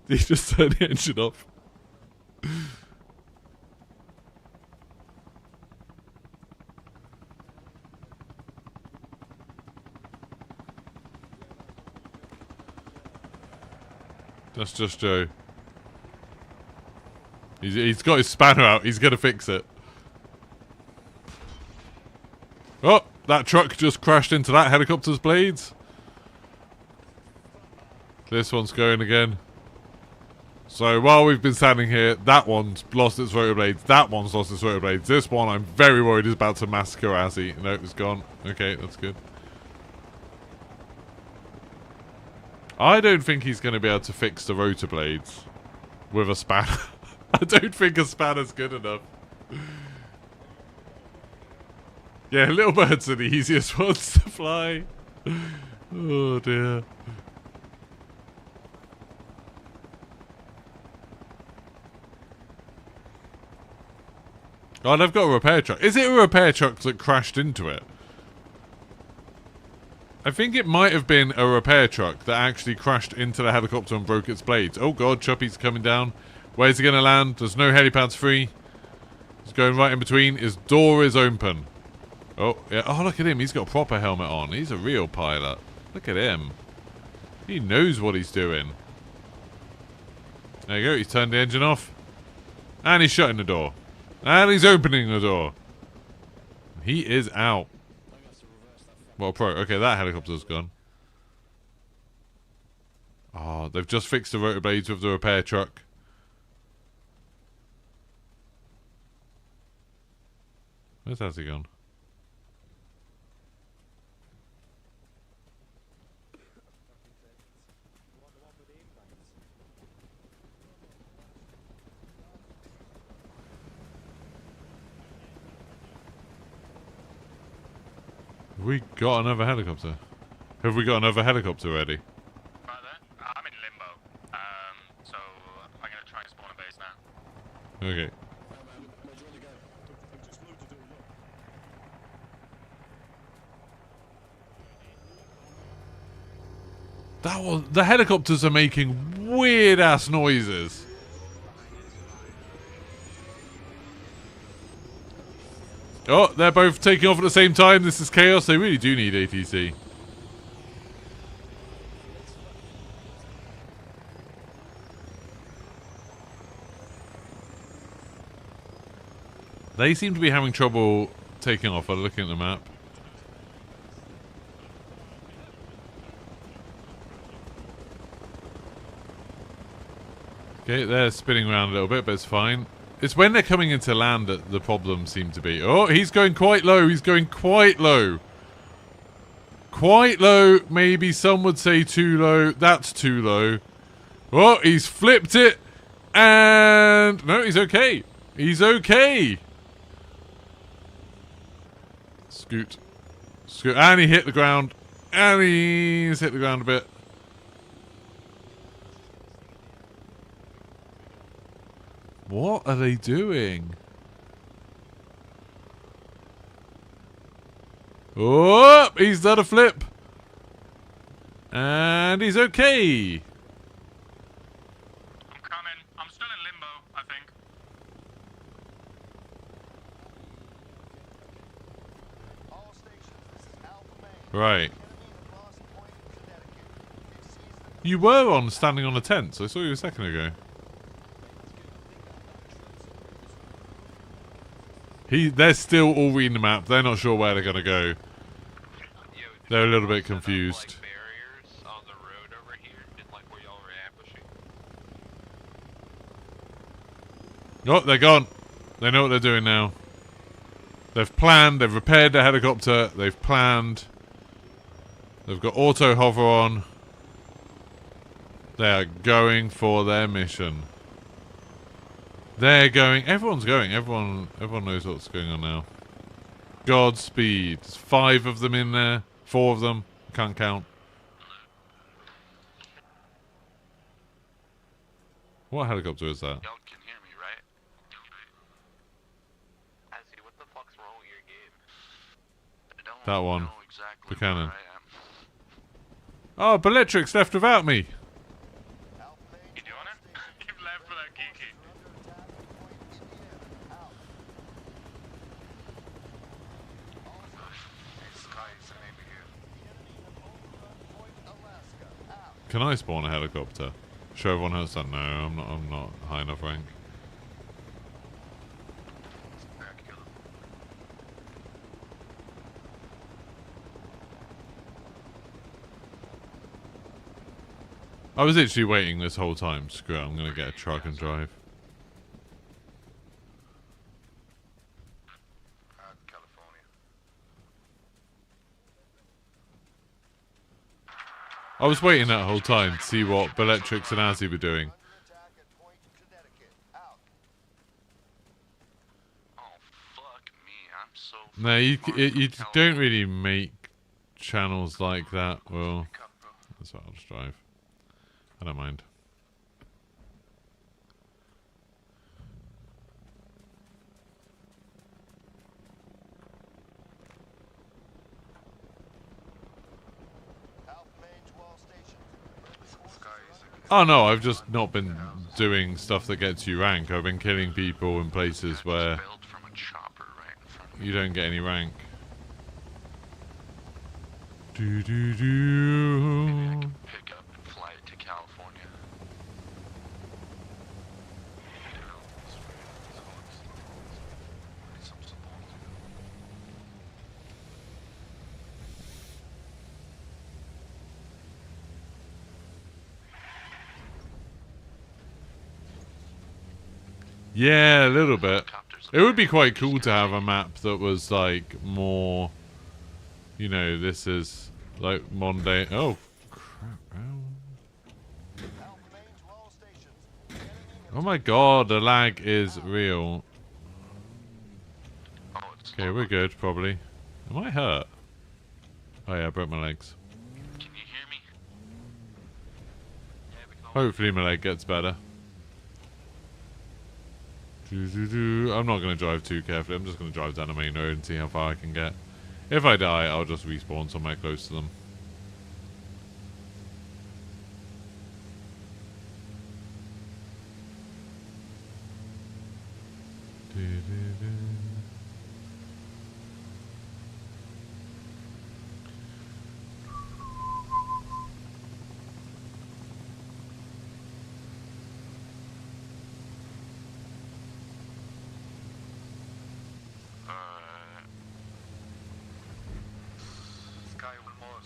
He just turned the engine off. That's just Joe. He's got his spanner out. He's gonna fix it. Oh, that truck just crashed into that helicopter's blades. This one's going again. So while we've been standing here, that one's lost its rotor blades. That one's lost its rotor blades. This one, I'm very worried is about to massacre Azzy. No, it's gone. Okay, that's good. I don't think he's going to be able to fix the rotor blades with a spanner. I don't think a spanner's good enough. Yeah, little birds are the easiest ones to fly. Oh dear. Oh, they've got a repair truck. Is it a repair truck that crashed into it? I think it might have been a repair truck that actually crashed into the helicopter and broke its blades. Oh god, Choppy's coming down. Where's he going to land? There's no helipads free. He's going right in between. His door is open. Oh, yeah. Oh, look at him. He's got a proper helmet on. He's a real pilot. Look at him. He knows what he's doing. There you go. He's turned the engine off. And he's shutting the door. And he's opening the door. He is out. Well, pro. Okay, that helicopter's gone. Oh, they've just fixed the rotor blades with the repair truck. Where's Azzy gone? Have we got another helicopter? Have we got another helicopter ready? Right there. I'm in limbo. So I'm gonna try and spawn a base now. Okay. That was, the helicopters are making weird ass noises. Oh, they're both taking off at the same time. This is chaos. They really do need ATC. They seem to be having trouble taking off by looking at the map. Okay, they're spinning around a little bit, but it's fine. It's when they're coming into land that the problems seem to be. Oh, he's going quite low. He's going quite low. Quite low. Maybe some would say too low. That's too low. Oh, he's flipped it. And... no, he's okay. He's okay. Scoot. Scoot. And he hit the ground. And he's hit the ground a bit. What are they doing? Oh, he's done a flip. And he's okay. I'm coming. I'm still in limbo, I think. All stations, this is Alpha Main. Right. Enemy at Lost Point in Connecticut. It sees the You were on standing on a tent, so I saw you a second ago. They're still all reading the map. They're not sure where they're going to go. They're a little bit confused. Barriers on the road over here, and like where y'all were ambushing. Oh, they're gone. They know what they're doing now. They've planned. They've repaired their helicopter. They've planned. They've got auto hover on. They are going for their mission. They're going. Everyone's going. Everyone knows what's going on now. Godspeed. There's 5 of them in there. 4 of them. Can't count. What helicopter is that? Y'all can hear me, right? I see. What the fuck's wrong with your game? I don't That one. know exactly The cannon. where I am. Oh, Bellatrix left without me. You doing it? You've left for that Geeky. Can I spawn a helicopter? Show everyone else that. No, I'm not high enough rank. I was literally waiting this whole time. Screw it, I'm gonna get a truck and drive. I was waiting that whole time to see what Bellatrix and Azzy were doing. No, you don't really make channels like that. Well, that's what I'll just drive. I don't mind. Oh no, I've just not been doing stuff that gets you rank. I've been killing people in places where you don't get any rank. Do do do. Pick up and fly it to California. Yeah, a little bit. It would be quite cool to have a map that was like more, you know, this is like Monday. Oh, crap. Oh my god, the lag is real. Okay, we're good, probably. Am I hurt? Oh yeah, I broke my legs. Can you hear me? Hopefully my leg gets better. I'm not going to drive too carefully. I'm just going to drive down the main road and see how far I can get. If I die, I'll just respawn somewhere close to them.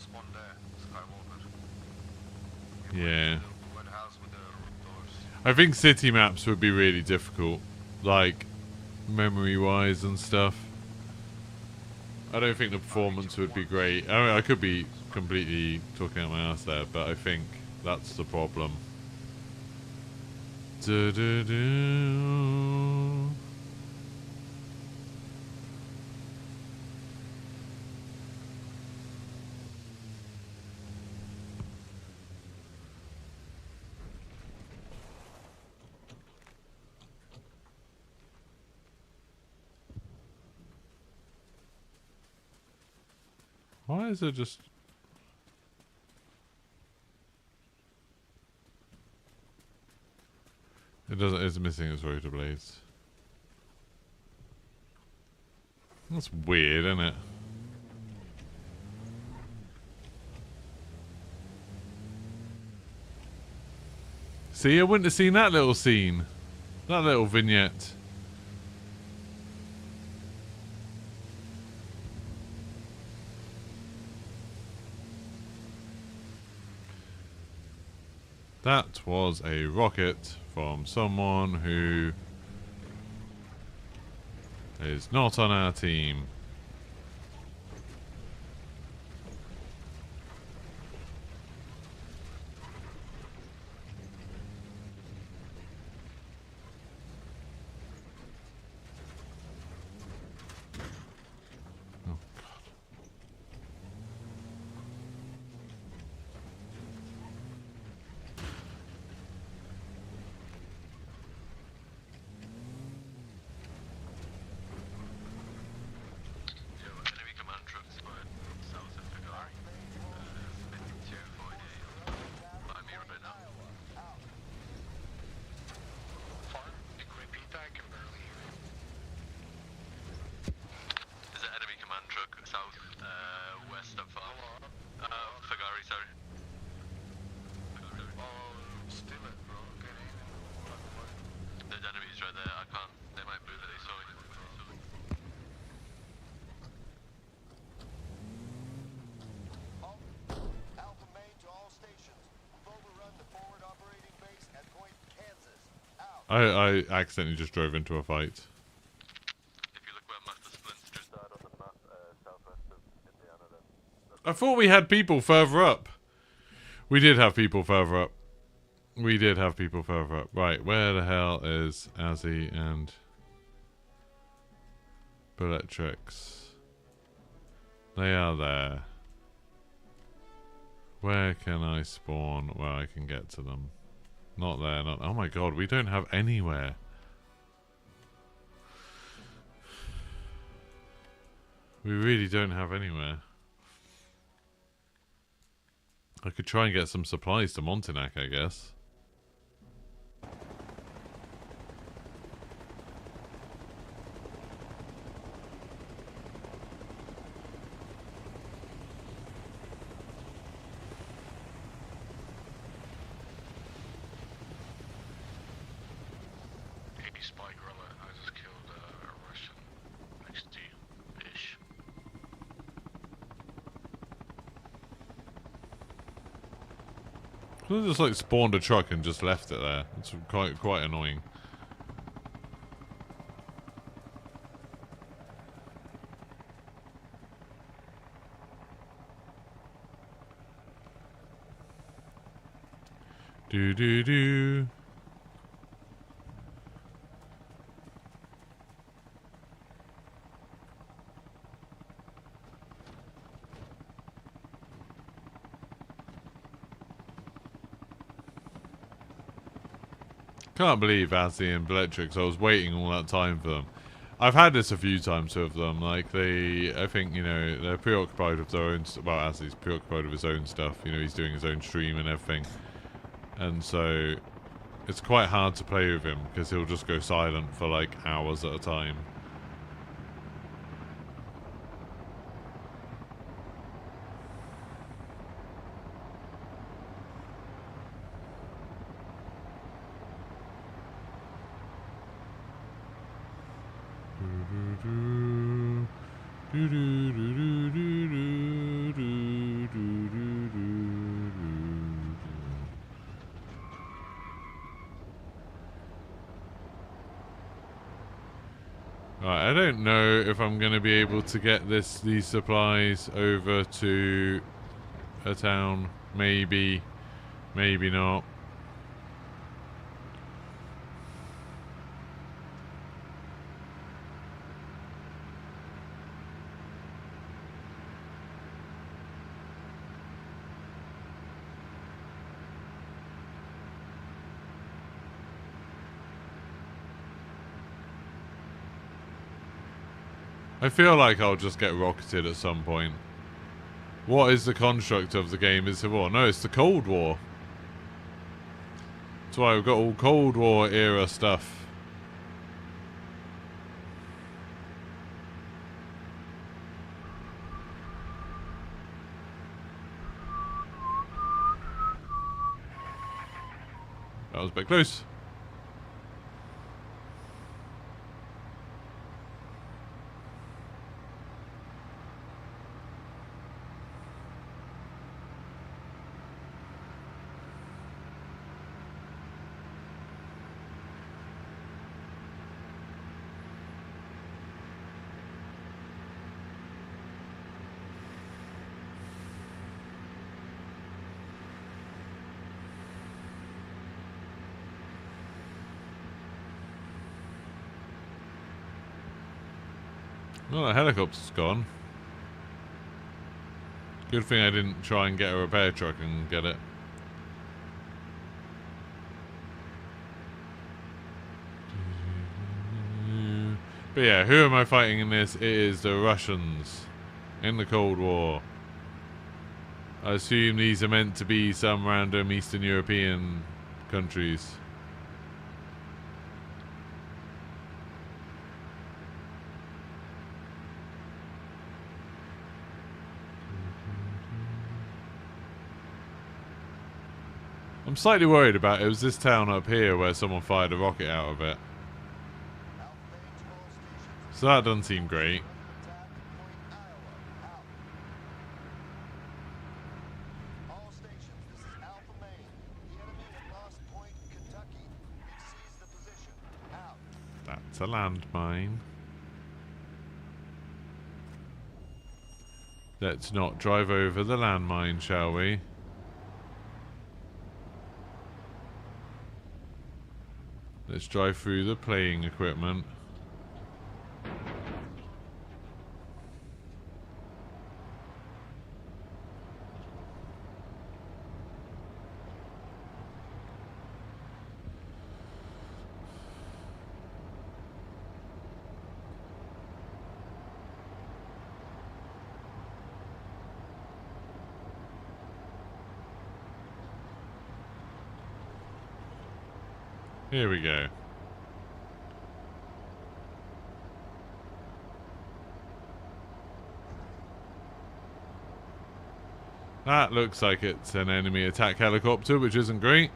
spawn there, Skywalker. Yeah. Red house with the doors. I think city maps would be really difficult, like memory-wise and stuff. I don't think the performance would be great. I mean, I could be completely talking out my ass there, but I think that's the problem. Du-du-du. Why is it just... It doesn't, it's missing its rotor blades. That's weird, isn't it? See, I wouldn't have seen that little scene. That little vignette. That was a rocket from someone who is not on our team. I accidentally just drove into a fight. If you look where Master Splint's just died on the map, southwest of Indiana, then... I thought we had people further up. We did have people further up. We did have people further up. Right, where the hell is Azzy and Bellatrix? They are there. Where can I spawn where I can get to them? Not there, not... Oh my god, we don't have anywhere. We really don't have anywhere. I could try and get some supplies to Montignac, I guess. They just like spawned a truck and just left it there. It's quite annoying. Do do do. Can't believe Azzy and Bellatrix. I was waiting all that time for them. I've had this a few times with them. Like I think you know they're preoccupied with their own. Well, Azzy's preoccupied with his own stuff. You know, he's doing his own stream and everything, and so it's quite hard to play with him because he'll just go silent for like hours at a time. Do do do do do do do do. Right, I don't know if I'm going to be able to get these supplies over to a town. Maybe, maybe not. I feel like I'll just get rocketed at some point. What is the construct of the game? Is the war? No, it's the Cold War. That's why we've got all Cold War era stuff. That was a bit close. Well, the helicopter's gone. Good thing I didn't try and get a repair truck and get it. But yeah, who am I fighting in this? It is the Russians in the Cold War. I assume these are meant to be some random Eastern European countries. I'm slightly worried about it. It was this town up here where someone fired a rocket out of it. So that doesn't seem great. All stations, this is Alpha Main. The enemy at Lost Point, Kentucky. We've seized the position. Out. That's a landmine. Let's not drive over the landmine, shall we? Let's drive through the playing equipment. Here we go. That looks like it's an enemy attack helicopter, which isn't great.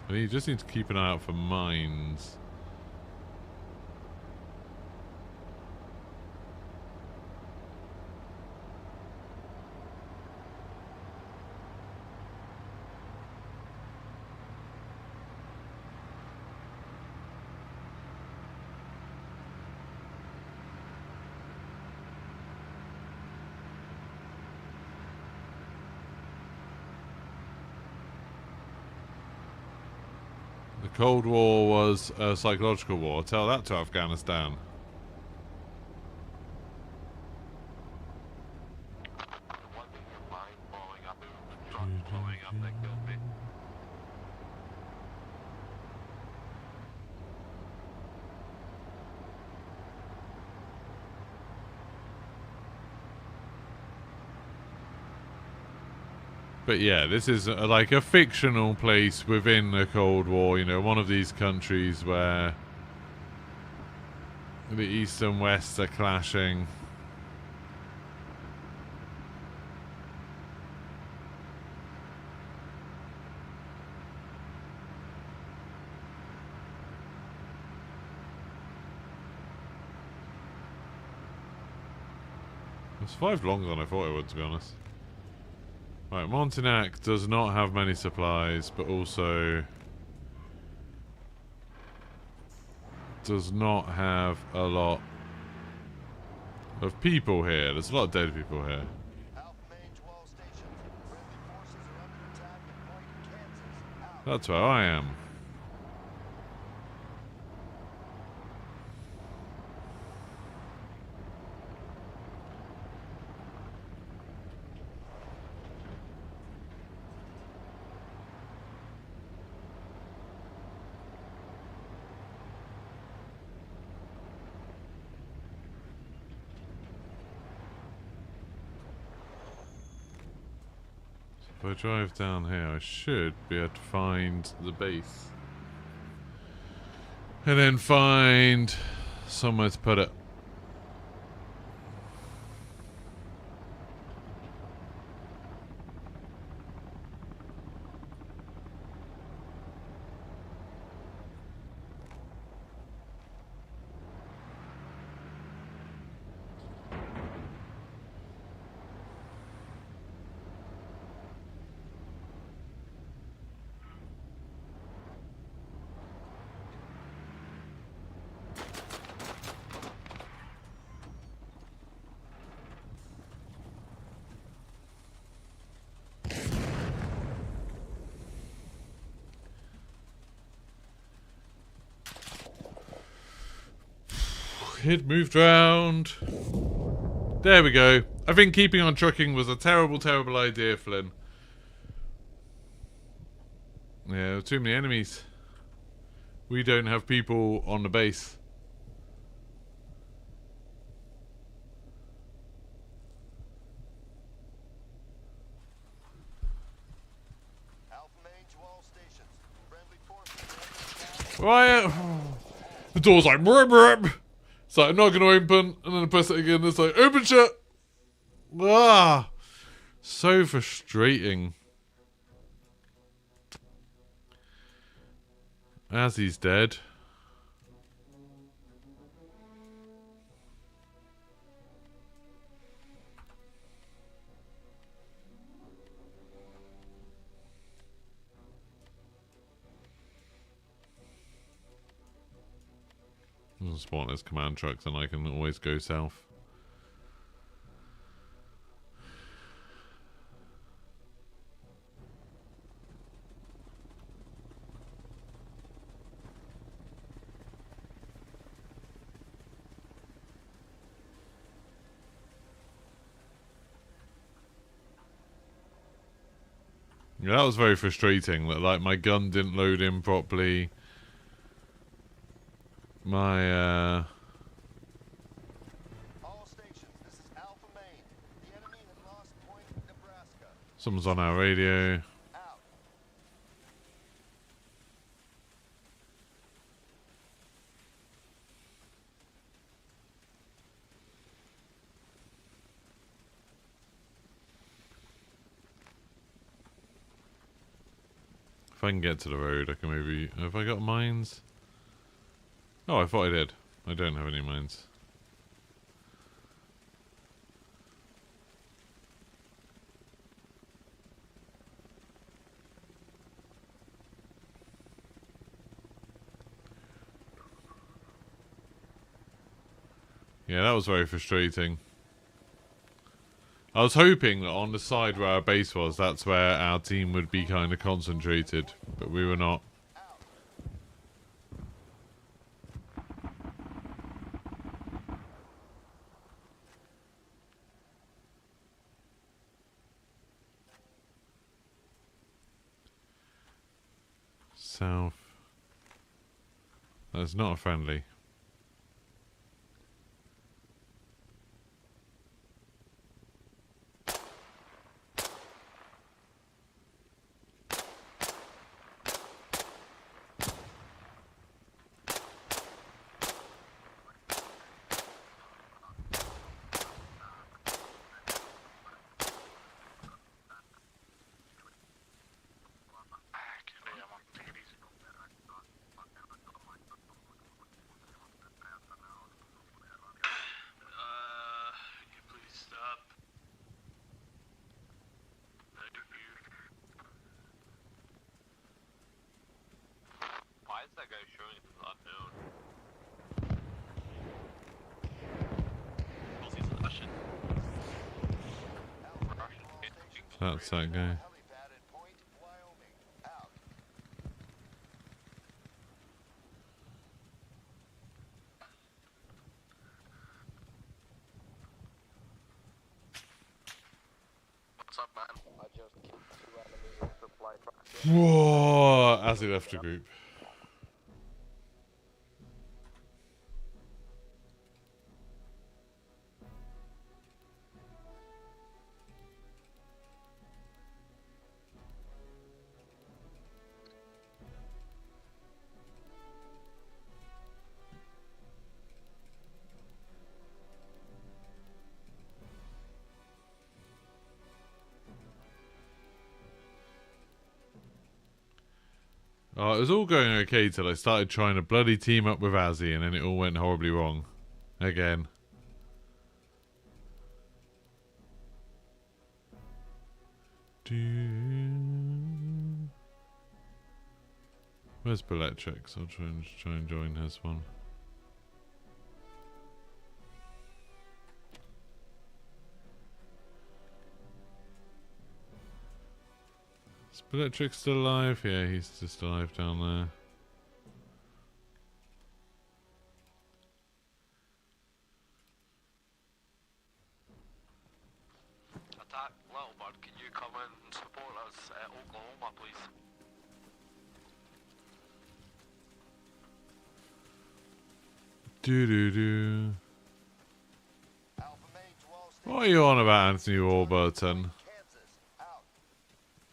But you just need to keep an eye out for mines. The Cold War was a psychological war. Tell that to Afghanistan. But yeah, this is like a fictional place within the Cold War, you know, one of these countries where the East and West are clashing. I survived longer than I thought I would, to be honest. Right, Montignac does not have many supplies, but also does not have a lot of people here. There's a lot of dead people here. That's where I am. If I drive down here, I should be able to find the base. And then find somewhere to put it. It moved round. There we go. I think keeping on trucking was a terrible, terrible idea, Flynn. Yeah, there are too many enemies. We don't have people on the base. Right. The door's like, brr, brr. It's like, I'm not going to open, and then I press it again, it's like, open shut! Ah! So frustrating. As he's dead. I'll spawn this command truck, then I can always go south. Yeah, that was very frustrating. Like, my gun didn't load in properly. My, All stations, this is Alpha Main. The enemy had lost point Nebraska. someone's on our radio. Out. If I can get to the road, I can maybe... Have I got mines? Oh, I thought I did. I don't have any mines. Yeah, that was very frustrating. I was hoping that on the side where our base was, that's where our team would be kind of concentrated, but we were not. South. That's not a friendly. That's that guy. Helipad at Point, Wyoming. Out. What's up, man? I just killed 2 enemy supply trucks. Whoa! As he left the group. Oh, it was all going okay till I started trying to bloody team up with Azzy, and then it all went horribly wrong. Again. Where's Bellatrix? I'll try and join this one. Is Bellatrix still alive? Yeah, he's just alive down there. Attack, Little Bird, can you come and support us at Oklahoma, please? Do. Alpha Main to all stations. What are you on about, Anthony Warburton? Kansas. Out.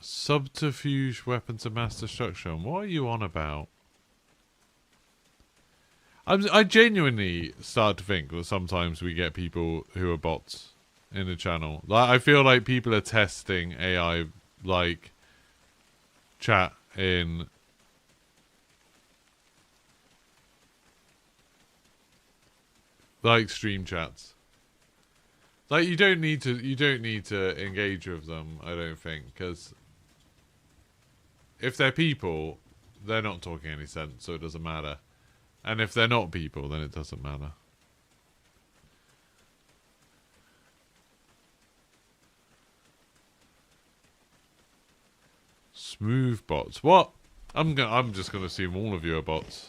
Subterfuge weapons of mass destruction. What are you on about? I genuinely start to think that sometimes we get people who are bots in the channel. Like, I feel like people are testing AI, like, chat in like stream chats. Like, you don't need to engage with them, I don't think, because if they're people, they're not talking any sense, so it doesn't matter. And if they're not people, then it doesn't matter. Smooth bots. What? I'm just gonna assume all of you are bots.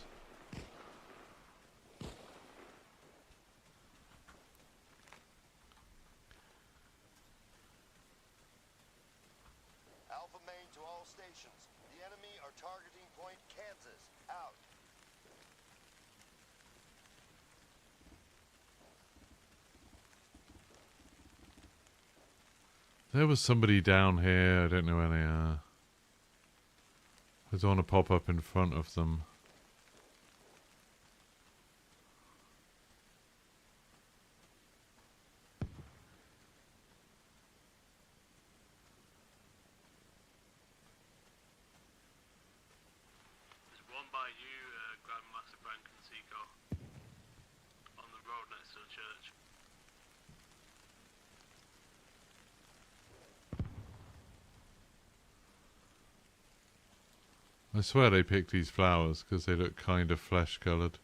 Alpha Main to all stations. The enemy are targeting Point Kansas. Out. There was somebody down here. I don't know where they are. I don't want to pop up in front of them. There's one by you, Grandmaster Frank and Seagull, on the road next to the church. I swear they picked these flowers because they look kind of flesh-coloured.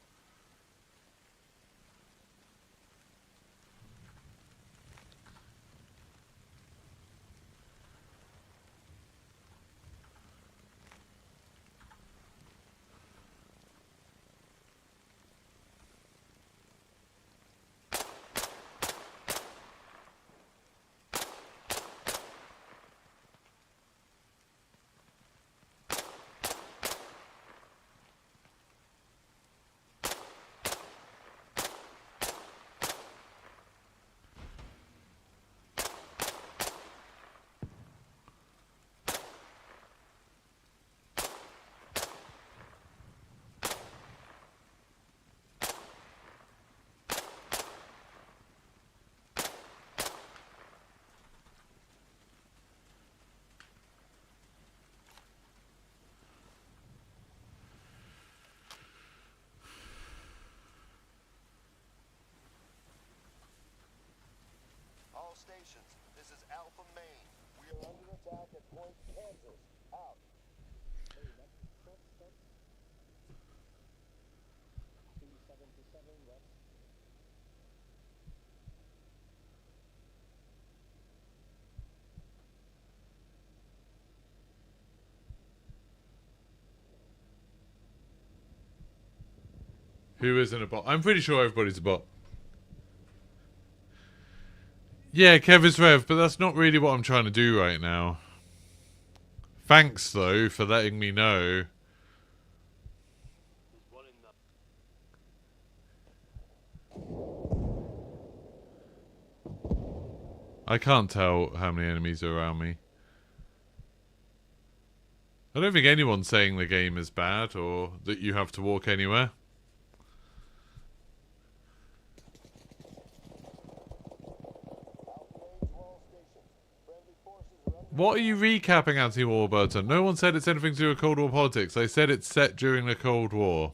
All stations. This is Alpha Main. We are under attack at Point Kansas. Out. Who isn't a bot? I'm pretty sure everybody's a bot. Yeah, Kev is Rev, but that's not really what I'm trying to do right now. Thanks, though, for letting me know. I can't tell how many enemies are around me. I don't think anyone's saying the game is bad or that you have to walk anywhere. What are you recapping, Anthony Warburton? No one said it's anything to do with Cold War politics. They said it's set during the Cold War.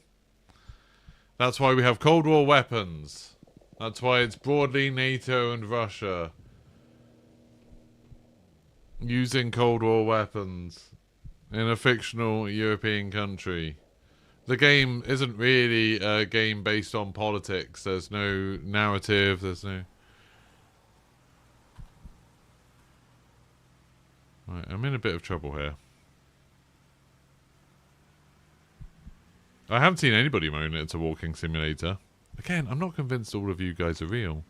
That's why we have Cold War weapons. That's why it's broadly NATO and Russia using Cold War weapons in a fictional European country. The game isn't really a game based on politics. There's no narrative. There's no... Right, I'm in a bit of trouble here. I haven't seen anybody moan it's a walking simulator. Again, I'm not convinced all of you guys are real.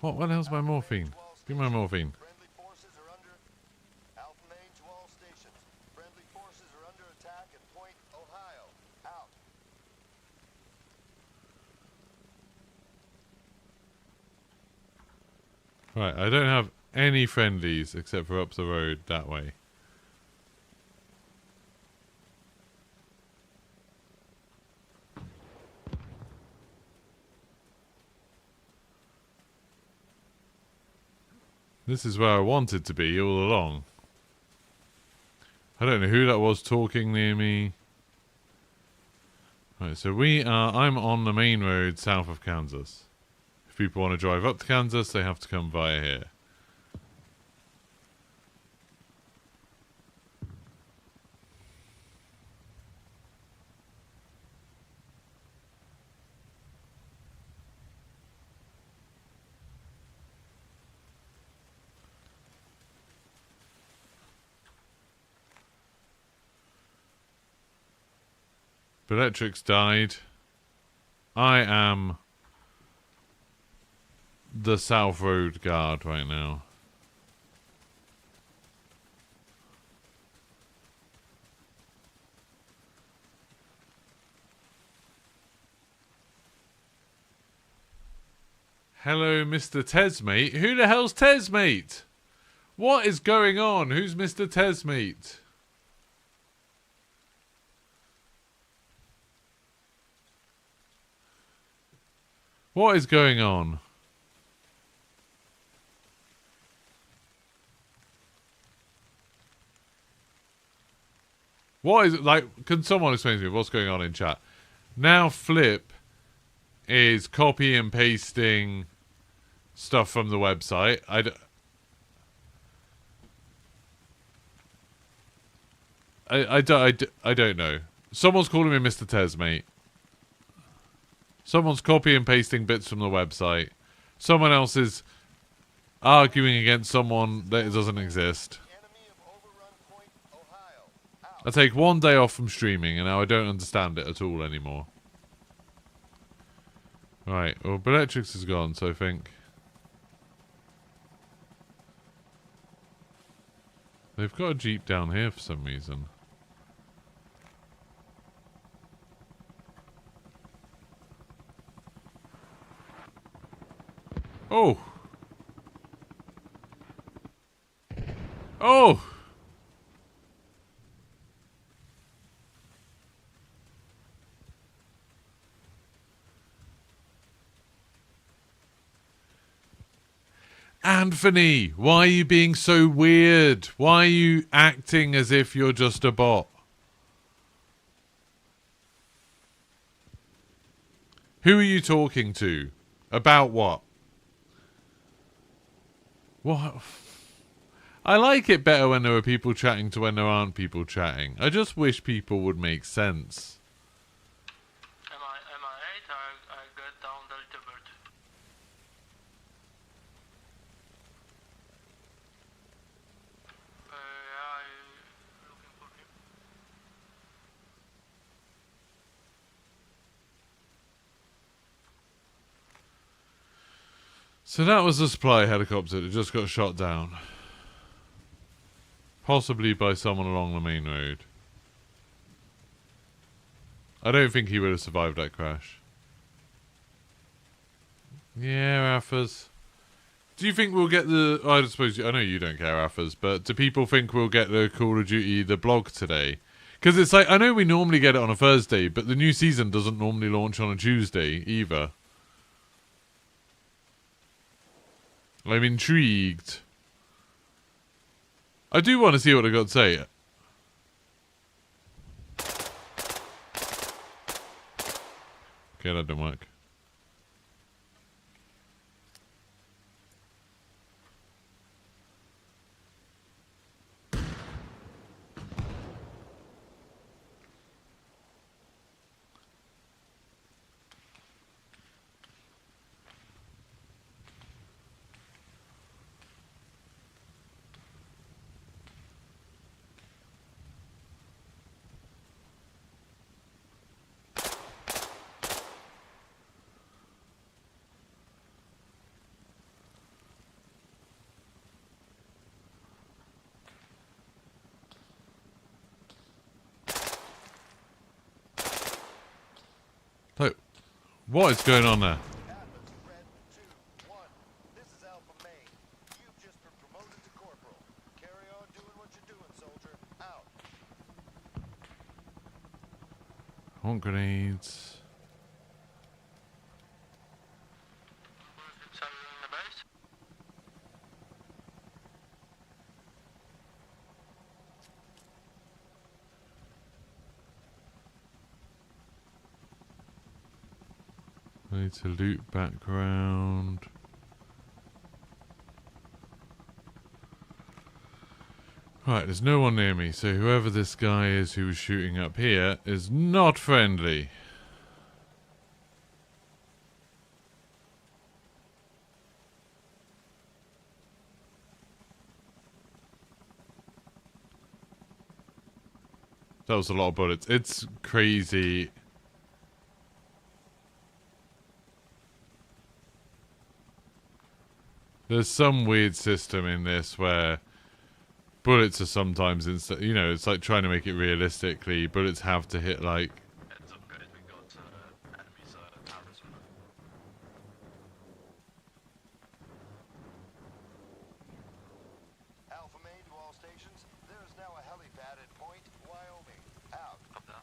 What the hell's my morphine? Give me my morphine. Friendly forces are under Alpha Main to all stations. Friendly forces are under attack at Point Ohio. Out. Right, I don't have any friendlies except for up the road that way. This is where I wanted to be all along. I don't know who that was talking near me. Right, so I'm on the main road south of Kansas. If people want to drive up to Kansas, they have to come via here. Electric's died. I am the South Road guard right now. Hello, Mr. Tesmate. Who the hell's Tesmate? What is going on? Who's Mr. Tesmate? What is going on? What is it like? Can someone explain to me what's going on in chat? Now Flip is copy and pasting stuff from the website. I don't know. Someone's calling me Mr. Tesmate. Someone's copy and pasting bits from the website. Someone else is arguing against someone that doesn't exist. I take one day off from streaming and now I don't understand it at all anymore. Right, well, Bellatrix is gone, so I think... They've got a jeep down here for some reason. Oh! Oh! Anthony, why are you being so weird? Why are you acting as if you're just a bot? Who are you talking to? About what? What? I like it better when there are people chatting to when there aren't people chatting. I just wish people would make sense. Am I 8 or I got down Delta Bird? I looking for him. So that was the supply helicopter that just got shot down. Possibly by someone along the main road. I don't think he would have survived that crash. Yeah, Raffers. Do you think we'll get the... I suppose... I know you don't care, Raffers, but do people think we'll get the Call of Duty, the blog today? Because it's like, I know we normally get it on a Thursday, but the new season doesn't normally launch on a Tuesday either. I'm intrigued. I do want to see what I got to say. Okay, that didn't work. So, what is going on there? This is Alpha Main. You've just been promoted to corporal. Carry on doing what you're doing, soldier. Out. I want grenades. I need to loot background. Right, there's no one near me, so whoever this guy is who was shooting up here is not friendly. That was a lot of bullets. It's crazy. There's some weird system in this where bullets are sometimes instant. You know, it's like trying to make it realistically. Bullets have to hit like. Heads up, guys. We got enemies towers. Alpha Main to all stations. There is now a helipad at Point, Wyoming. Out. Up there.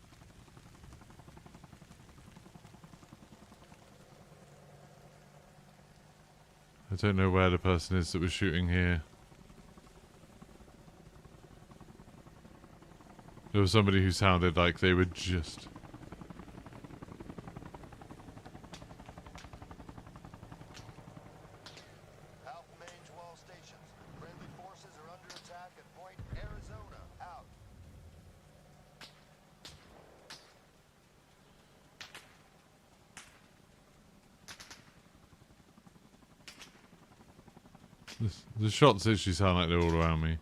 I don't know where the person is that was shooting here. There was somebody who sounded like they were just... Alpha Main to all stations. Friendly forces are under attack at Point, Arizona. Out. The shots literally sound like they're all around me.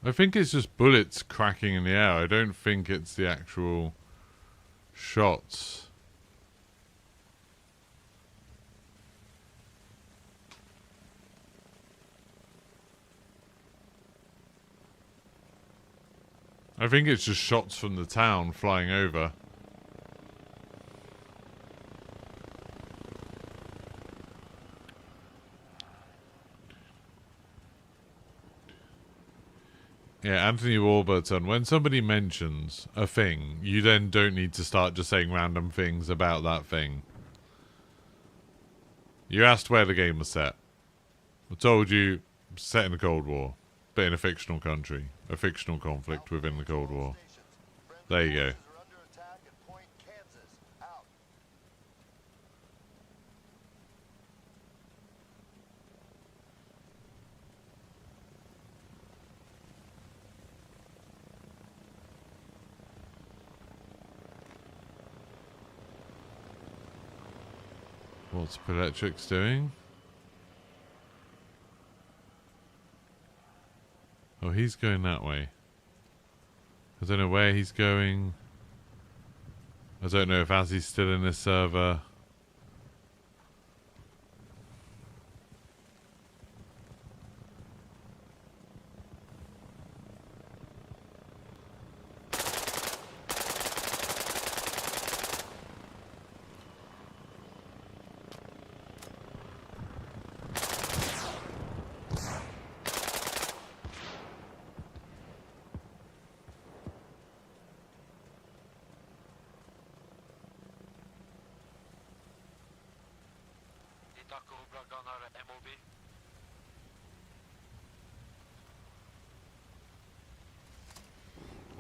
I think it's just bullets cracking in the air. I don't think it's the actual shots. I think it's just shots from the town flying over. Yeah, Anthony Warburton, when somebody mentions a thing, you then don't need to start just saying random things about that thing. You asked where the game was set. I told you, set in the Cold War, but in a fictional country. A fictional conflict within the Cold War. There you go. What's Electric's doing? Oh, he's going that way. I don't know where he's going. I don't know if Azzy's still in this server.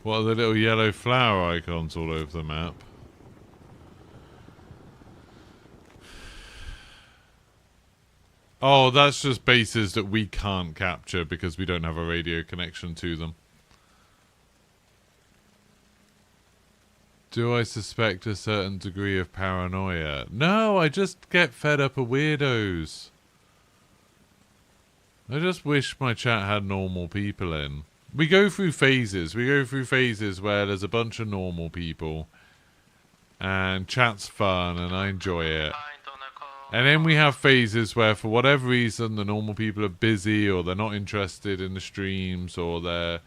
What are the little yellow flower icons all over the map? Oh, that's just bases that we can't capture because we don't have a radio connection to them. Do I suspect a certain degree of paranoia? No, I just get fed up of weirdos. I just wish my chat had normal people in. We go through phases. We go through phases where there's a bunch of normal people. And chat's fun and I enjoy it. And then we have phases where for whatever reason the normal people are busy or they're not interested in the streams or they're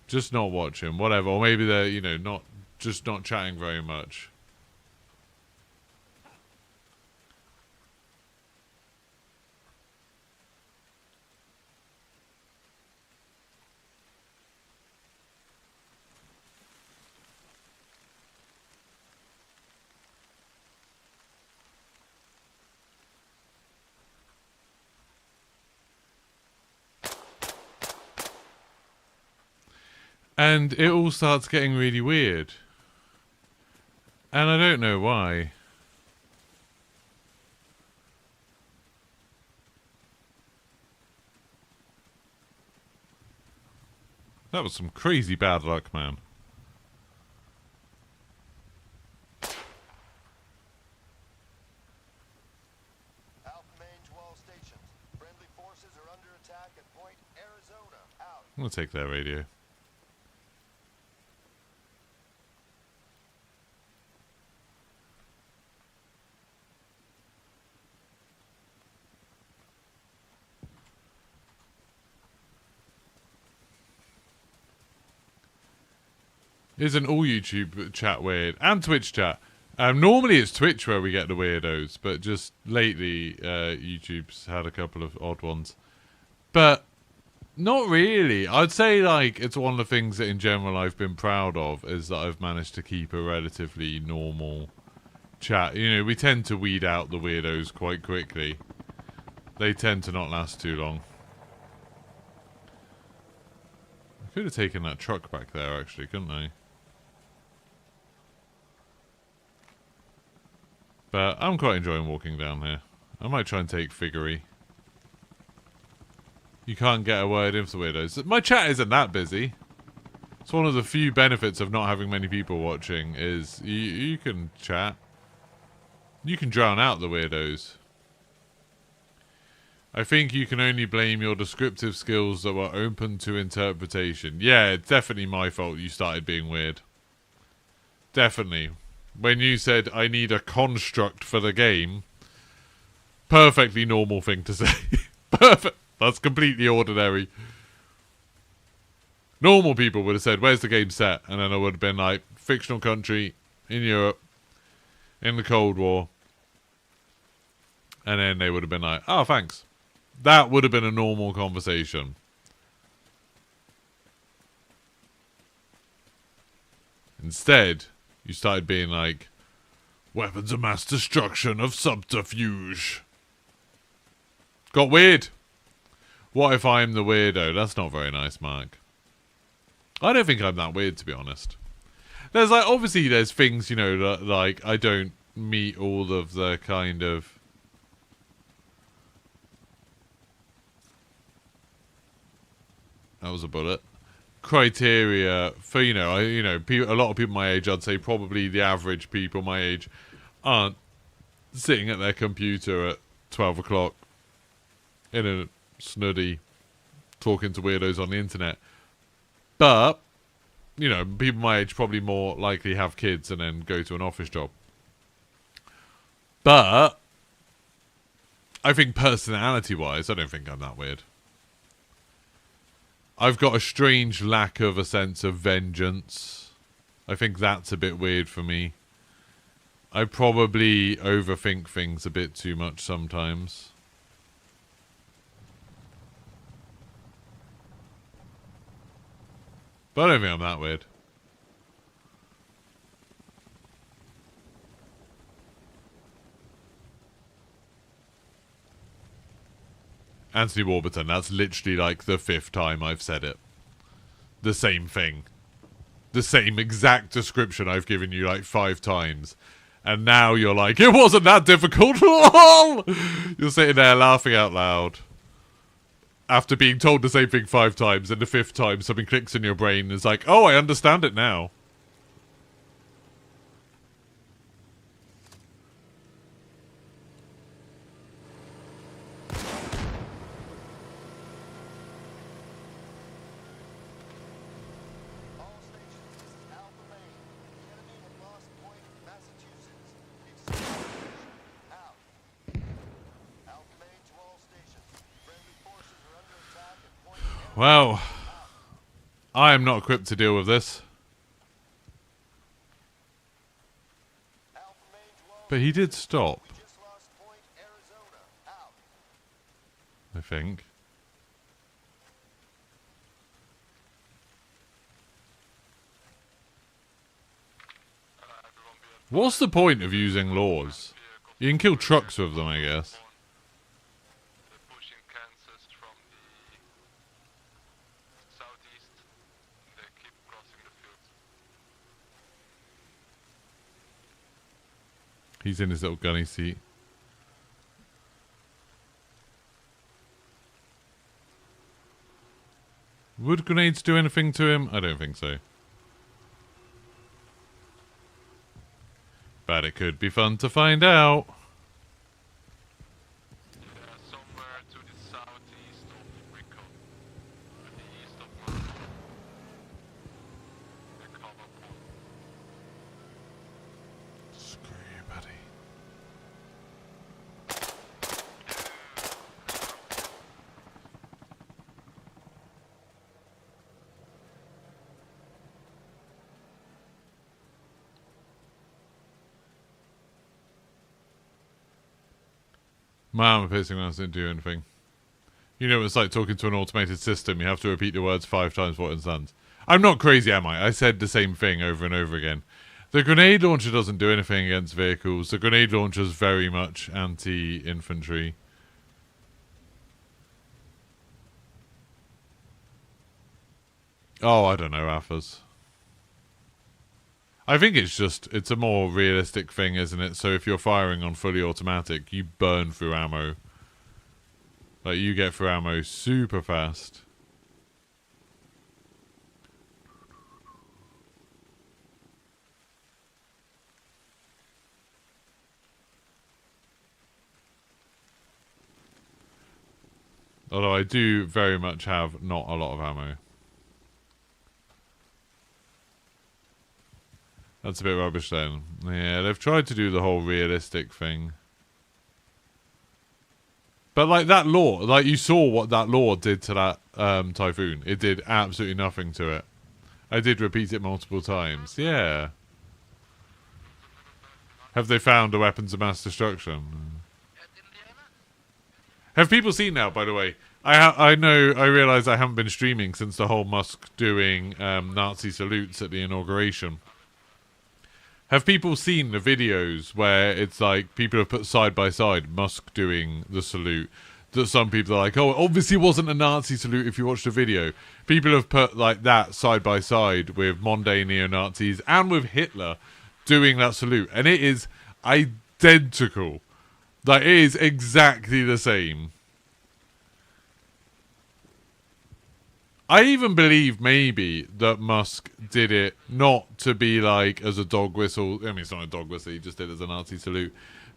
just not watching, whatever. Or maybe they're, you know, not chatting very much. And it all starts getting really weird. And I don't know why. That was some crazy bad luck, man. I'm gonna take their radio. Isn't all YouTube chat weird? And Twitch chat. Normally it's Twitch where we get the weirdos, but just lately YouTube's had a couple of odd ones. But not really. I'd say like it's one of the things that in general I've been proud of is that I've managed to keep a relatively normal chat. You know, we tend to weed out the weirdos quite quickly. They tend to not last too long. I could have taken that truck back there actually, couldn't I? But I'm quite enjoying walking down here. I might try and take Figgery. You can't get a word in for the weirdos. My chat isn't that busy. It's one of the few benefits of not having many people watching is you can chat. You can drown out the weirdos. I think you can only blame your descriptive skills that were open to interpretation. Yeah, it's definitely my fault you started being weird. Definitely. When you said, I need a construct for the game, perfectly normal thing to say. Perfect. That's completely ordinary. Normal people would have said, where's the game set? And then I would have been like, fictional country, in Europe, in the Cold War. And then they would have been like, oh, thanks. That would have been a normal conversation. Instead, you started being like, weapons of mass destruction of subterfuge. Got weird. What if I'm the weirdo? That's not very nice, Mark. I don't think I'm that weird, to be honest. There's like, obviously there's things, you know, that, like, I don't meet all of the kind of... That was a bullet. Criteria for, you know, a lot of people my age, I'd say probably the average people my age, aren't sitting at their computer at 12 o'clock in a snuddy talking to weirdos on the internet. But, you know, people my age probably more likely have kids and then go to an office job. But I think personality-wise, I don't think I'm that weird. I've got a strange lack of a sense of vengeance. I think that's a bit weird for me. I probably overthink things a bit too much sometimes. But I don't think I'm that weird. Anthony Warburton, that's literally like the 5th time I've said it. The same thing. The same exact description I've given you like 5 times. And now you're like, it wasn't that difficult. LOL! You're sitting there laughing out loud. After being told the same thing 5 times, and the 5th time something clicks in your brain and is like, oh, I understand it now. Well, I am not equipped to deal with this. But he did stop. I think. What's the point of using laws? You can kill trucks with them, I guess. He's in his little gunny seat. Would grenades do anything to him? I don't think so. But it could be fun to find out. Somewhere to the southeast of Rico. To the east of Moscow. The cover point. Screw you, buddy. My armor piercing rounds didn't do anything. You know, it's like talking to an automated system. You have to repeat the words 5 times before it understands. I'm not crazy, am I? I said the same thing over and over again. The grenade launcher doesn't do anything against vehicles. The grenade launcher is very much anti-infantry. Oh, I don't know, Affas. I think it's a more realistic thing, isn't it? So if you're firing on fully automatic, you burn through ammo. Like, you get through ammo super fast. Although I do very much have not a lot of ammo. That's a bit rubbish then. Yeah, they've tried to do the whole realistic thing. But like that law, like you saw what that law did to that Typhoon. It did absolutely nothing to it. I did repeat it multiple times. Yeah. Have they found the weapons of mass destruction? Have people seen now, by the way? I realise I haven't been streaming since the whole Musk doing Nazi salutes at the inauguration. Have people seen the videos where it's like people have put side by side Musk doing the salute? That some people are like, oh, it obviously wasn't a Nazi salute if you watched the video. People have put like that side by side with Monday neo-Nazis and with Hitler doing that salute. And it is identical. Like, it is exactly the same. I even believe maybe that Musk did it not to be like as a dog whistle. I mean, it's not a dog whistle. He just did it as a Nazi salute.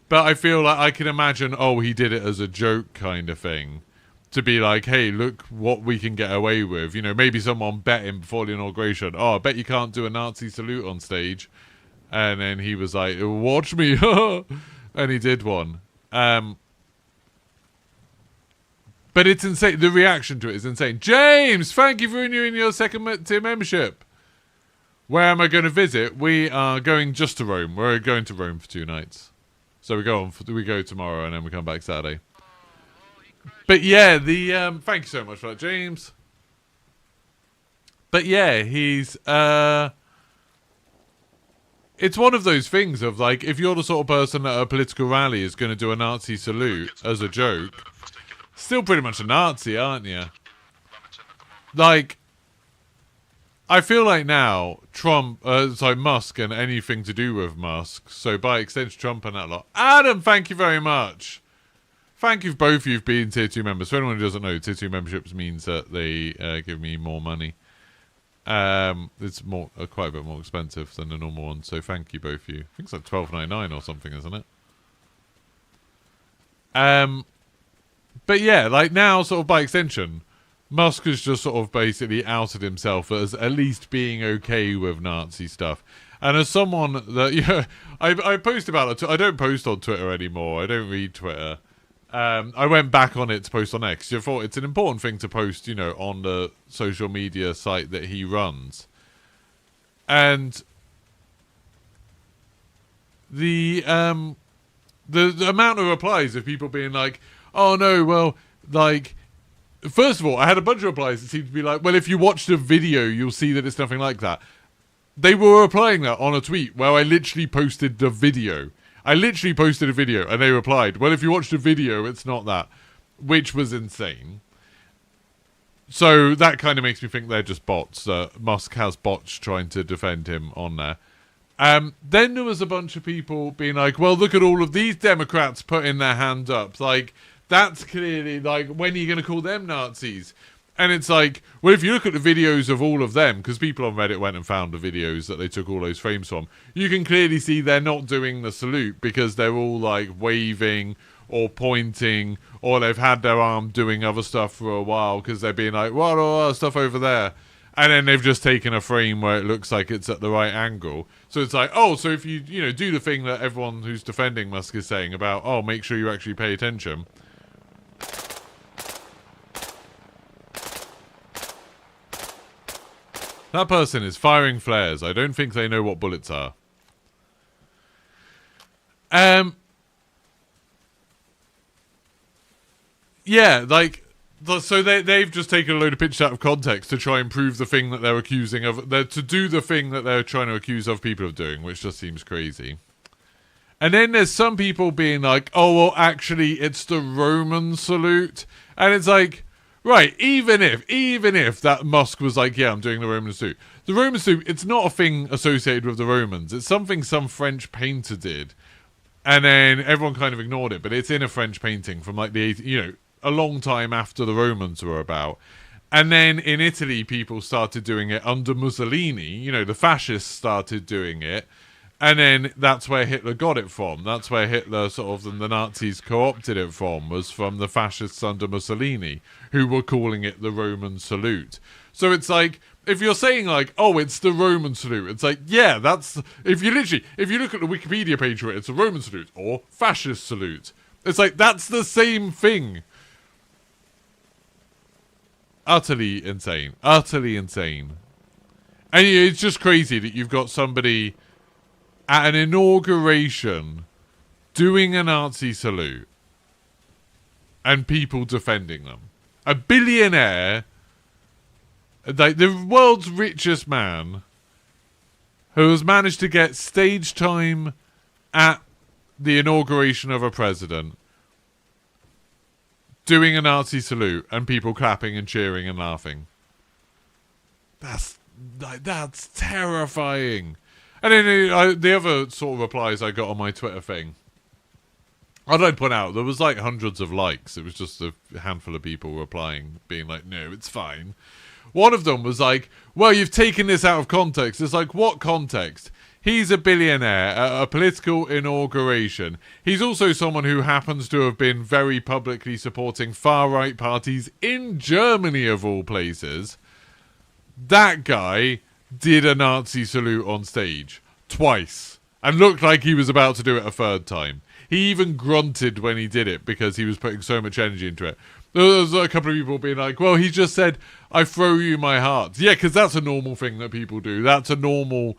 But I feel like I can imagine, oh, he did it as a joke kind of thing. To be like, hey, look what we can get away with. You know, maybe someone bet him before the inauguration, oh, I bet you can't do a Nazi salute on stage. And then he was like, watch me. And he did one. But it's insane. The reaction to it is insane. James, thank you for renewing your second tier membership. Where am I going to visit? We are going just to Rome. We're going to Rome for 2 nights. So we go tomorrow and then we come back Saturday. But yeah, thank you so much for that, James. But yeah, he's it's one of those things of like, if you're the sort of person at a political rally is going to do a Nazi salute as a joke, still pretty much a Nazi, aren't you? Like, I feel like now Musk and anything to do with Musk, so by extension Trump and that lot. Adam, thank you very much. Thank you both of you for being tier 2 members. For anyone who doesn't know, tier 2 memberships means that they give me more money. It's more quite a bit more expensive than the normal one, so thank you both of you. I think it's like $12.99 or something, isn't it? But yeah, like now, sort of by extension, Musk has just sort of basically outed himself as at least being okay with Nazi stuff. And as someone that, yeah, I post about it. I don't post on Twitter anymore. I don't read Twitter. I went back on it to post on X. I thought it's an important thing to post, you know, on the social media site that he runs. And the amount of replies of people being like, oh no, well, like, first of all, I had a bunch of replies that seemed to be like, well, if you watch the video, you'll see that it's nothing like that. They were replying that on a tweet where I literally posted the video. I literally posted a video and they replied, well, if you watch the video, it's not that. Which was insane. So that kind of makes me think they're just bots. Musk has bots trying to defend him on there. Then there was a bunch of people being like, well, look at all of these Democrats putting their hand up. Like, that's clearly, like, when are you going to call them Nazis? And it's like, well, if you look at the videos of all of them, because people on Reddit went and found the videos that they took all those frames from, you can clearly see they're not doing the salute because they're all, like, waving or pointing, or they've had their arm doing other stuff for a while because they're being like, what stuff over there. And then they've just taken a frame where it looks like it's at the right angle. So it's like, oh, so if you do the thing that everyone who's defending Musk is saying about, oh, make sure you actually pay attention. That person is firing flares. I don't think they know what bullets are. Yeah, like, so they've just taken a load of pictures out of context to try and prove the thing that they're accusing of, to do the thing that they're trying to accuse other people of doing, which just seems crazy. And then there's some people being like, oh, well, actually, it's the Roman salute. And it's like, right, even if that Musk was like, yeah, I'm doing the Roman salute. The Roman salute, it's not a thing associated with the Romans. It's something some French painter did. And then everyone kind of ignored it. But it's in a French painting from like the, a long time after the Romans were about. And then in Italy, people started doing it under Mussolini. The fascists started doing it. And then that's where Hitler got it from. That's where Hitler and the Nazis co-opted it from, was from the fascists under Mussolini, who were calling it the Roman salute. So it's like, if you're saying like, oh, it's the Roman salute, it's like, yeah, that's, if you look at the Wikipedia page for it, it's a Roman salute or fascist salute. It's like, that's the same thing. Utterly insane. Utterly insane. And it's just crazy that you've got somebody at an inauguration doing a Nazi salute and people defending them. A billionaire, like the world's richest man, who has managed to get stage time at the inauguration of a president, doing a Nazi salute and people clapping and cheering and laughing. That's terrifying. And then the other sort of replies I got on my Twitter thing, I'd point out there was like hundreds of likes. It was just a handful of people replying, being like, no, it's fine. One of them was like, well, you've taken this out of context. It's like, what context? He's a billionaire at a political inauguration. He's also someone who happens to have been very publicly supporting far-right parties in Germany, of all places. That guy did a Nazi salute on stage twice and looked like he was about to do it a third time. He even grunted when he did it because he was putting so much energy into it. There was a couple of people being like, well, he just said, I throw you my heart. Yeah, because that's a normal thing that people do. That's a normal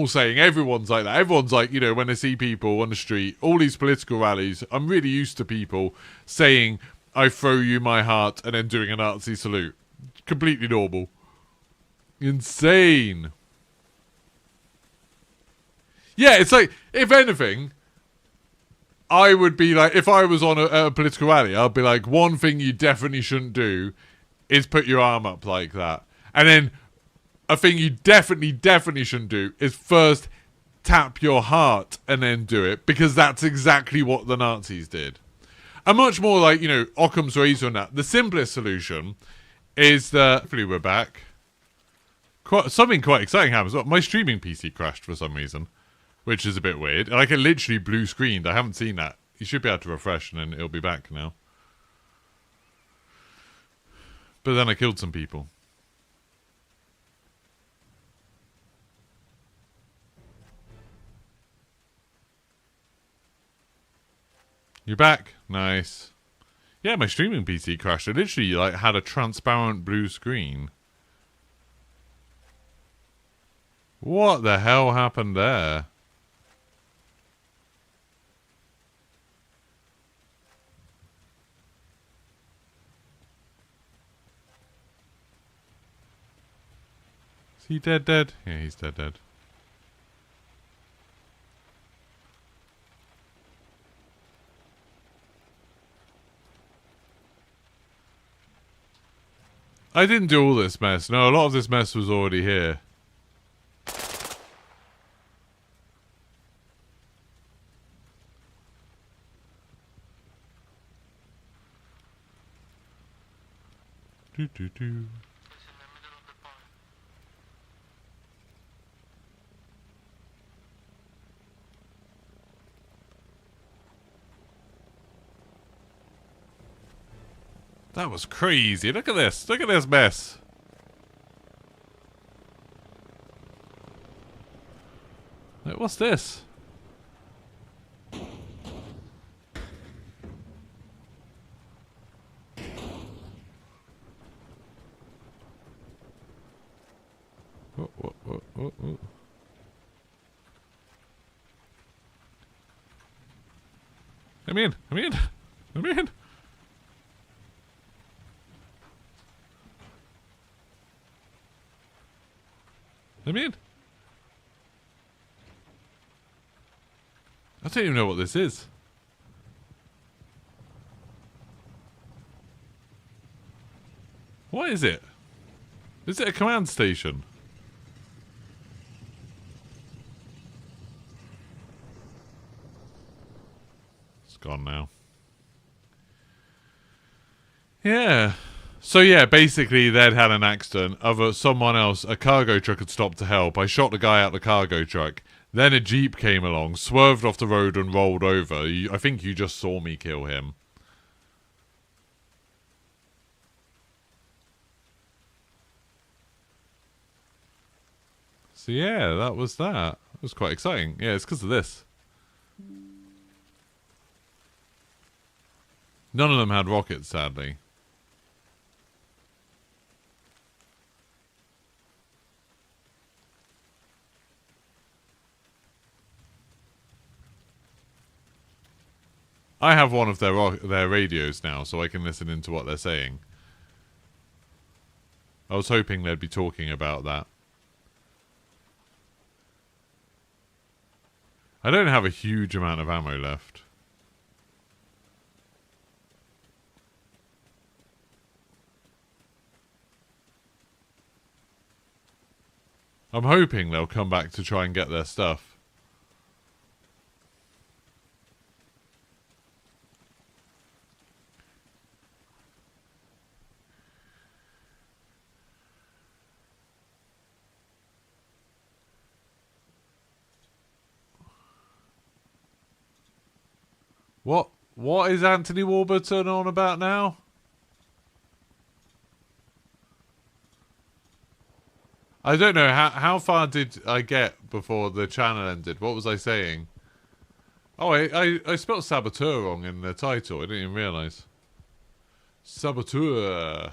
saying. Everyone's like that. Everyone's like, you know, when I see people on the street, all these political rallies, I'm really used to people saying, I throw you my heart, and then doing a Nazi salute. Completely normal. Insane. Yeah, it's like, if anything, I would be like, if I was on a political rally, I'd be like, one thing you definitely shouldn't do is put your arm up like that. And then a thing you definitely shouldn't do is first tap your heart and then do it, because that's exactly what the Nazis did. And much more like, you know, Occam's razor on that. The simplest solution is that, hopefully we're back. Something quite exciting happens. My streaming PC crashed for some reason, which is a bit weird. Like, it literally blue screened. I haven't seen that. You should be able to refresh and then it'll be back now. But then I killed some people. You're back? Nice. Yeah, my streaming PC crashed. It literally, like, had a transparent blue screen. What the hell happened there? Is he dead? Yeah, he's dead. I didn't do all this mess. No, a lot of this mess was already here. Do. That was crazy. Look at this. Look at this mess. Wait, what's this? What? I'm in. I don't even know what this is. What is it? Is it a command station? It's gone now. Yeah. So yeah, basically they'd had an accident. Someone else, a cargo truck had stopped to help. I shot the guy out the cargo truck. Then a jeep came along, swerved off the road and rolled over. I think you just saw me kill him. So yeah, that was that. It was quite exciting. Yeah, it's because of this. None of them had rockets, sadly. I have one of their radios now, so I can listen into what they're saying. I was hoping they'd be talking about that. I don't have a huge amount of ammo left. I'm hoping they'll come back to try and get their stuff. What is Anthony Warburton on about now? I don't know, how far did I get before the channel ended? What was I saying? Oh, I spelled Saboteur wrong in the title. I didn't even realise. Saboteur.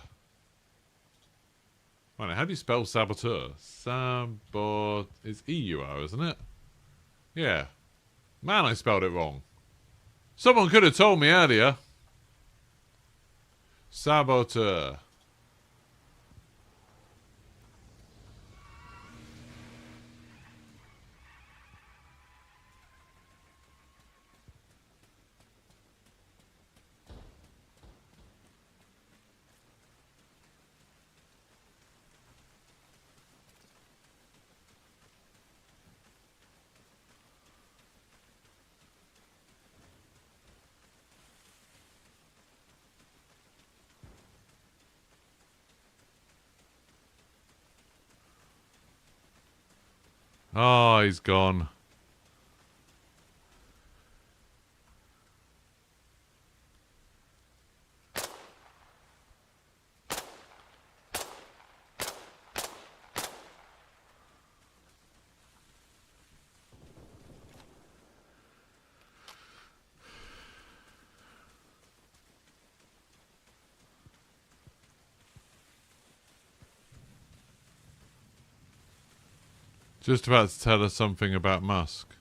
Right, how do you spell Saboteur? It's E-U-R, isn't it? Yeah. Man, I spelled it wrong. Someone could have told me earlier. Saboteur. Oh, he's gone. Just about to tell us something about Musk.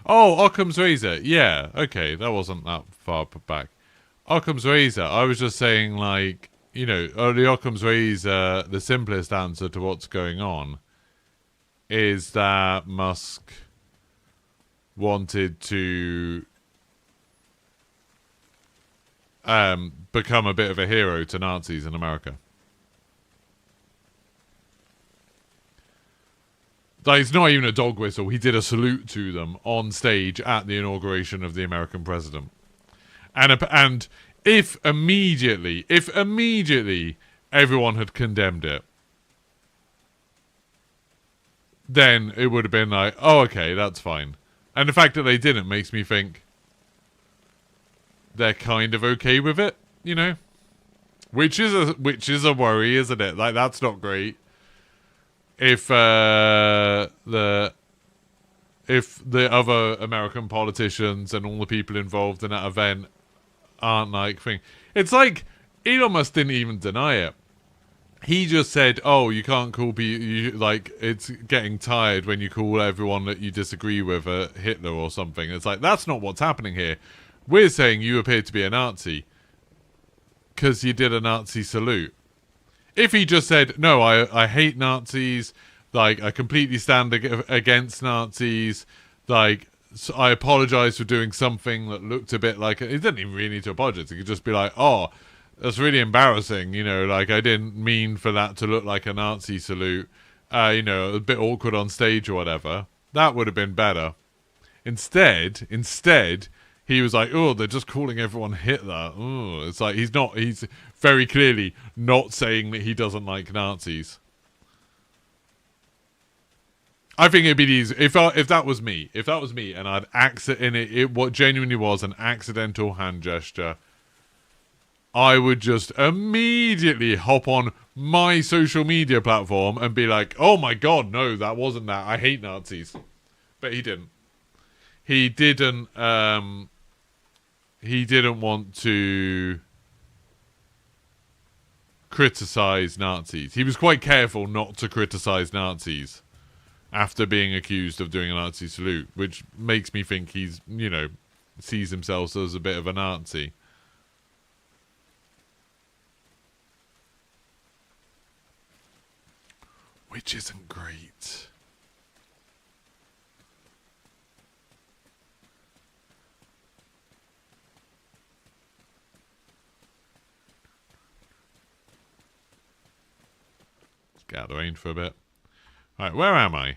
Oh, Occam's Razor. Yeah, okay, that wasn't that far back. Occam's Razor. I was just saying, like, you know, the Occam's Razor, the simplest answer to what's going on is that Musk wanted to become a bit of a hero to Nazis in America. Like, it's not even a dog whistle. He did a salute to them on stage at the inauguration of the American president. And if immediately everyone had condemned it, then it would have been like, oh, okay, that's fine. And the fact that they didn't makes me think they're kind of okay with it, you know? Which is a worry, isn't it? Like, that's not great. If the other American politicians and all the people involved in that event aren't like thing. It's like Elon Musk didn't even deny it. He just said, "Oh, you can't call people like it's getting tired when you call everyone that you disagree with a Hitler or something." It's like that's not what's happening here. We're saying you appear to be a Nazi because you did a Nazi salute. If he just said, no, I hate Nazis, like, I completely stand against Nazis, like, so I apologize for doing something that looked a bit like... He didn't even really need to apologize. He could just be like, oh, that's really embarrassing, you know, like, I didn't mean for that to look like a Nazi salute, you know, a bit awkward on stage or whatever. That would have been better. Instead, he was like, oh, they're just calling everyone Hitler. Ooh. It's like, he's very clearly not saying that he doesn't like Nazis. I think it'd be easy if that was me and I'd what genuinely was an accidental hand gesture, I would just immediately hop on my social media platform and be like, oh my god, no, that wasn't that. I hate Nazis. But he didn't. He didn't want to criticize Nazis. He was quite careful not to criticize Nazis after being accused of doing a Nazi salute, which makes me think he's, you know, sees himself as a bit of a Nazi. Which isn't great. Get out of the rain for a bit. Alright, where am I?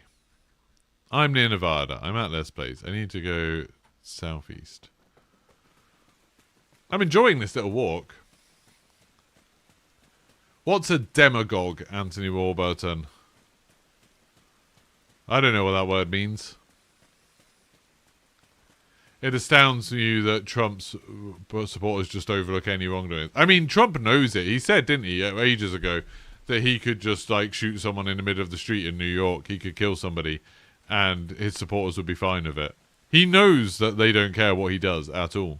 I'm near Nevada. I'm at this place. I need to go southeast. I'm enjoying this little walk. What's a demagogue, Anthony Warburton? I don't know what that word means. It astounds you that Trump's supporters just overlook any wrongdoing. I mean, Trump knows it. He said, didn't he, ages ago, that he could just, like, shoot someone in the middle of the street in New York. He could kill somebody, and his supporters would be fine with it. He knows that they don't care what he does at all.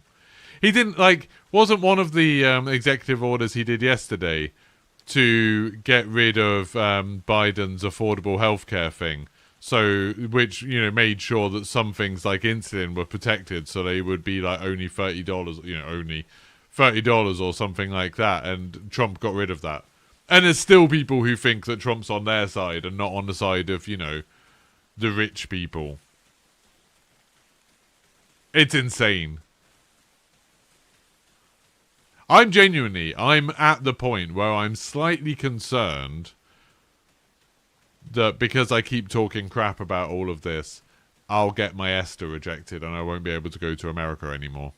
He didn't, like, wasn't one of the executive orders he did yesterday to get rid of Biden's affordable healthcare thing. So, which, you know, made sure that some things like insulin were protected, so they would be like only $30, you know, only $30 or something like that. And Trump got rid of that. And there's still people who think that Trump's on their side and not on the side of, you know, the rich people. It's insane. I'm at the point where I'm slightly concerned that because I keep talking crap about all of this, I'll get my ESTA rejected and I won't be able to go to America anymore.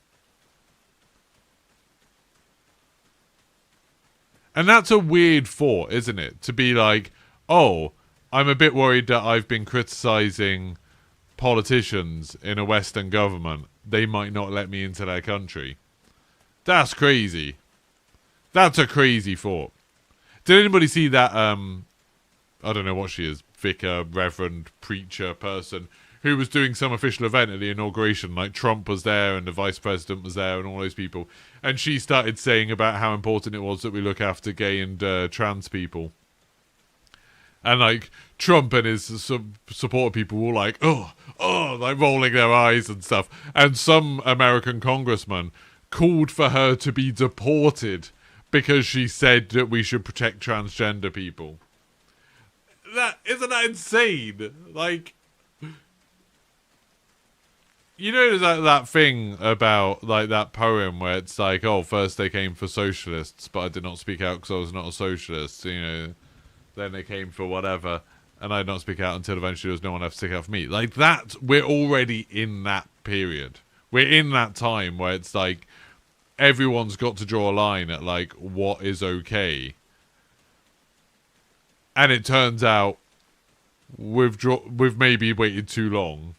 And that's a weird thought, isn't it? To be like, oh, I'm a bit worried that I've been criticizing politicians in a Western government. They might not let me into their country. That's crazy. That's a crazy thought. Did anybody see that, I don't know what she is, vicar, reverend, preacher person, who was doing some official event at the inauguration, like Trump was there and the vice president was there and all those people, and she started saying about how important it was that we look after gay and trans people. And, like, Trump and his support people were like, oh, like rolling their eyes and stuff. And some American congressman called for her to be deported because she said that we should protect transgender people. Isn't that insane? Like, you know that thing about, like, that poem where it's like, oh, first they came for socialists, but I did not speak out because I was not a socialist, you know. Then they came for whatever, and I did not speak out until eventually there was no one left to stick out for me. Like, that, we're already in that period. We're in that time where it's like, everyone's got to draw a line at, like, what is okay. And it turns out we've maybe waited too long.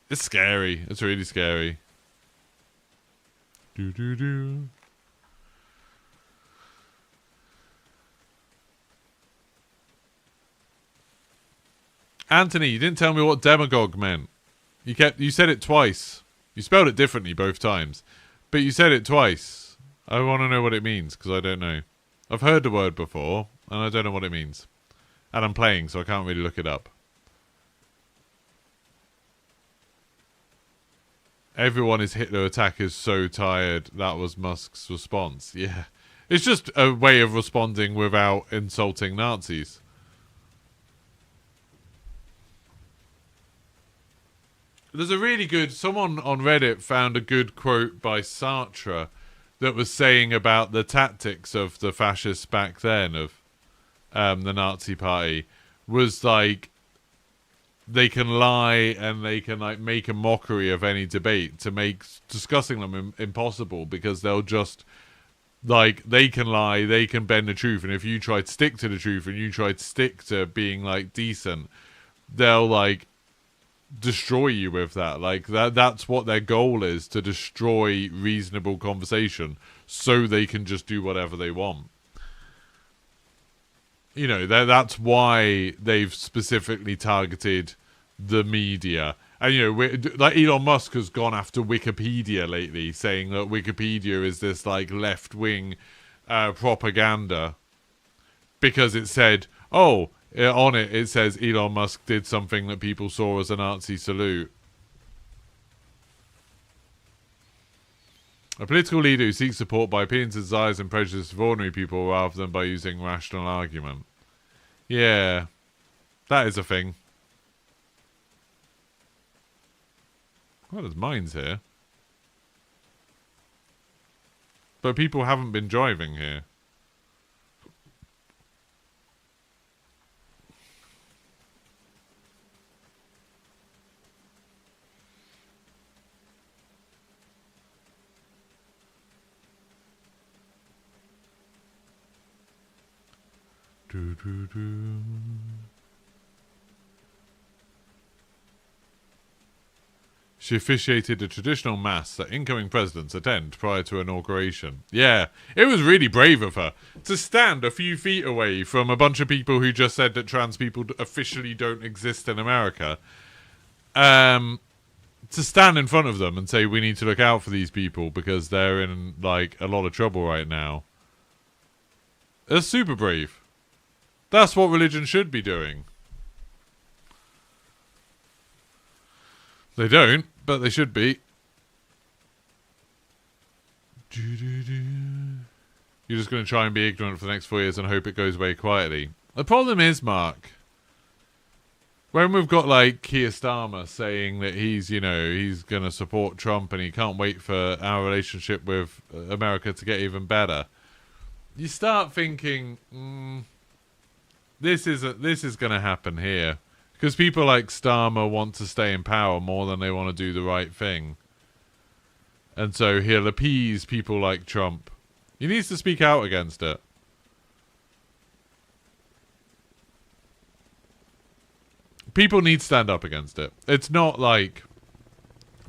It's scary. It's really scary. Do. Anthony, you didn't tell me what demagogue meant. You said it twice. You spelled it differently both times, but you said it twice. I want to know what it means, because I don't know. I've heard the word before, and I don't know what it means. And I'm playing, so I can't really look it up. Everyone is Hitler attackers so tired. That was Musk's response. Yeah. It's just a way of responding without insulting Nazis. There's a really good... Someone on Reddit found a good quote by Sartre that was saying about the tactics of the fascists back then, of the Nazi party, was like, they can lie and they can, like, make a mockery of any debate to make discussing them impossible, because they'll just, like, they can lie, they can bend the truth, and if you try to stick to the truth and you try to stick to being, like, decent, they'll, like, destroy you with that. Like, that's what their goal is, to destroy reasonable conversation so they can just do whatever they want. You know, that's why they've specifically targeted the media. And, you know, like, Elon Musk has gone after Wikipedia lately, saying that Wikipedia is this, like, left-wing propaganda, because it said, oh, on it says Elon Musk did something that people saw as a Nazi salute. A political leader who seeks support by opinions, desires, and prejudices of ordinary people rather than by using rational argument. Yeah, that is a thing. Well, there's mines here. but people haven't been driving here. She officiated a traditional mass that incoming presidents attend prior to inauguration. Yeah, it was really brave of her to stand a few feet away from a bunch of people who just said that trans people officially don't exist in America. To stand in front of them and say we need to look out for these people because they're in like a lot of trouble right now. That's super brave. That's what religion should be doing. They don't, but they should be. You're just going to try and be ignorant for the next 4 years and hope it goes away quietly. The problem is, Mark, when we've got like Keir Starmer saying that he's, you know, he's going to support Trump and he can't wait for our relationship with America to get even better, you start thinking, this is going to happen here. Because people like Starmer want to stay in power more than they want to do the right thing. And so he'll appease people like Trump. He needs to speak out against it. People need to stand up against it. It's not like...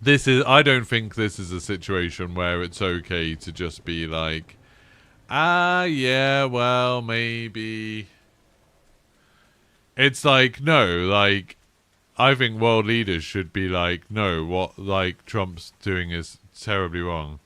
I don't think this is a situation where it's okay to just be like, yeah, well, maybe... It's like, no, like, I think world leaders should be like, no, what, like, Trump's doing is terribly wrong.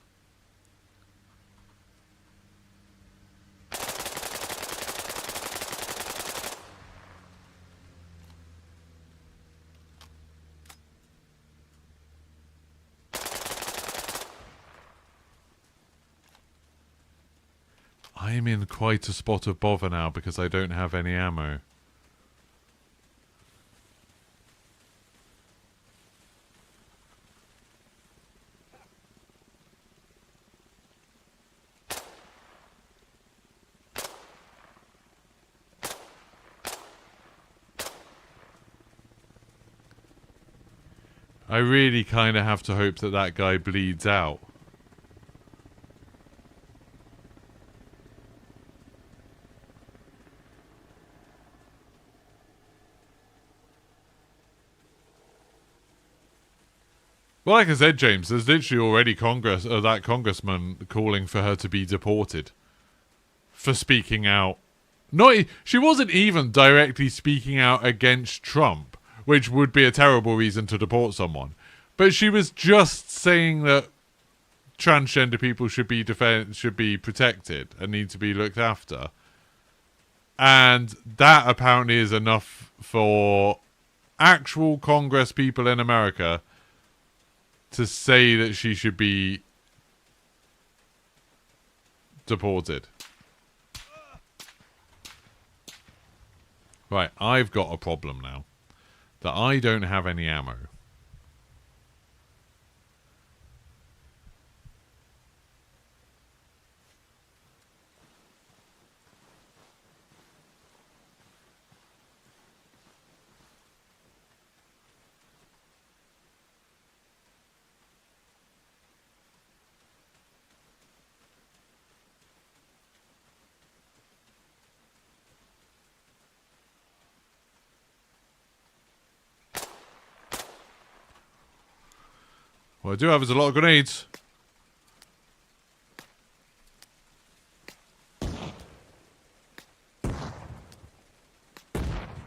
I am in quite a spot of bother now because I don't have any ammo. I really kind of have to hope that that guy bleeds out. Well, like I said, James, there's literally already that congressman calling for her to be deported for speaking out. She wasn't even directly speaking out against Trump, which would be a terrible reason to deport someone. But she was just saying that transgender people should be protected and need to be looked after. And that apparently is enough for actual Congress people in America to say that she should be deported. Right, I've got a problem now. That I don't have any ammo. What I do have is a lot of grenades.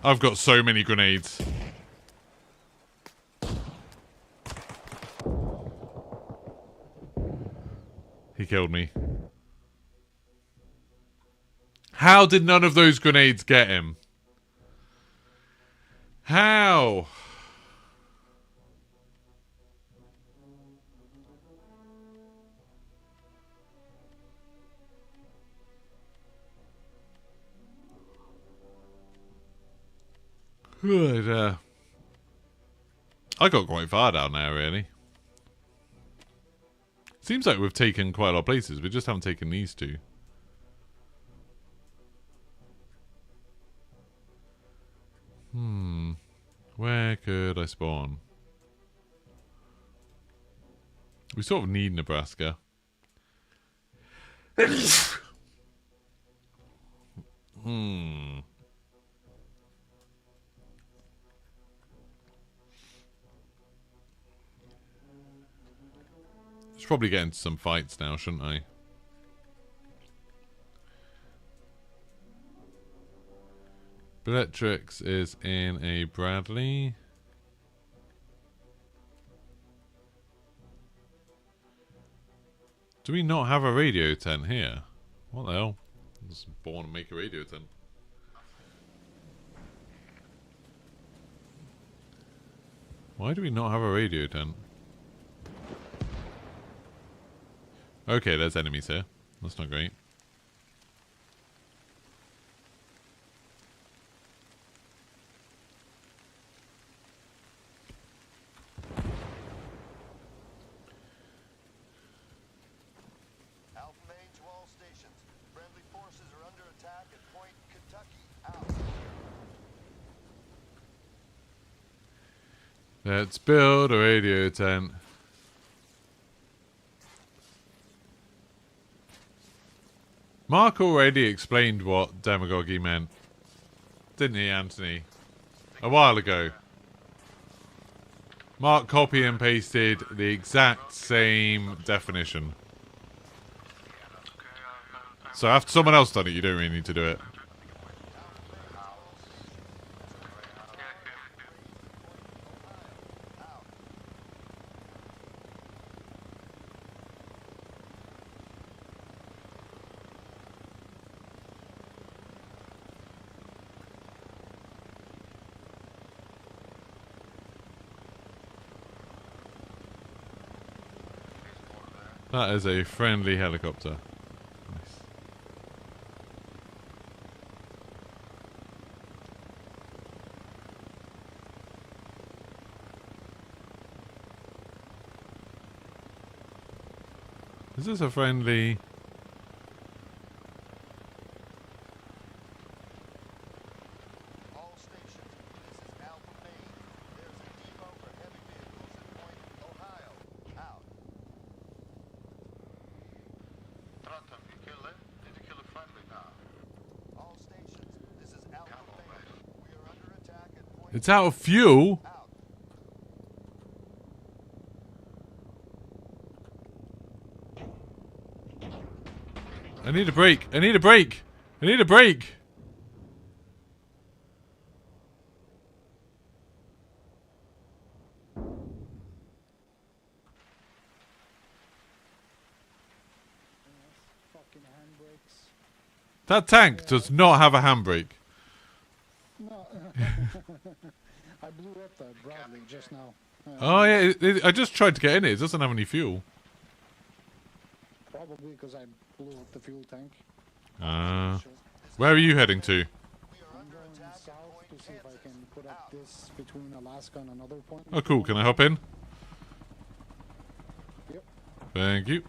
I've got so many grenades. He killed me. How did none of those grenades get him? How? Good. I got quite far down there, really. Seems like we've taken quite a lot of places. We just haven't taken these two. Where could I spawn? We sort of need Nebraska. Should probably get into some fights now, shouldn't I? Bellatrix is in a Bradley. Do we not have a radio tent here? What the hell? I was born to make a radio tent. Why do we not have a radio tent? Okay, there's enemies here. That's not great. Alpha Main to all stations. Friendly forces are under attack at Point Kentucky. Out. Let's build a radio tent. Mark already explained what demagogy meant, didn't he, Anthony? A while ago. Mark copy and pasted the exact same definition. So after someone else done it, you don't really need to do it. That is a friendly helicopter. Nice. Is this a friendly? All stations, this is Alpha Main. There's a depot for heavy vehicles at Point Ohio. Out. Pronto, you kill it? Did you kill a friendly now? All stations, this is Alpha Main. We are under attack at Point It's out of fuel. Out. I need a break. I need a break. I need a break. Fucking handbrakes. That tank does not have a handbrake. No. I blew up that Bradley just now. Oh yeah, I just tried to get in it. It doesn't have any fuel. Probably because I blew up the fuel tank. Where are you heading to? I'm going south to see if I can put up this between Alaska and another point. Oh cool, can I hop in? Yep. Thank you.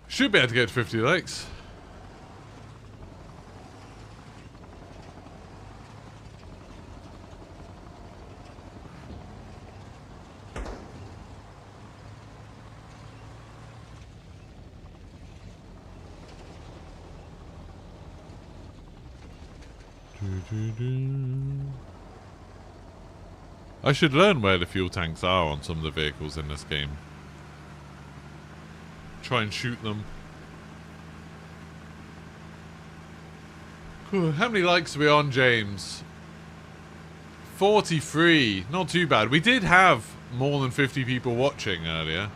Should be able to get to 50 likes. I should learn where the fuel tanks are on some of the vehicles in this game. Try and shoot them. Cool. How many likes are we on, James? 43. Not too bad. We did have more than 50 people watching earlier.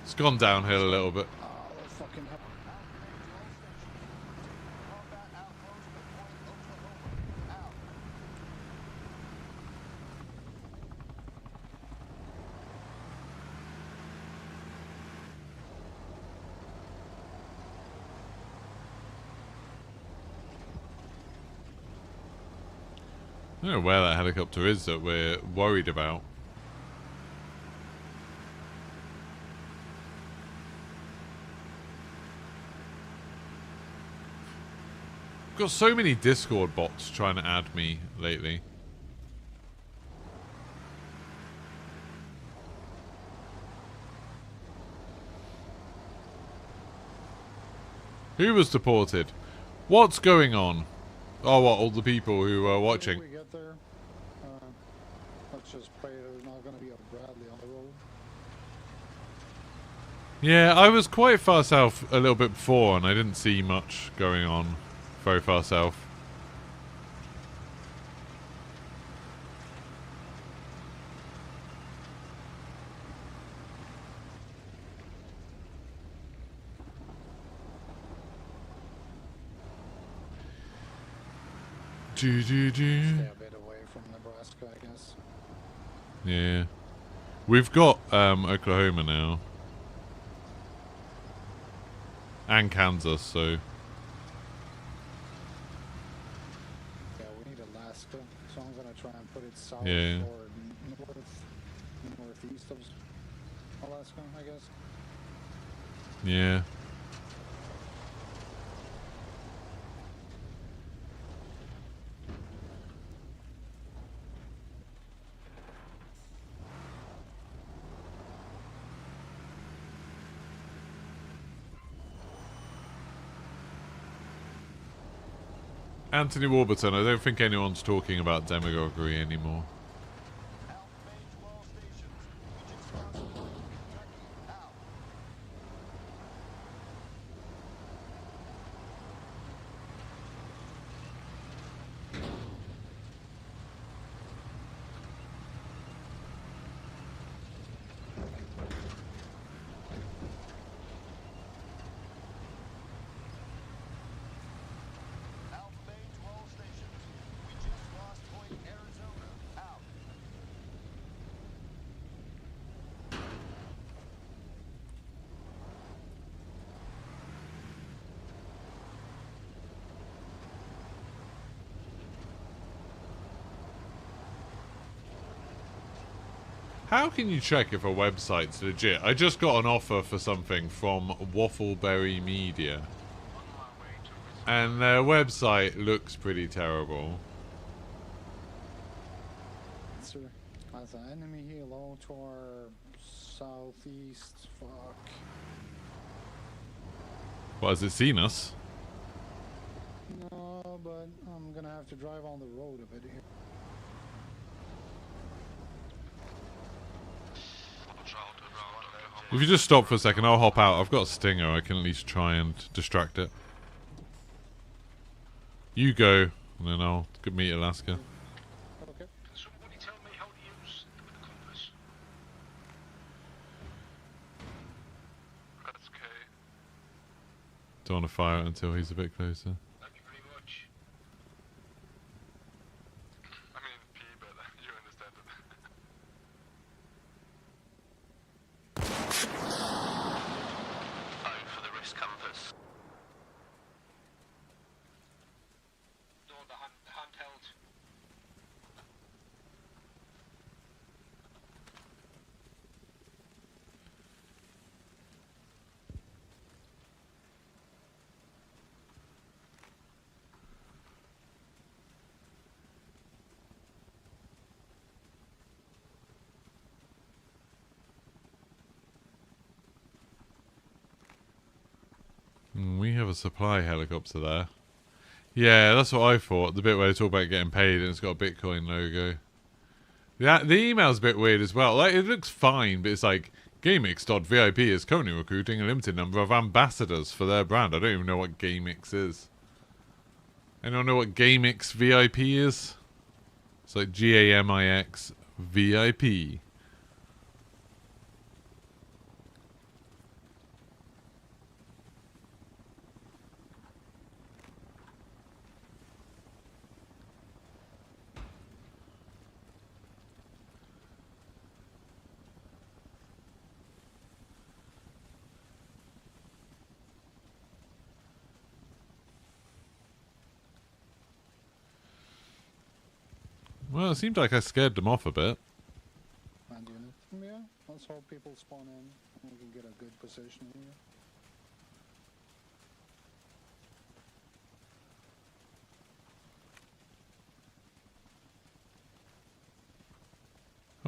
It's gone downhill a little bit. I don't know where that helicopter is that we're worried about. I've got so many Discord bots trying to add me lately. Who was deported? What's going on? Oh, what? All the people who are watching. If we get there, let's just pray there's not going to be a Bradley on the road. Yeah, I was quite far south a little bit before, and I didn't see much going on very far south. Stay a bit away from Nebraska, I guess. Yeah. We've got Oklahoma now. And Kansas, so... Yeah, we need Alaska, so I'm going to try and put it south Yeah. or northeast of Alaska, I guess. Yeah. Anthony Warburton, I don't think anyone's talking about demagoguery anymore. How can you check if a website's legit? I just got an offer for something from Waffleberry Media. And their website looks pretty terrible. Sir, as an enemy here, low to our southeast. Fuck. What, has it seen us? No, but I'm gonna have to drive on the road a bit here. If you just stop for a second, I'll hop out. I've got a stinger. I can at least try and distract it. You go, and then I'll meet Alaska. Okay. Can somebody tell me how to use the compass? That's okay. Don't want to fire it until he's a bit closer. Thank you very much. I mean, P, but you understand it. Phone for the wrist compass. No, the handheld. We have a supply helicopter there. Yeah, that's what I thought. The bit where they talk about getting paid and it's got a Bitcoin logo. Yeah, the email's a bit weird as well. Like, it looks fine, but it's like, GameX.vip is currently recruiting a limited number of ambassadors for their brand. I don't even know what GameX is. Anyone know what GameX VIP is? It's like GAMIX VIP. Well, it seemed like I scared them off a bit. And yeah, let's hope people spawn in and we can get a good position here.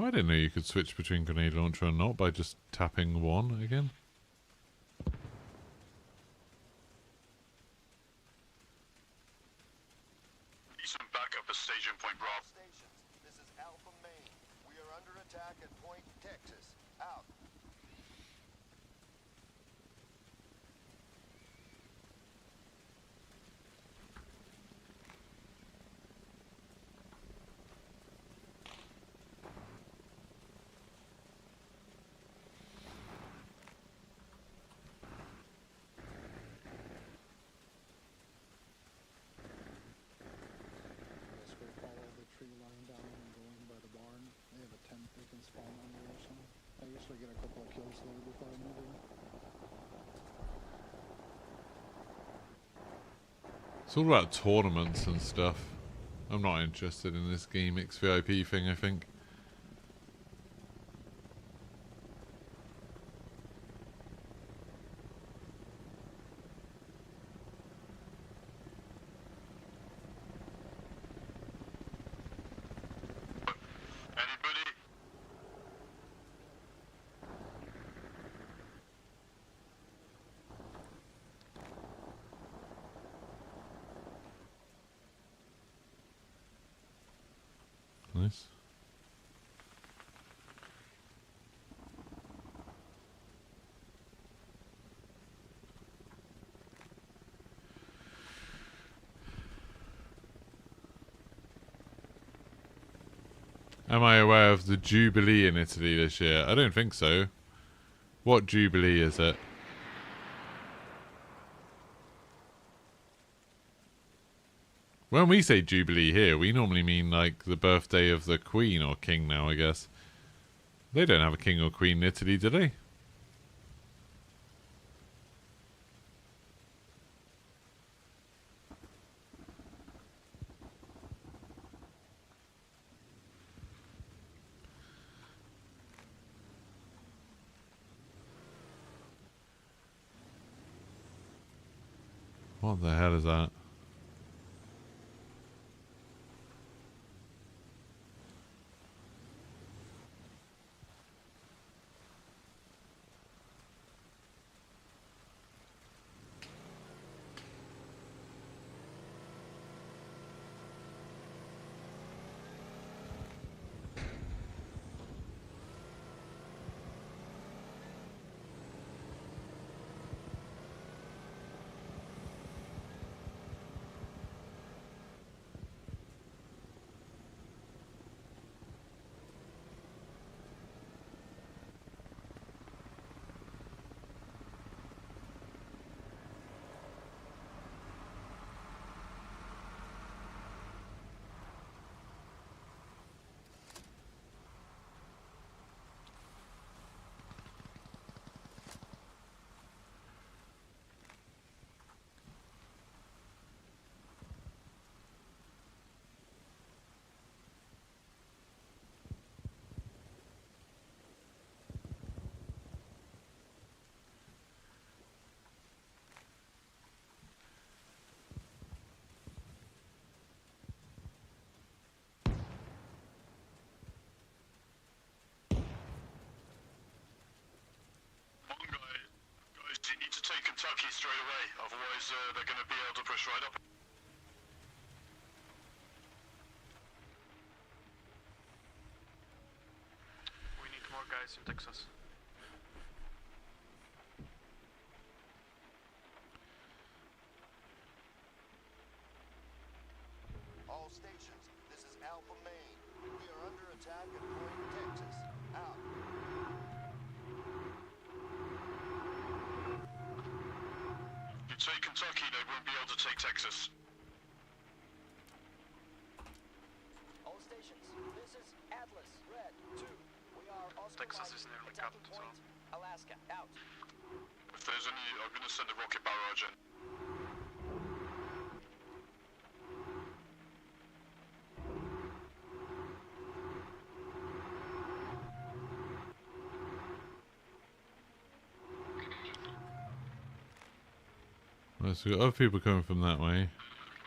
Oh, I didn't know you could switch between grenade launcher and not by just tapping one again. Need some backup at Station Point Bravo. Stations, this is Alpha Main. We are under attack at Point Texas. Out. Guess we'll follow the tree line down and go in by the barn. They have a tent they can spawn under or something. I usually get a couple of kills there before I move in. It's all about tournaments and stuff. I'm not interested in this Game X VIP thing, I think. Anybody? Nice. Am I aware of the Jubilee in Italy this year? I don't think so. What Jubilee is it? When we say Jubilee here, we normally mean like the birthday of the Queen or King now, I guess. They don't have a King or Queen in Italy, do they? What the hell is that? You need to take Kentucky straight away, otherwise they're going to be able to push right up. We need more guys in Texas. All stations, this is Alpha Main. We are under attack at Point Texas. Out. You take Kentucky, they won't be able to take Texas. All stations, this is Atlas, Red, 2. We are Oscar Texas Mike, is nearly attacking capped, so... Point, Alaska. Out. If there's any, I'm going to send a rocket barrage in. Right, so we've got other people coming from that way.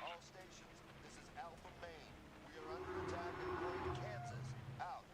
All stations, this is Alpha Main. We are under attack at Point Kansas. Out.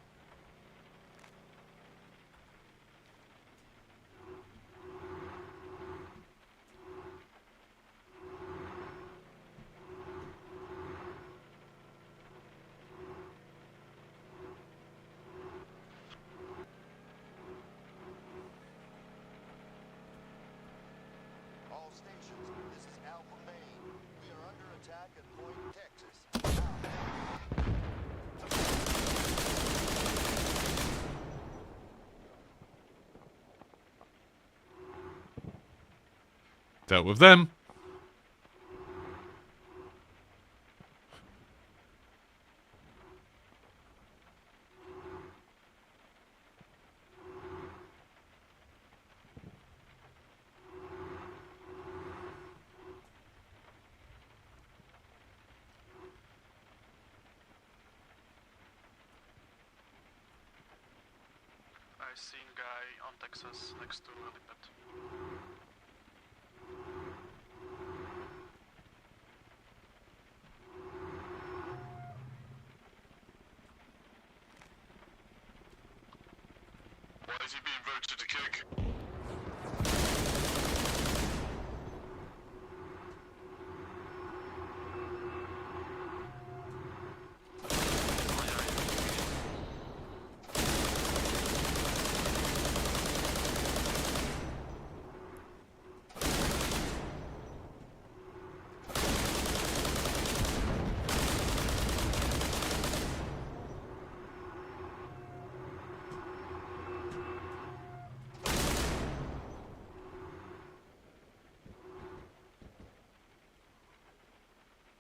Dealt with them. I seen guy on Texas next to helipad. Why is he being voted to kick?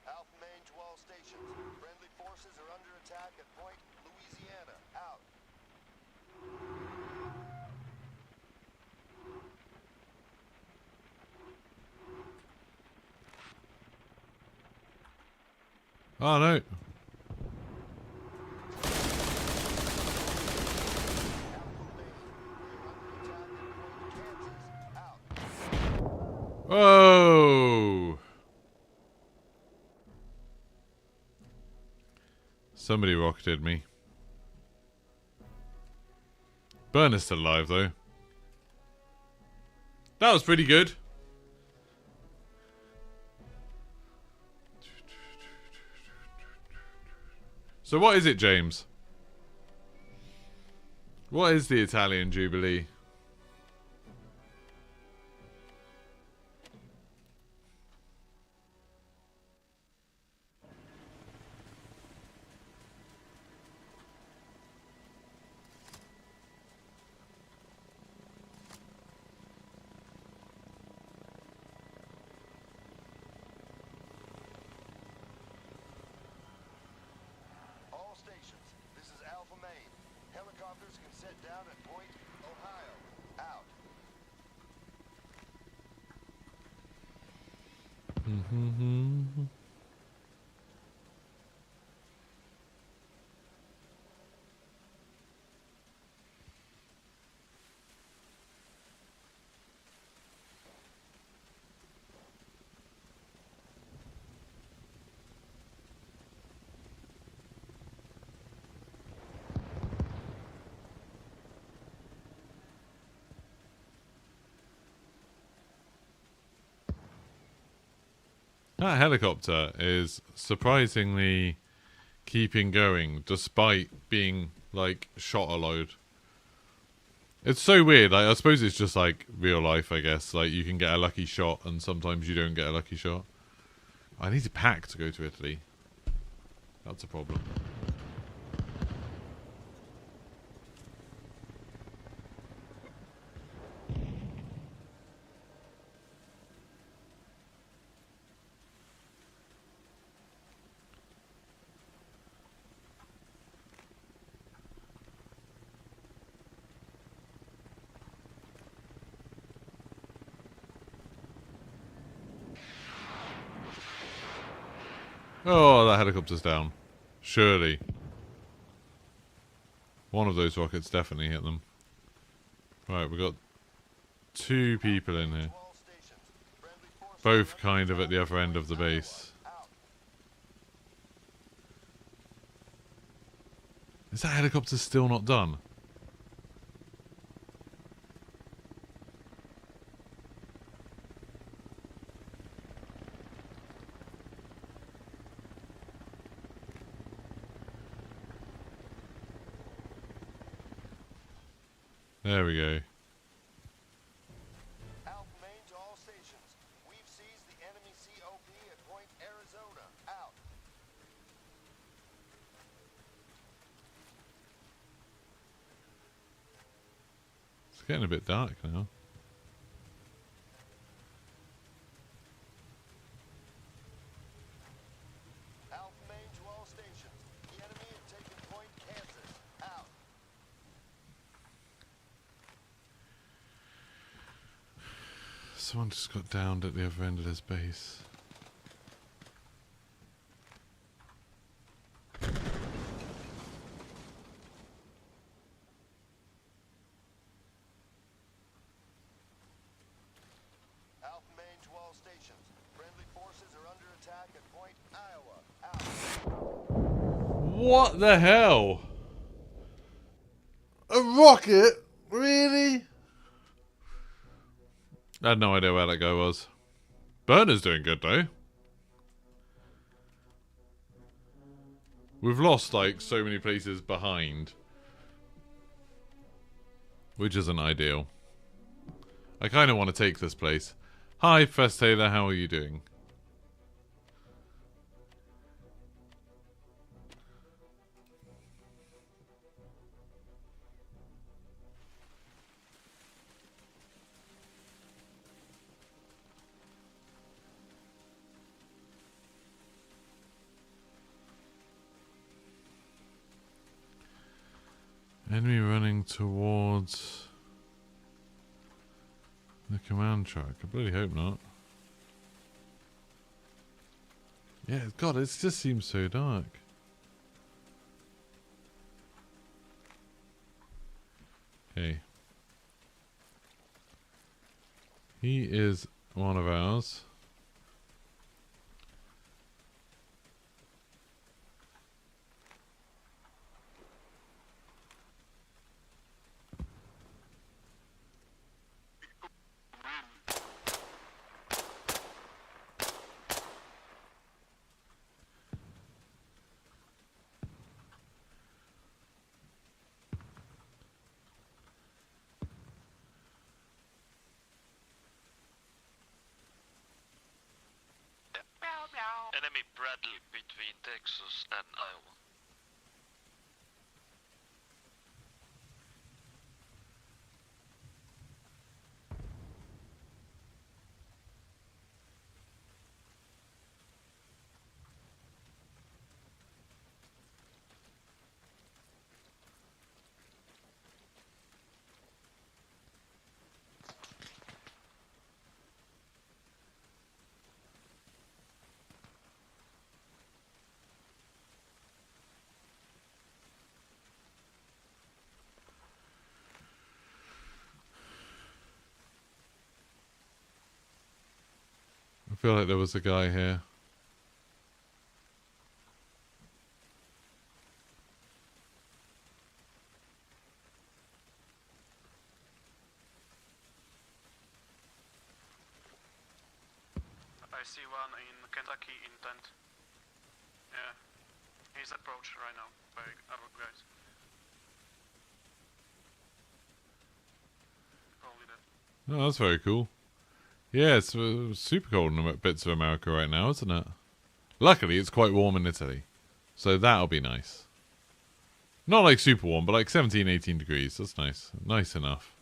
Alpha Main to all stations. Friendly forces are under attack at Point Louisiana. Out. Oh no. Whoa! Somebody rocketed me. Burner's still alive though. That was pretty good. So what is it, James? What is the Italian Jubilee? All stations. This is Alpha Main. Helicopters can set down at Point Ohio. Out. That helicopter is surprisingly keeping going despite being like shot a load. It's so weird. Like, I suppose it's just like real life, I guess. Like, you can get a lucky shot and sometimes you don't get a lucky shot. I need to pack to go to Italy. That's a problem. Oh, that helicopter's down. Surely. One of those rockets definitely hit them. Right, we've got two people in here. Both kind of at the other end of the base. Is that helicopter still not done? There we go. Alpha Main to all stations. We've seized the enemy COP at Point Arizona. Out. It's getting a bit dark now. someone just got downed at the other end of this base. Alpha Main to all stations. Friendly forces are under attack at Point Iowa. Out. What the hell? A rocket? Really? I had no idea where that guy was. Burner's doing good though. We've lost like so many places behind, which isn't ideal. I kind of want to take this place. Hi, First Taylor, how are you doing? Enemy running towards the command track. I bloody hope not. Yeah, God, it just seems so dark. Okay. He is one of ours. Enemy Bradley between Texas and Iowa. I feel like there was a guy here. I see one in Kentucky intent. Yeah. He's approached right now by our guys. Probably dead. Oh, that's very cool. Yeah, it's super cold in bits of America right now, isn't it? Luckily, it's quite warm in Italy. So that'll be nice. Not like super warm, but like 17, 18 degrees. That's nice. Nice enough.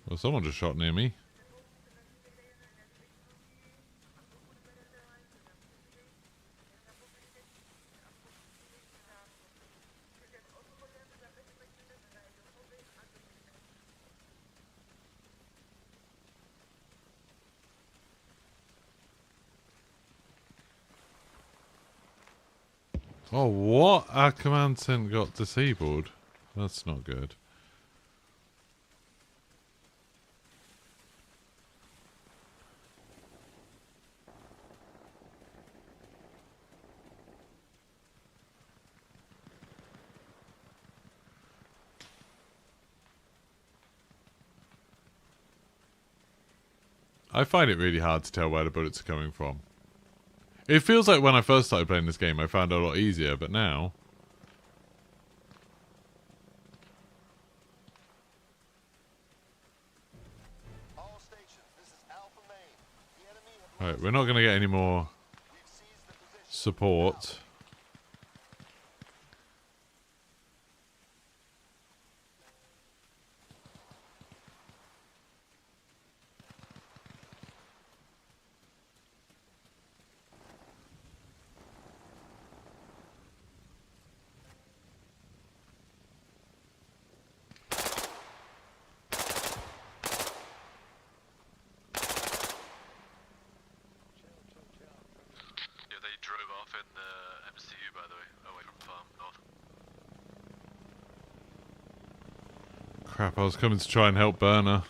Well, someone just shot near me. Oh, what? Our command center got disabled. That's not good. I find it really hard to tell where the bullets are coming from. It feels like when I first started playing this game I found it a lot easier, but now... Alright, we're not going to get any more support. Crap, I was coming to try and help Burner.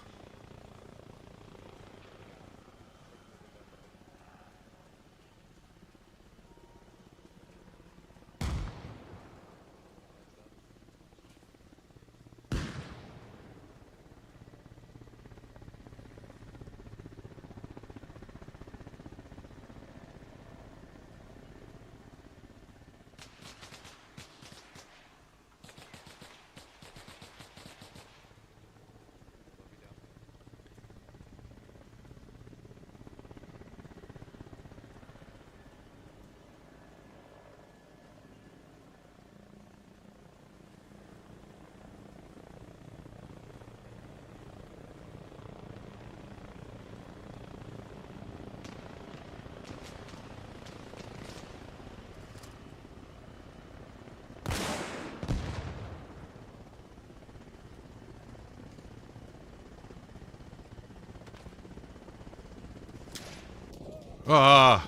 Ah.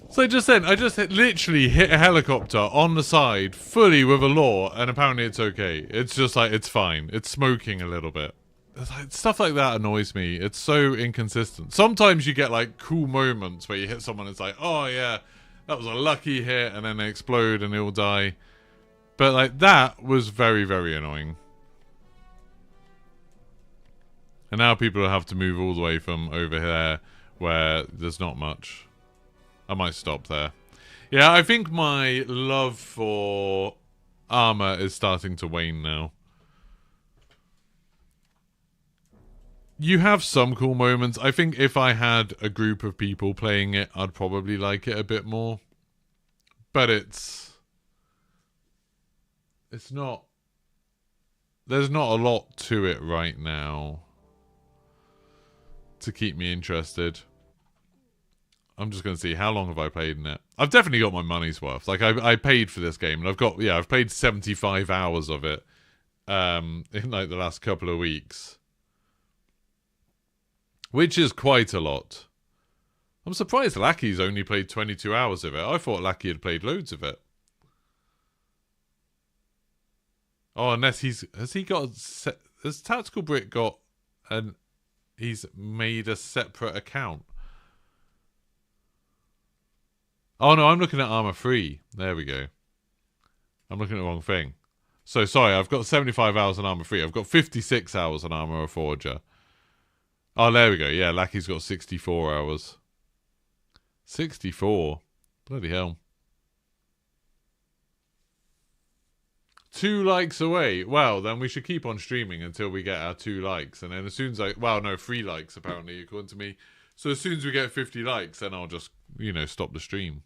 So just then, I just literally hit a helicopter on the side, fully with a law, and apparently it's okay. It's just like, it's fine. It's smoking a little bit. Stuff like that annoys me. It's so inconsistent. Sometimes you get like cool moments where you hit someone, it's like, oh yeah, that was a lucky hit, and then they explode and they all die. But like, that was very, very annoying. And now people have to move all the way from over here, where there's not much. I might stop there. Yeah, I think my love for Arma is starting to wane now. You have some cool moments. I think if I had a group of people playing it, I'd probably like it a bit more. But it's not... There's not a lot to it right now to keep me interested. I'm just going to see, how long have I played in it? I've definitely got my money's worth. Like, I paid for this game, and I've played 75 hours of it in, like, the last couple of weeks. Which is quite a lot. I'm surprised Lackey's only played 22 hours of it. I thought Lackey had played loads of it. Oh, unless has Tactical Brick got he's made a separate account? Oh no, I'm looking at Arma 3. There we go. I'm looking at the wrong thing. So, sorry, I've got 75 hours on Arma 3. I've got 56 hours on Arma Reforger. Oh, there we go. Yeah, Lackey's got 64 hours. 64? Bloody hell. 2 likes away. Well, then we should keep on streaming until we get our 2 likes. And then as soon as well, no, 3 likes, apparently, according to me. So as soon as we get 50 likes, then I'll just, stop the stream.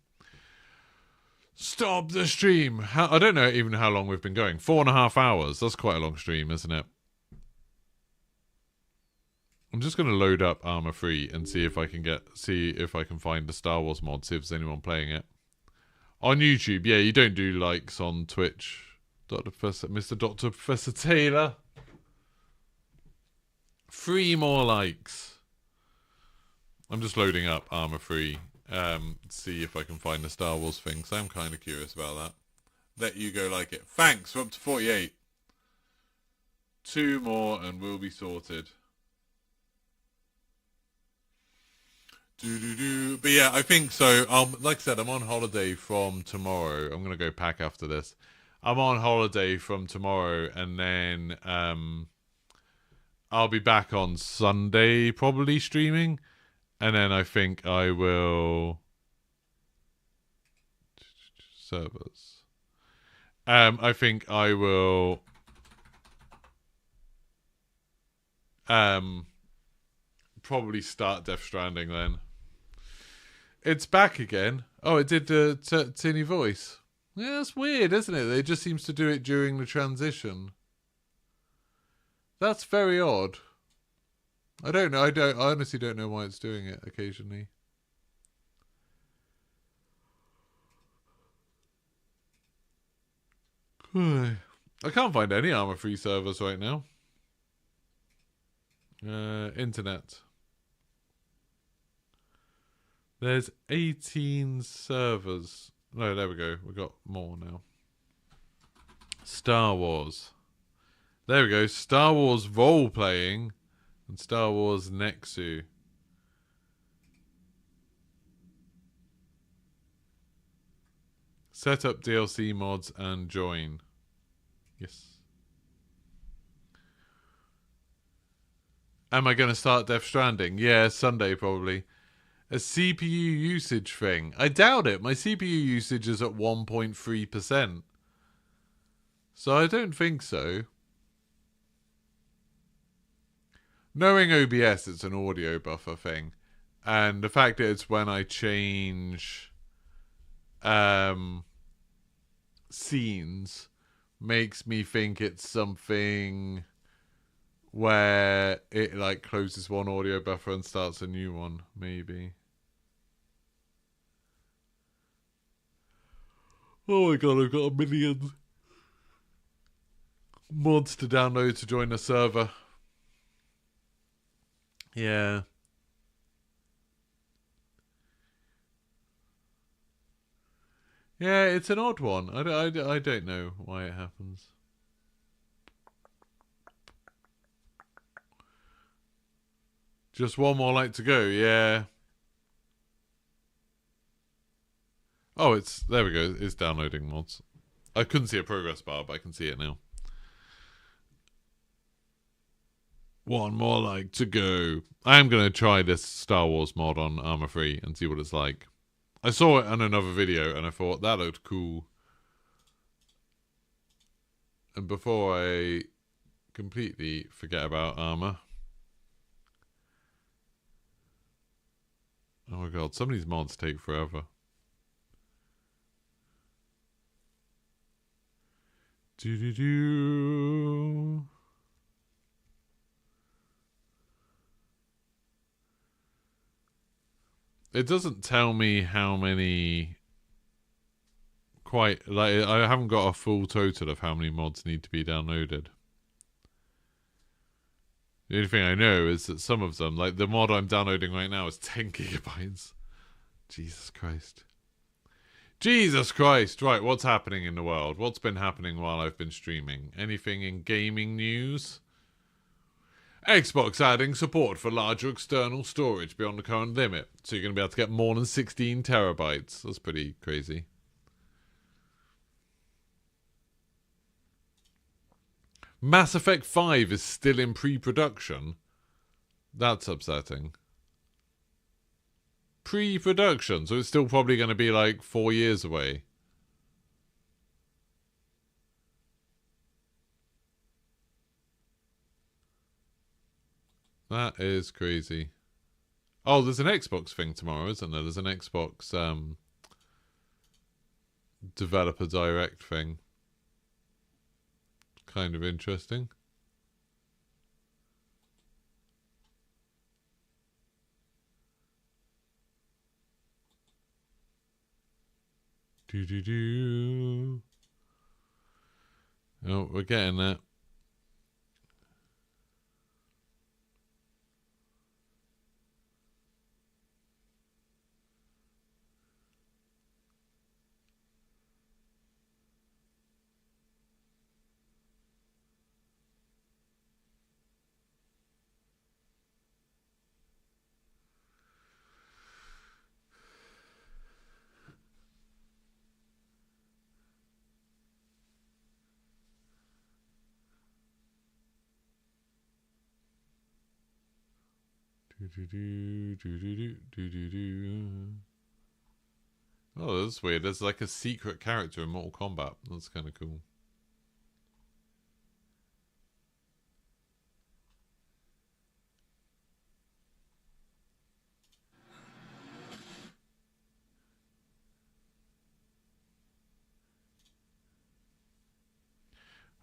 Stop the stream! I don't know even how long we've been going. 4.5 hours. That's quite a long stream, isn't it? I'm just going to load up Arma 3 and see if I can find the Star Wars mod, see if there's anyone playing it. On YouTube, yeah, you don't do likes on Twitch. Mr. Dr. Professor Taylor. 3 more likes. I'm just loading up Arma 3. See if I can find the Star Wars thing, so I'm kind of curious about that. Let you go like it. Thanks, we're up to 48. 2 more and we'll be sorted. But yeah, I think so. Like I said, I'm on holiday from tomorrow. I'm going to go pack after this. I'm on holiday from tomorrow, and then I'll be back on Sunday, probably streaming. And then I think I will... Servers. I think I will... probably start Death Stranding then. It's back again. Oh, it did tinny voice. Yeah, that's weird, isn't it? It just seems to do it during the transition. That's very odd. I don't know. I honestly don't know why it's doing it occasionally. I can't find any Arma 3 servers right now. Internet. There's 18 servers. No, there we go. We've got more now. Star Wars. There we go. Star Wars role-playing and Star Wars Nexu. Set up DLC mods and join. Yes. Am I going to start Death Stranding? Yeah, Sunday probably. A CPU usage thing. I doubt it. My CPU usage is at 1.3%. So I don't think so. Knowing OBS, it's an audio buffer thing. And the fact that it's when I change scenes makes me think it's something where it like closes one audio buffer and starts a new one, maybe. Oh my god, I've got a million mods to download to join the server. Yeah. Yeah, it's an odd one. I don't know why it happens. Just one more light to go, yeah. Oh, there we go. It's downloading mods. I couldn't see a progress bar, but I can see it now. One more light to go. I am going to try this Star Wars mod on Arma 3 and see what it's like. I saw it on another video and I thought that looked cool. And before I completely forget about Arma. Oh my god, some of these mods take forever. Do-do-do. It doesn't tell me how many. Quite like I haven't got a full total of how many mods need to be downloaded. The only thing I know is that some of them, like the mod I'm downloading right now, is 10 gigabytes. Jesus Christ. Jesus Christ! Right, what's happening in the world? What's been happening while I've been streaming? Anything in gaming news? Xbox adding support for larger external storage beyond the current limit. So you're going to be able to get more than 16 terabytes. That's pretty crazy. Mass Effect 5 is still in pre-production. That's upsetting. Pre-production, so it's still probably going to be like 4 years away. That is crazy. Oh, there's an Xbox thing tomorrow, isn't there? There's an Xbox developer direct thing. Kind of interesting. Do-do-do. Oh, we're getting that. Oh, that's weird. There's like a secret character in Mortal Kombat. That's kind of cool.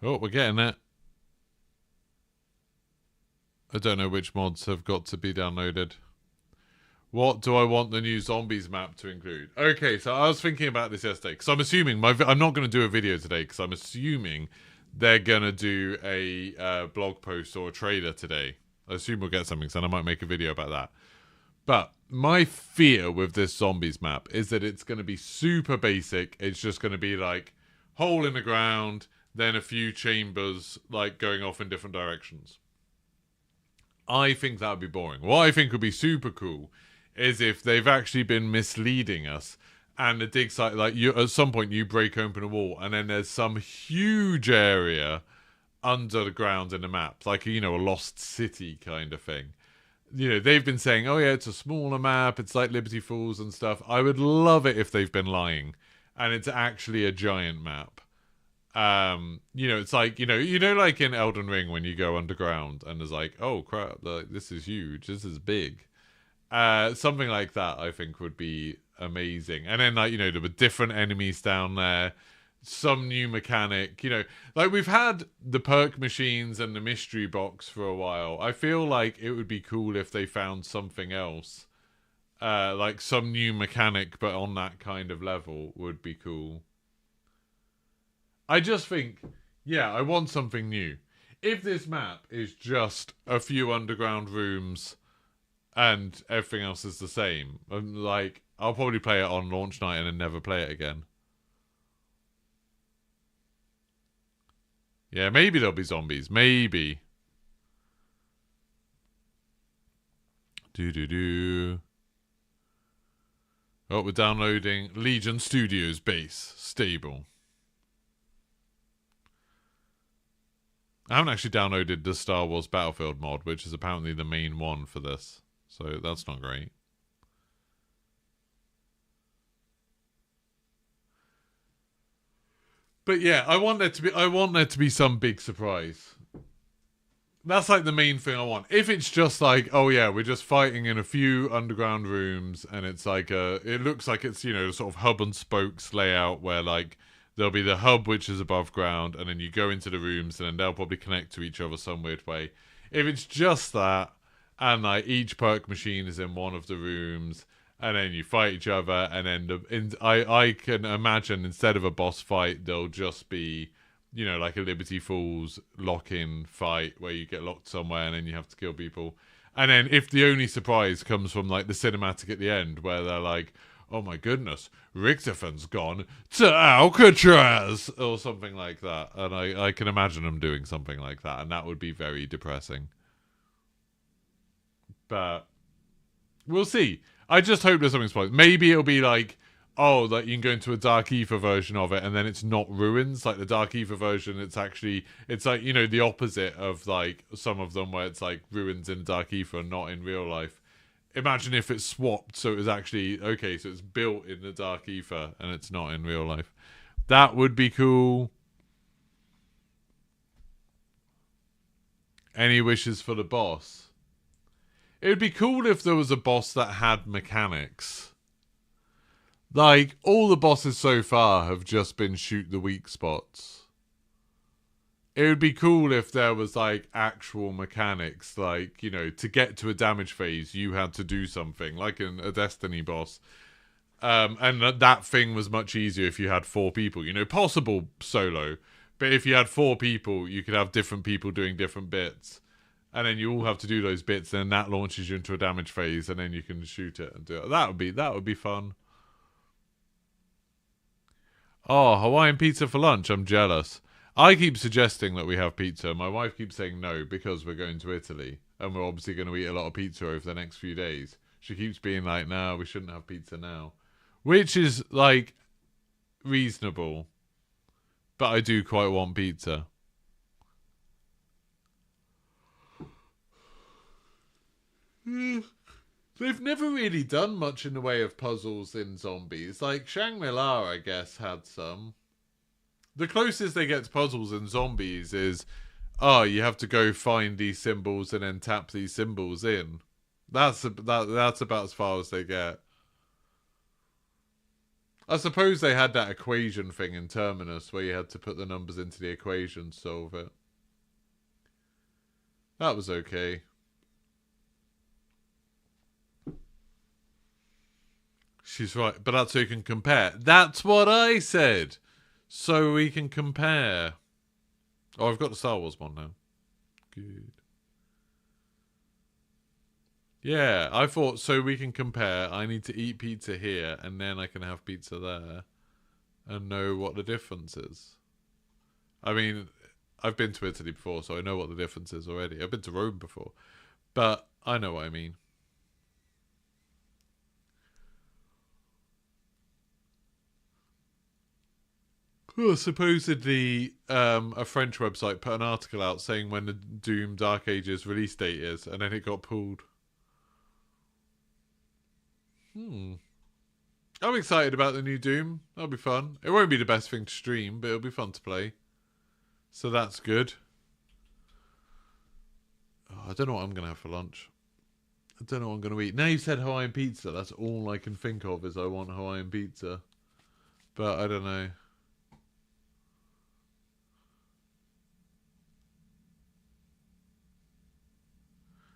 Oh, we're getting that. I don't know which mods have got to be downloaded. What do I want the new zombies map to include? Okay, so I was thinking about this yesterday because I'm assuming I'm not going to do a video today because I'm assuming they're going to do a blog post or a trailer today. I assume we'll get something, so I might make a video about that. But my fear with this zombies map is that it's going to be super basic. It's just going to be like hole in the ground. then a few chambers like going off in different directions. I think that would be boring. What I think would be super cool is if they've actually been misleading us, and the dig site, like, you at some point you break open a wall and then there's some huge area under the ground in the map, like, you know, a lost city kind of thing. You know, they've been saying, oh yeah, it's a smaller map, it's like Liberty Falls and stuff. I would love it if they've been lying and it's actually a giant map. You know, it's like, you know, like in Elden Ring when you go underground and there's like, oh crap, like, this is huge, this is big. Something like that I think would be amazing. And then, like, you know, there were different enemies down there, some new mechanic, you know, like we've had the perk machines and the mystery box for a while. I feel like it would be cool if they found something else, like some new mechanic but on that kind of level would be cool. I just think, yeah, I want something new. If this map is just a few underground rooms and everything else is the same, like, I'll probably play it on launch night and then never play it again. Yeah, maybe there'll be zombies. Maybe. Do. Oh, we're downloading Legion Studios base. Stable. I haven't actually downloaded the Star Wars Battlefield mod, which is apparently the main one for this. So that's not great. But yeah, I want there to be some big surprise. That's like the main thing I want. If it's just like, oh yeah, we're just fighting in a few underground rooms and it's like it looks like it's, you know, sort of hub and spokes layout where like there'll be the hub which is above ground and then you go into the rooms and then they'll probably connect to each other some weird way. If it's just that and like each perk machine is in one of the rooms and then you fight each other, and then I can imagine instead of a boss fight, there'll just be, you know, like a Liberty Falls lock-in fight where you get locked somewhere and then you have to kill people. And then if the only surprise comes from like the cinematic at the end where they're like, oh my goodness, Richterfen's gone to Alcatraz or something like that. And I can imagine them doing something like that, and that would be very depressing. But we'll see. I just hope there's something surprising. Maybe it'll be like, oh, like you can go into a Dark Ether version of it and then it's not ruins. Like the Dark Ether version, it's like, you know, the opposite of like some of them where it's like ruins in Dark Ether and not in real life. Imagine if it's swapped so it was actually, okay, so it's built in the Dark Ether and it's not in real life. That would be cool. Any wishes for the boss? It would be cool if there was a boss that had mechanics. Like, all the bosses so far have just been shoot the weak spots. It would be cool if there was, like, actual mechanics. Like, you know, to get to a damage phase, you had to do something. Like in a Destiny boss. And that thing was much easier if you had 4 people. You know, possible solo. But if you had 4 people, you could have different people doing different bits. And then you all have to do those bits, and that launches you into a damage phase, and then you can shoot it and do it. That would be fun. Oh, Hawaiian pizza for lunch. I'm jealous. I keep suggesting that we have pizza. My wife keeps saying no because we're going to Italy, and we're obviously going to eat a lot of pizza over the next few days. She keeps being like, no, we shouldn't have pizza now. Which is, like, reasonable. But I do quite want pizza. They've never really done much in the way of puzzles in zombies. Like, Shangri-La, I guess, had some. The closest they get to puzzles in zombies is, oh, you have to go find these symbols and then tap these symbols in. That's about as far as they get. I suppose they had that equation thing in Terminus where you had to put the numbers into the equation to solve it. That was okay. She's right, but that's so you can compare. That's what I said. So we can compare. Oh, I've got the Star Wars one now. Good. Yeah, I thought so we can compare. I need to eat pizza here, and then I can have pizza there, and know what the difference is. I mean, I've been to Italy before, so I know what the difference is already. I've been to Rome before, but I know what I mean. Well, supposedly, a French website put an article out saying when the Doom Dark Ages release date is, and then it got pulled. I'm excited about the new Doom. That'll be fun. It won't be the best thing to stream, but it'll be fun to play. So that's good. Oh, I don't know what I'm going to have for lunch. I don't know what I'm going to eat. Now you've said Hawaiian pizza. That's all I can think of is I want Hawaiian pizza. But I don't know.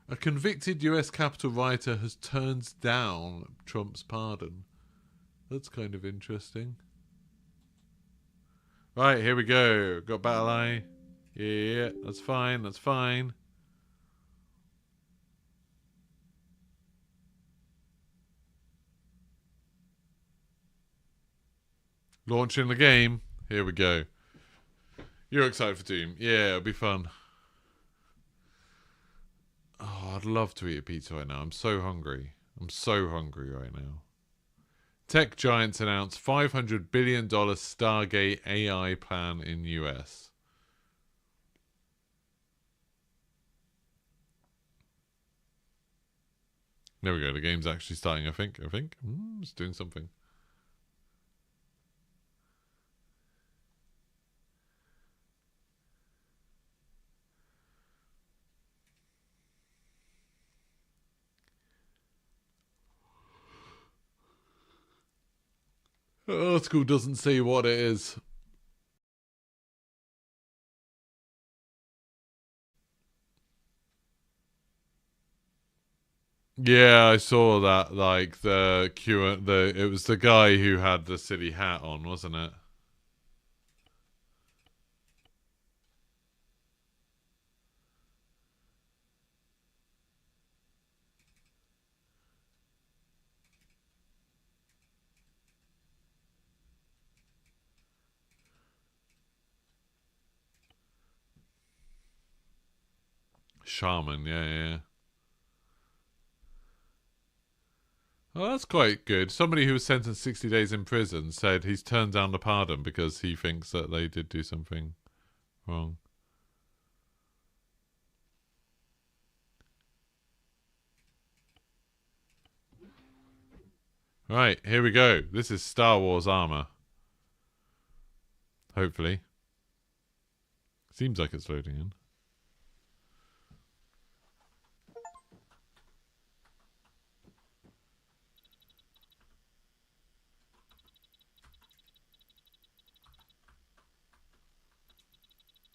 A convicted US Capitol rioter has turned down Trump's pardon. That's kind of interesting. Right, here we go. Got battle eye. Yeah, that's fine. That's fine. Launching the game. Here we go. You're excited for Doom. Yeah, it'll be fun. Oh, I'd love to eat a pizza right now. I'm so hungry. I'm so hungry right now. Tech giants announce $500 billion Stargate AI plan in US. There we go. The game's actually starting, I think. It's doing something. The article doesn't say what it is. Yeah, I saw that. Like it was the guy who had the silly hat on, wasn't it? Shaman, yeah. Oh, that's quite good. Somebody who was sentenced 60 days in prison said he's turned down the pardon because he thinks that they did do something wrong. Right, here we go. This is Star Wars armor. Hopefully. Seems like it's loading in.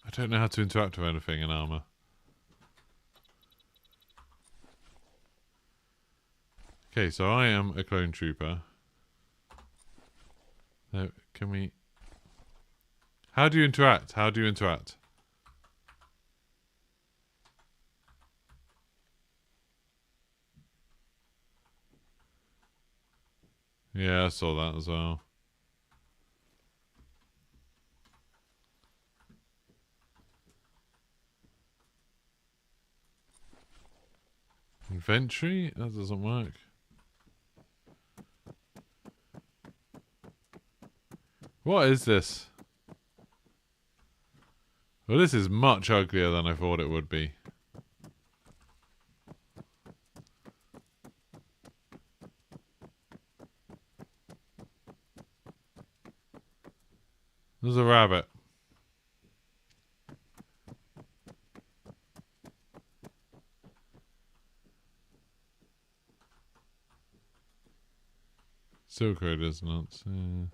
I don't know how to interact with anything in armor. Okay, so I am a clone trooper. Now, can we... How do you interact? How do you interact? Yeah, I saw that as well. Inventory? That doesn't work. What is this? Well, this is much uglier than I thought it would be. There's a rabbit. Silk Road is nuts. Yeah.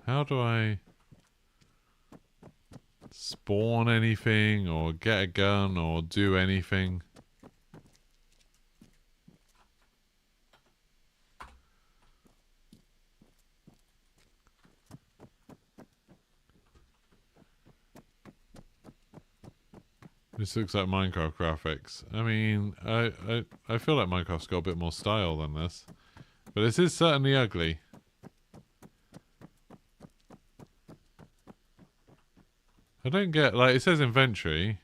How do I spawn anything or get a gun or do anything? This looks like Minecraft graphics. I mean, I feel like Minecraft's got a bit more style than this. But this is certainly ugly. I don't get, like, it says inventory.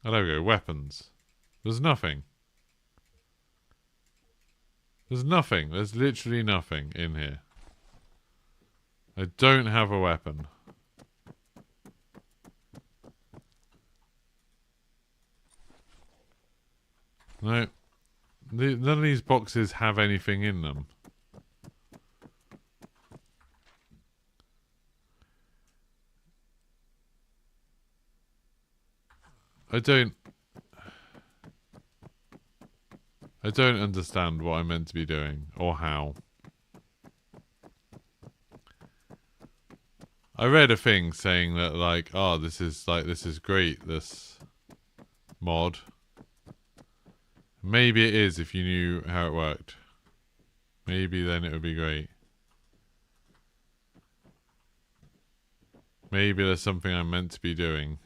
Oh, there we go, weapons. There's nothing. There's nothing. There's literally nothing in here. I don't have a weapon. No. None of these boxes have anything in them. I don't understand what I'm meant to be doing or how. I read a thing saying that, like, oh, this is great, this mod. Maybe it is if you knew how it worked. Maybe then it would be great. Maybe there's something I'm meant to be doing.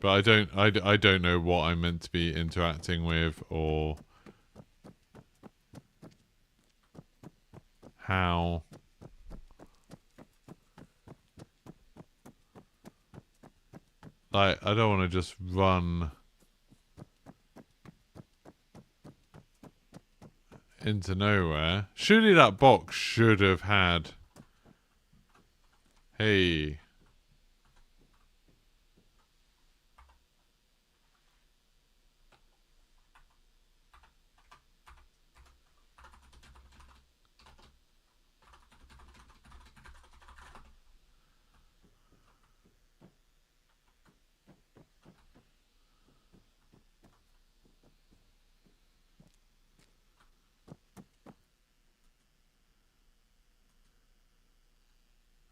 But I don't know what I'm meant to be interacting with or how. Like, I don't want to just run into nowhere. Surely that box should have had... Hey...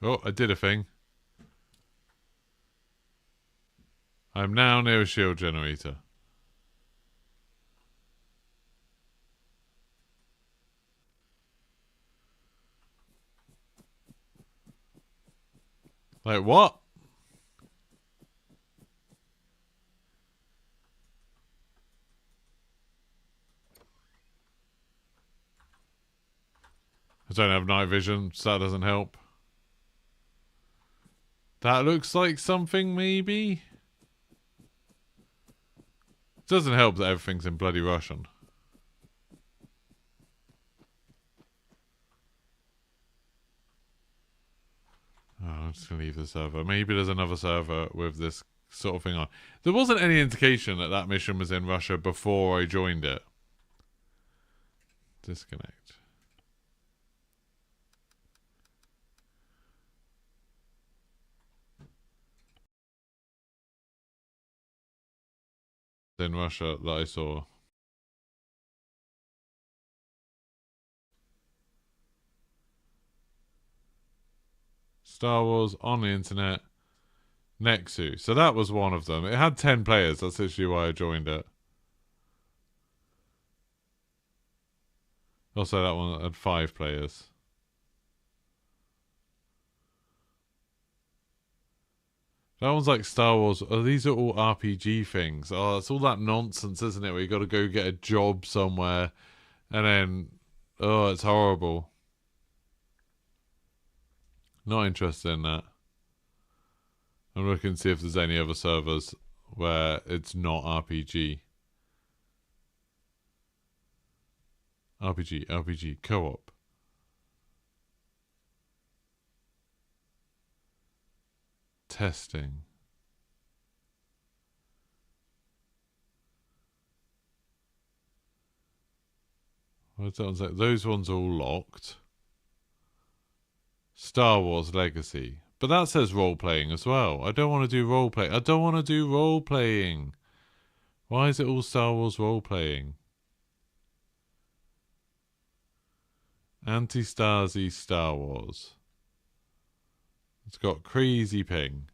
Oh, I did a thing. I'm now near a shield generator. Like, what? I don't have night vision, so that doesn't help. That looks like something, maybe? Doesn't help that everything's in bloody Russian. Oh, I'm just going to leave the server. Maybe there's another server with this sort of thing on. There wasn't any indication that that mission was in Russia before I joined it. Disconnect. In Russia that I saw. Star Wars on the internet. Nexu. So that was one of them. It had 10 players. That's literally why I joined it. Also, that one had 5 players. That one's like Star Wars. Oh, these are all RPG things. Oh, it's all that nonsense, isn't it? Where you got to go get a job somewhere. And then... Oh, it's horrible. Not interested in that. I'm looking to see if there's any other servers where it's not RPG. RPG, co-op. Testing. What's that one say? Those ones are all locked. Star Wars Legacy. But that says role-playing as well. I don't want to do role-playing. I don't want to do role-playing. Why is it all Star Wars role-playing? Anti-Stasi Star Wars. It's got crazy ping.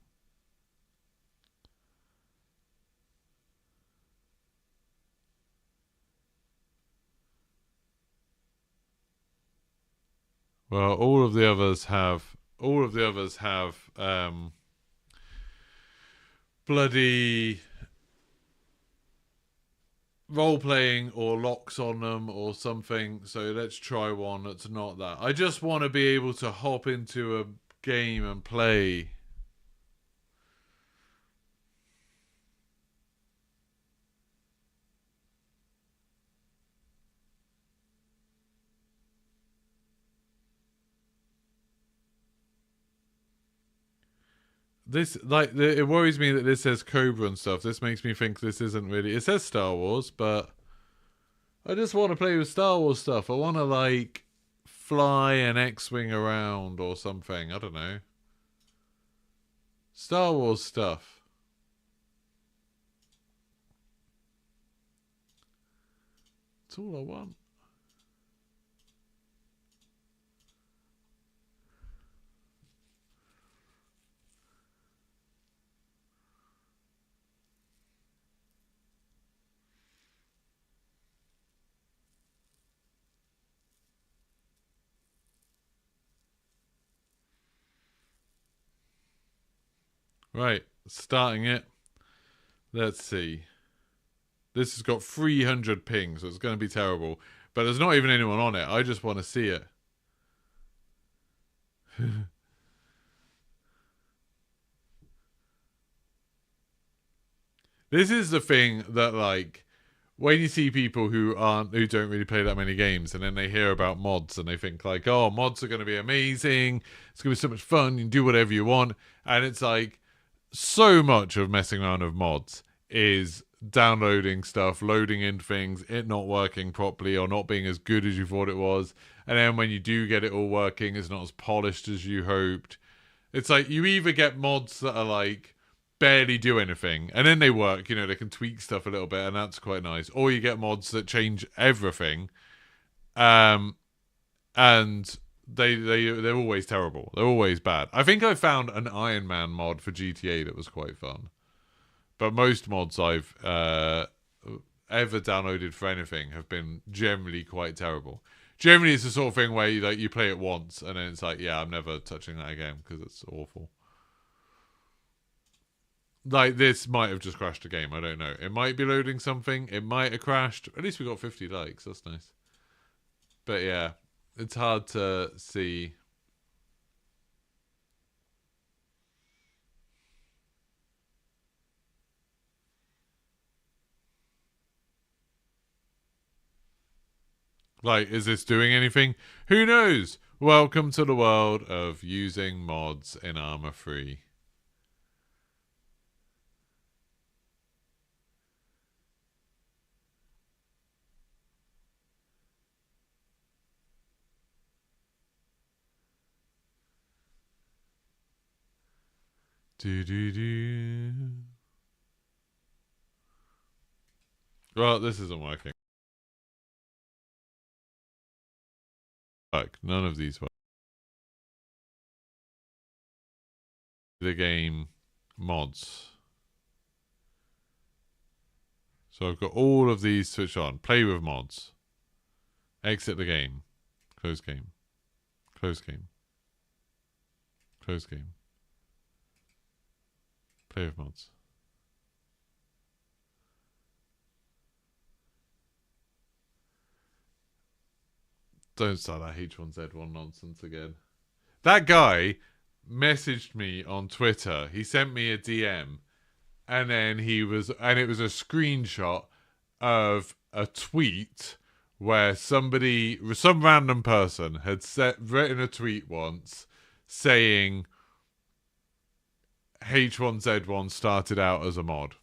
Well, all of the others have bloody role-playing or locks on them or something, so let's try one that's not that. I just want to be able to hop into a game and play. This, like, it worries me that this says Cobra and stuff. This makes me think this isn't really... It says Star Wars, but I just want to play with Star Wars stuff. I want to, like, fly an X-Wing around or something. I don't know. Star Wars stuff. That's all I want. Right, starting it. Let's see. This has got 300 ping, so it's going to be terrible. But there's not even anyone on it. I just want to see it. This is the thing that, like, when you see people who don't really play that many games, and then they hear about mods and they think, like, oh, mods are going to be amazing. It's going to be so much fun. You can do whatever you want. And it's like, so much of messing around with mods is downloading stuff, loading in things, it not working properly or not being as good as you thought it was. And then when you do get it all working, it's not as polished as you hoped. It's like you either get mods that are like barely do anything and then they work, you know, they can tweak stuff a little bit and that's quite nice. Or you get mods that change everything. And they're always terrible. They're always bad. I think I found an Iron Man mod for GTA that was quite fun. But most mods I've ever downloaded for anything have been generally quite terrible. Generally, it's the sort of thing where you play it once and then it's like, yeah, I'm never touching that again because it's awful. Like, this might have just crashed a game. I don't know. It might be loading something. It might have crashed. At least we got 50 likes. That's nice. But yeah, it's hard to see. Like, is this doing anything? Who knows? Welcome to the world of using mods in Arma 3. Well, this isn't working. Fuck, none of these work. The game mods. So I've got all of these switched on. Play with mods. Exit the game. Close game. Close game. Close game. Play with mods. Don't start that H1Z1 nonsense again. That guy messaged me on Twitter. He sent me a DM, and then it was a screenshot of a tweet where some random person had written a tweet once saying H1Z1 started out as a mod.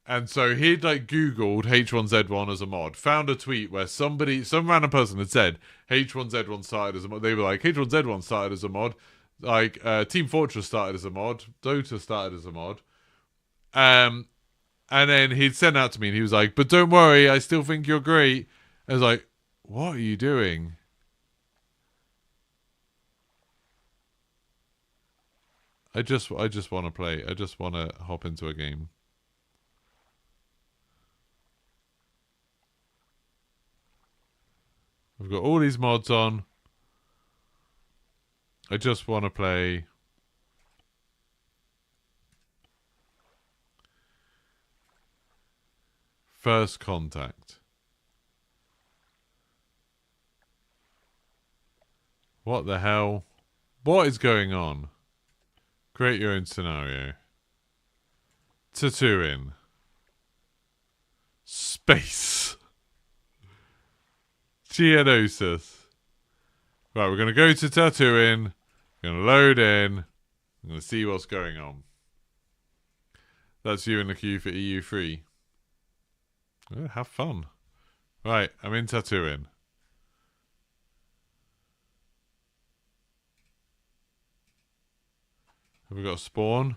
And so he'd like Googled H1Z1 as a mod, found a tweet where some random person had said H1Z1 started as a mod. They were like, H1Z1 started as a mod. Like, Team Fortress started as a mod. Dota started as a mod. And then he'd send out to me and he was like, but don't worry, I still think you're great. I was like, what are you doing? I just want to play. I just want to hop into a game. I've got all these mods on. I just want to play First Contact. What the hell? What is going on? Create your own scenario. Tattooing. Space. Geonosis. Right, we're going to go to Tattooing. We're going to load in. I'm going to see what's going on. That's you in the queue for EU3. Oh, have fun. Right, I'm in Tattooing. Have we got a spawn?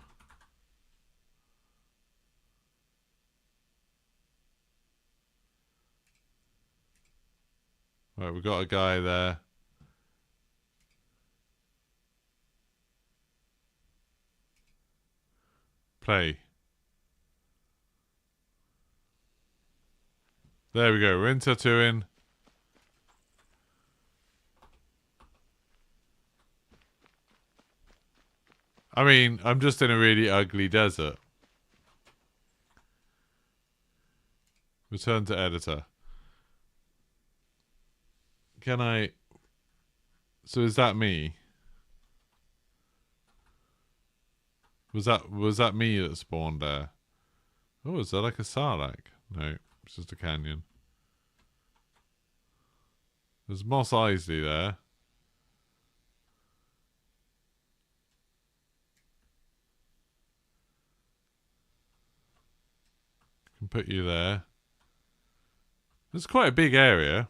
Right, we've got a guy there. Play. There we go. We're in Tattooing. I mean, I'm just in a really ugly desert. Return to editor. Can I... So is that me? Was that me that spawned there? Oh, is that like a sarlacc? No, it's just a canyon. There's Moss Isley there. Can put you there. It's quite a big area.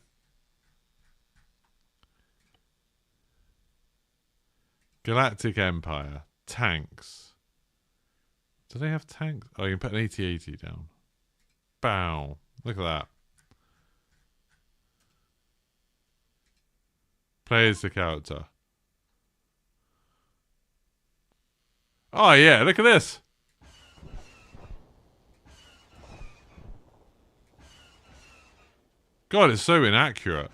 Galactic Empire. Tanks. Do they have tanks? Oh, you can put an 8080 down. Bow. Look at that. Play as the character. Oh, yeah. Look at this. God, it's so inaccurate.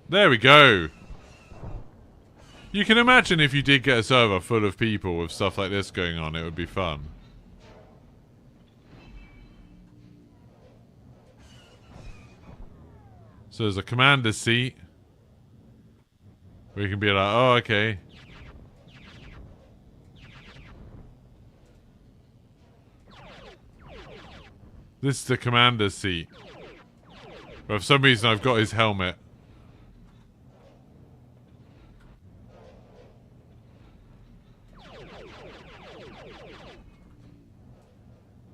There we go. You can imagine if you did get a server full of people with stuff like this going on, it would be fun. So there's a commander seat. Where you can be like, oh, okay. This is the commander's seat. But for some reason I've got his helmet.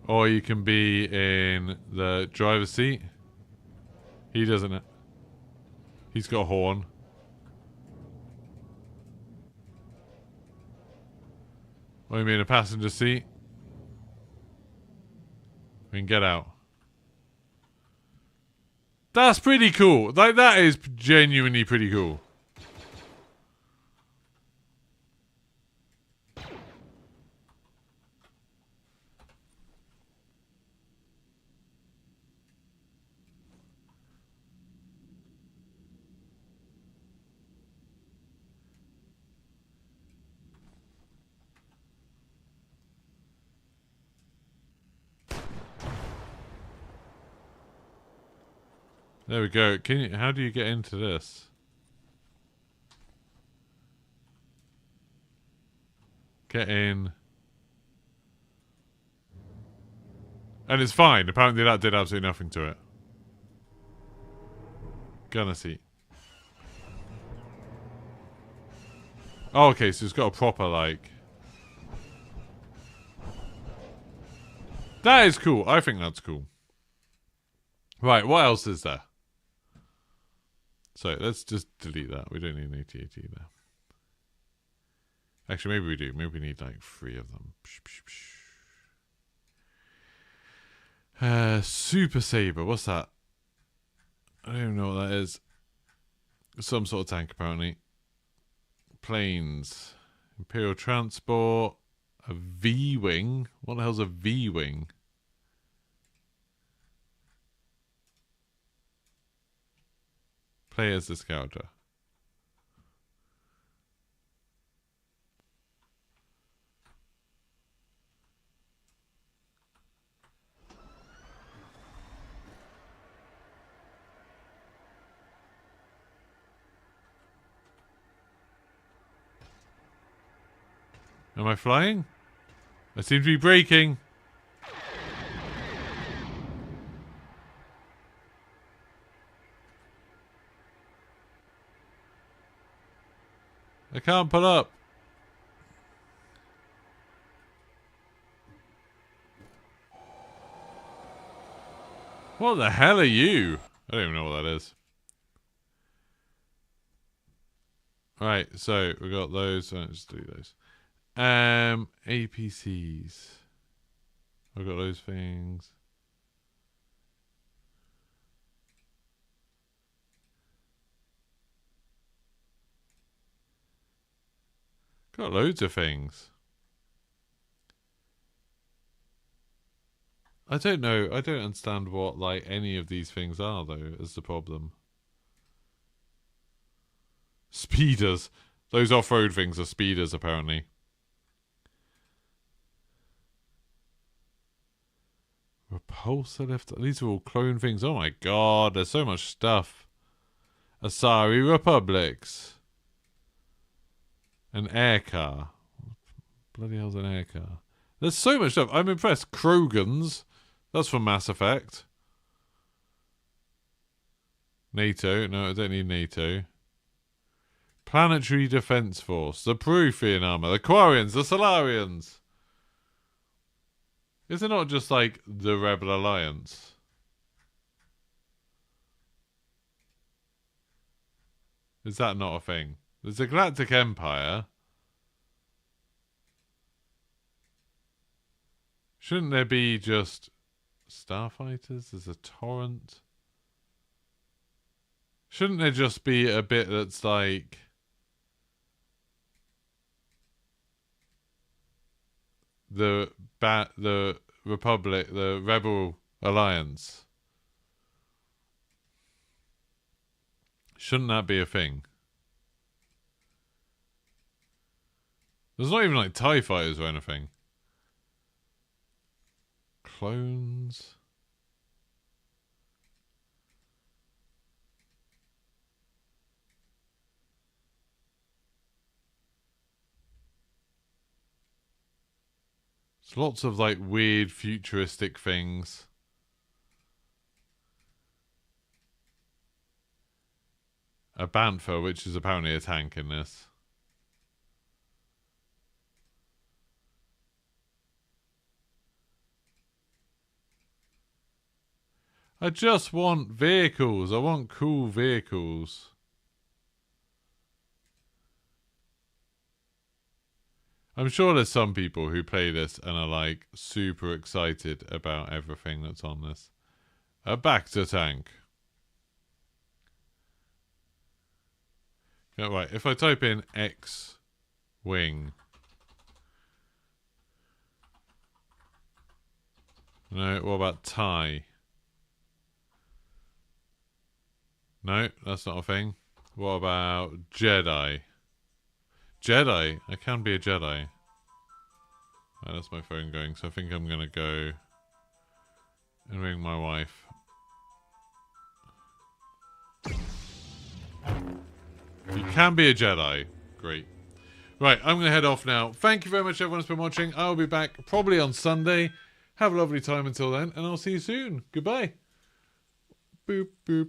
Or you can be in the driver's seat. He doesn't. He's got a horn. Or you mean a passenger seat? We can get out. That's pretty cool. Like, that is genuinely pretty cool. There we go. Can you? How do you get into this? Get in. And it's fine. Apparently that did absolutely nothing to it. Gunner seat. Oh, okay, so it's got a proper, like... That is cool. I think that's cool. Right, what else is there? So, let's just delete that. We don't need an AT-AT there. Actually, maybe we do. Maybe we need, like, 3 of them. Super Saber. What's that? I don't even know what that is. Some sort of tank, apparently. Planes. Imperial Transport. A V-Wing. What the hell's a V-wing? Play as this character. Am I flying? I seem to be braking. I can't pull up. What the hell are you? I don't even know what that is. Alright, so we got those. So let's do those. APCs. I've got those things. Got loads of things. I don't know. I don't understand what, like, any of these things are, though, is the problem. Speeders. Those off-road things are speeders, apparently. Repulsor lift. These are all clone things. Oh my god, there's so much stuff. Asari Republics. An air car. Bloody hell's an air car? There's so much stuff. I'm impressed. Krogans. That's from Mass Effect. NATO. No, I don't need NATO. Planetary Defense Force. The Peruvian Armor. The Quarians. The Solarians. Is it not just like the Rebel Alliance? Is that not a thing? There's a Galactic Empire. Shouldn't there be just starfighters? There's a torrent. Shouldn't there just be a bit that's like the Republic, the Rebel Alliance? Shouldn't that be a thing? There's not even like TIE fighters or anything. Clones. There's lots of like weird futuristic things. A Bantha, which is apparently a tank in this. I just want vehicles. I want cool vehicles. I'm sure there's some people who play this and are like super excited about everything that's on this. A Bacta tank. Yeah, right, if I type in X-Wing. No, what about TIE? No, that's not a thing. What about Jedi? Jedi? I can be a Jedi. Oh, that's my phone going, so I think I'm going to go and ring my wife. You can be a Jedi. Great. Right, I'm going to head off now. Thank you very much, everyone who's been watching. I'll be back probably on Sunday. Have a lovely time until then, and I'll see you soon. Goodbye. Boop, boop.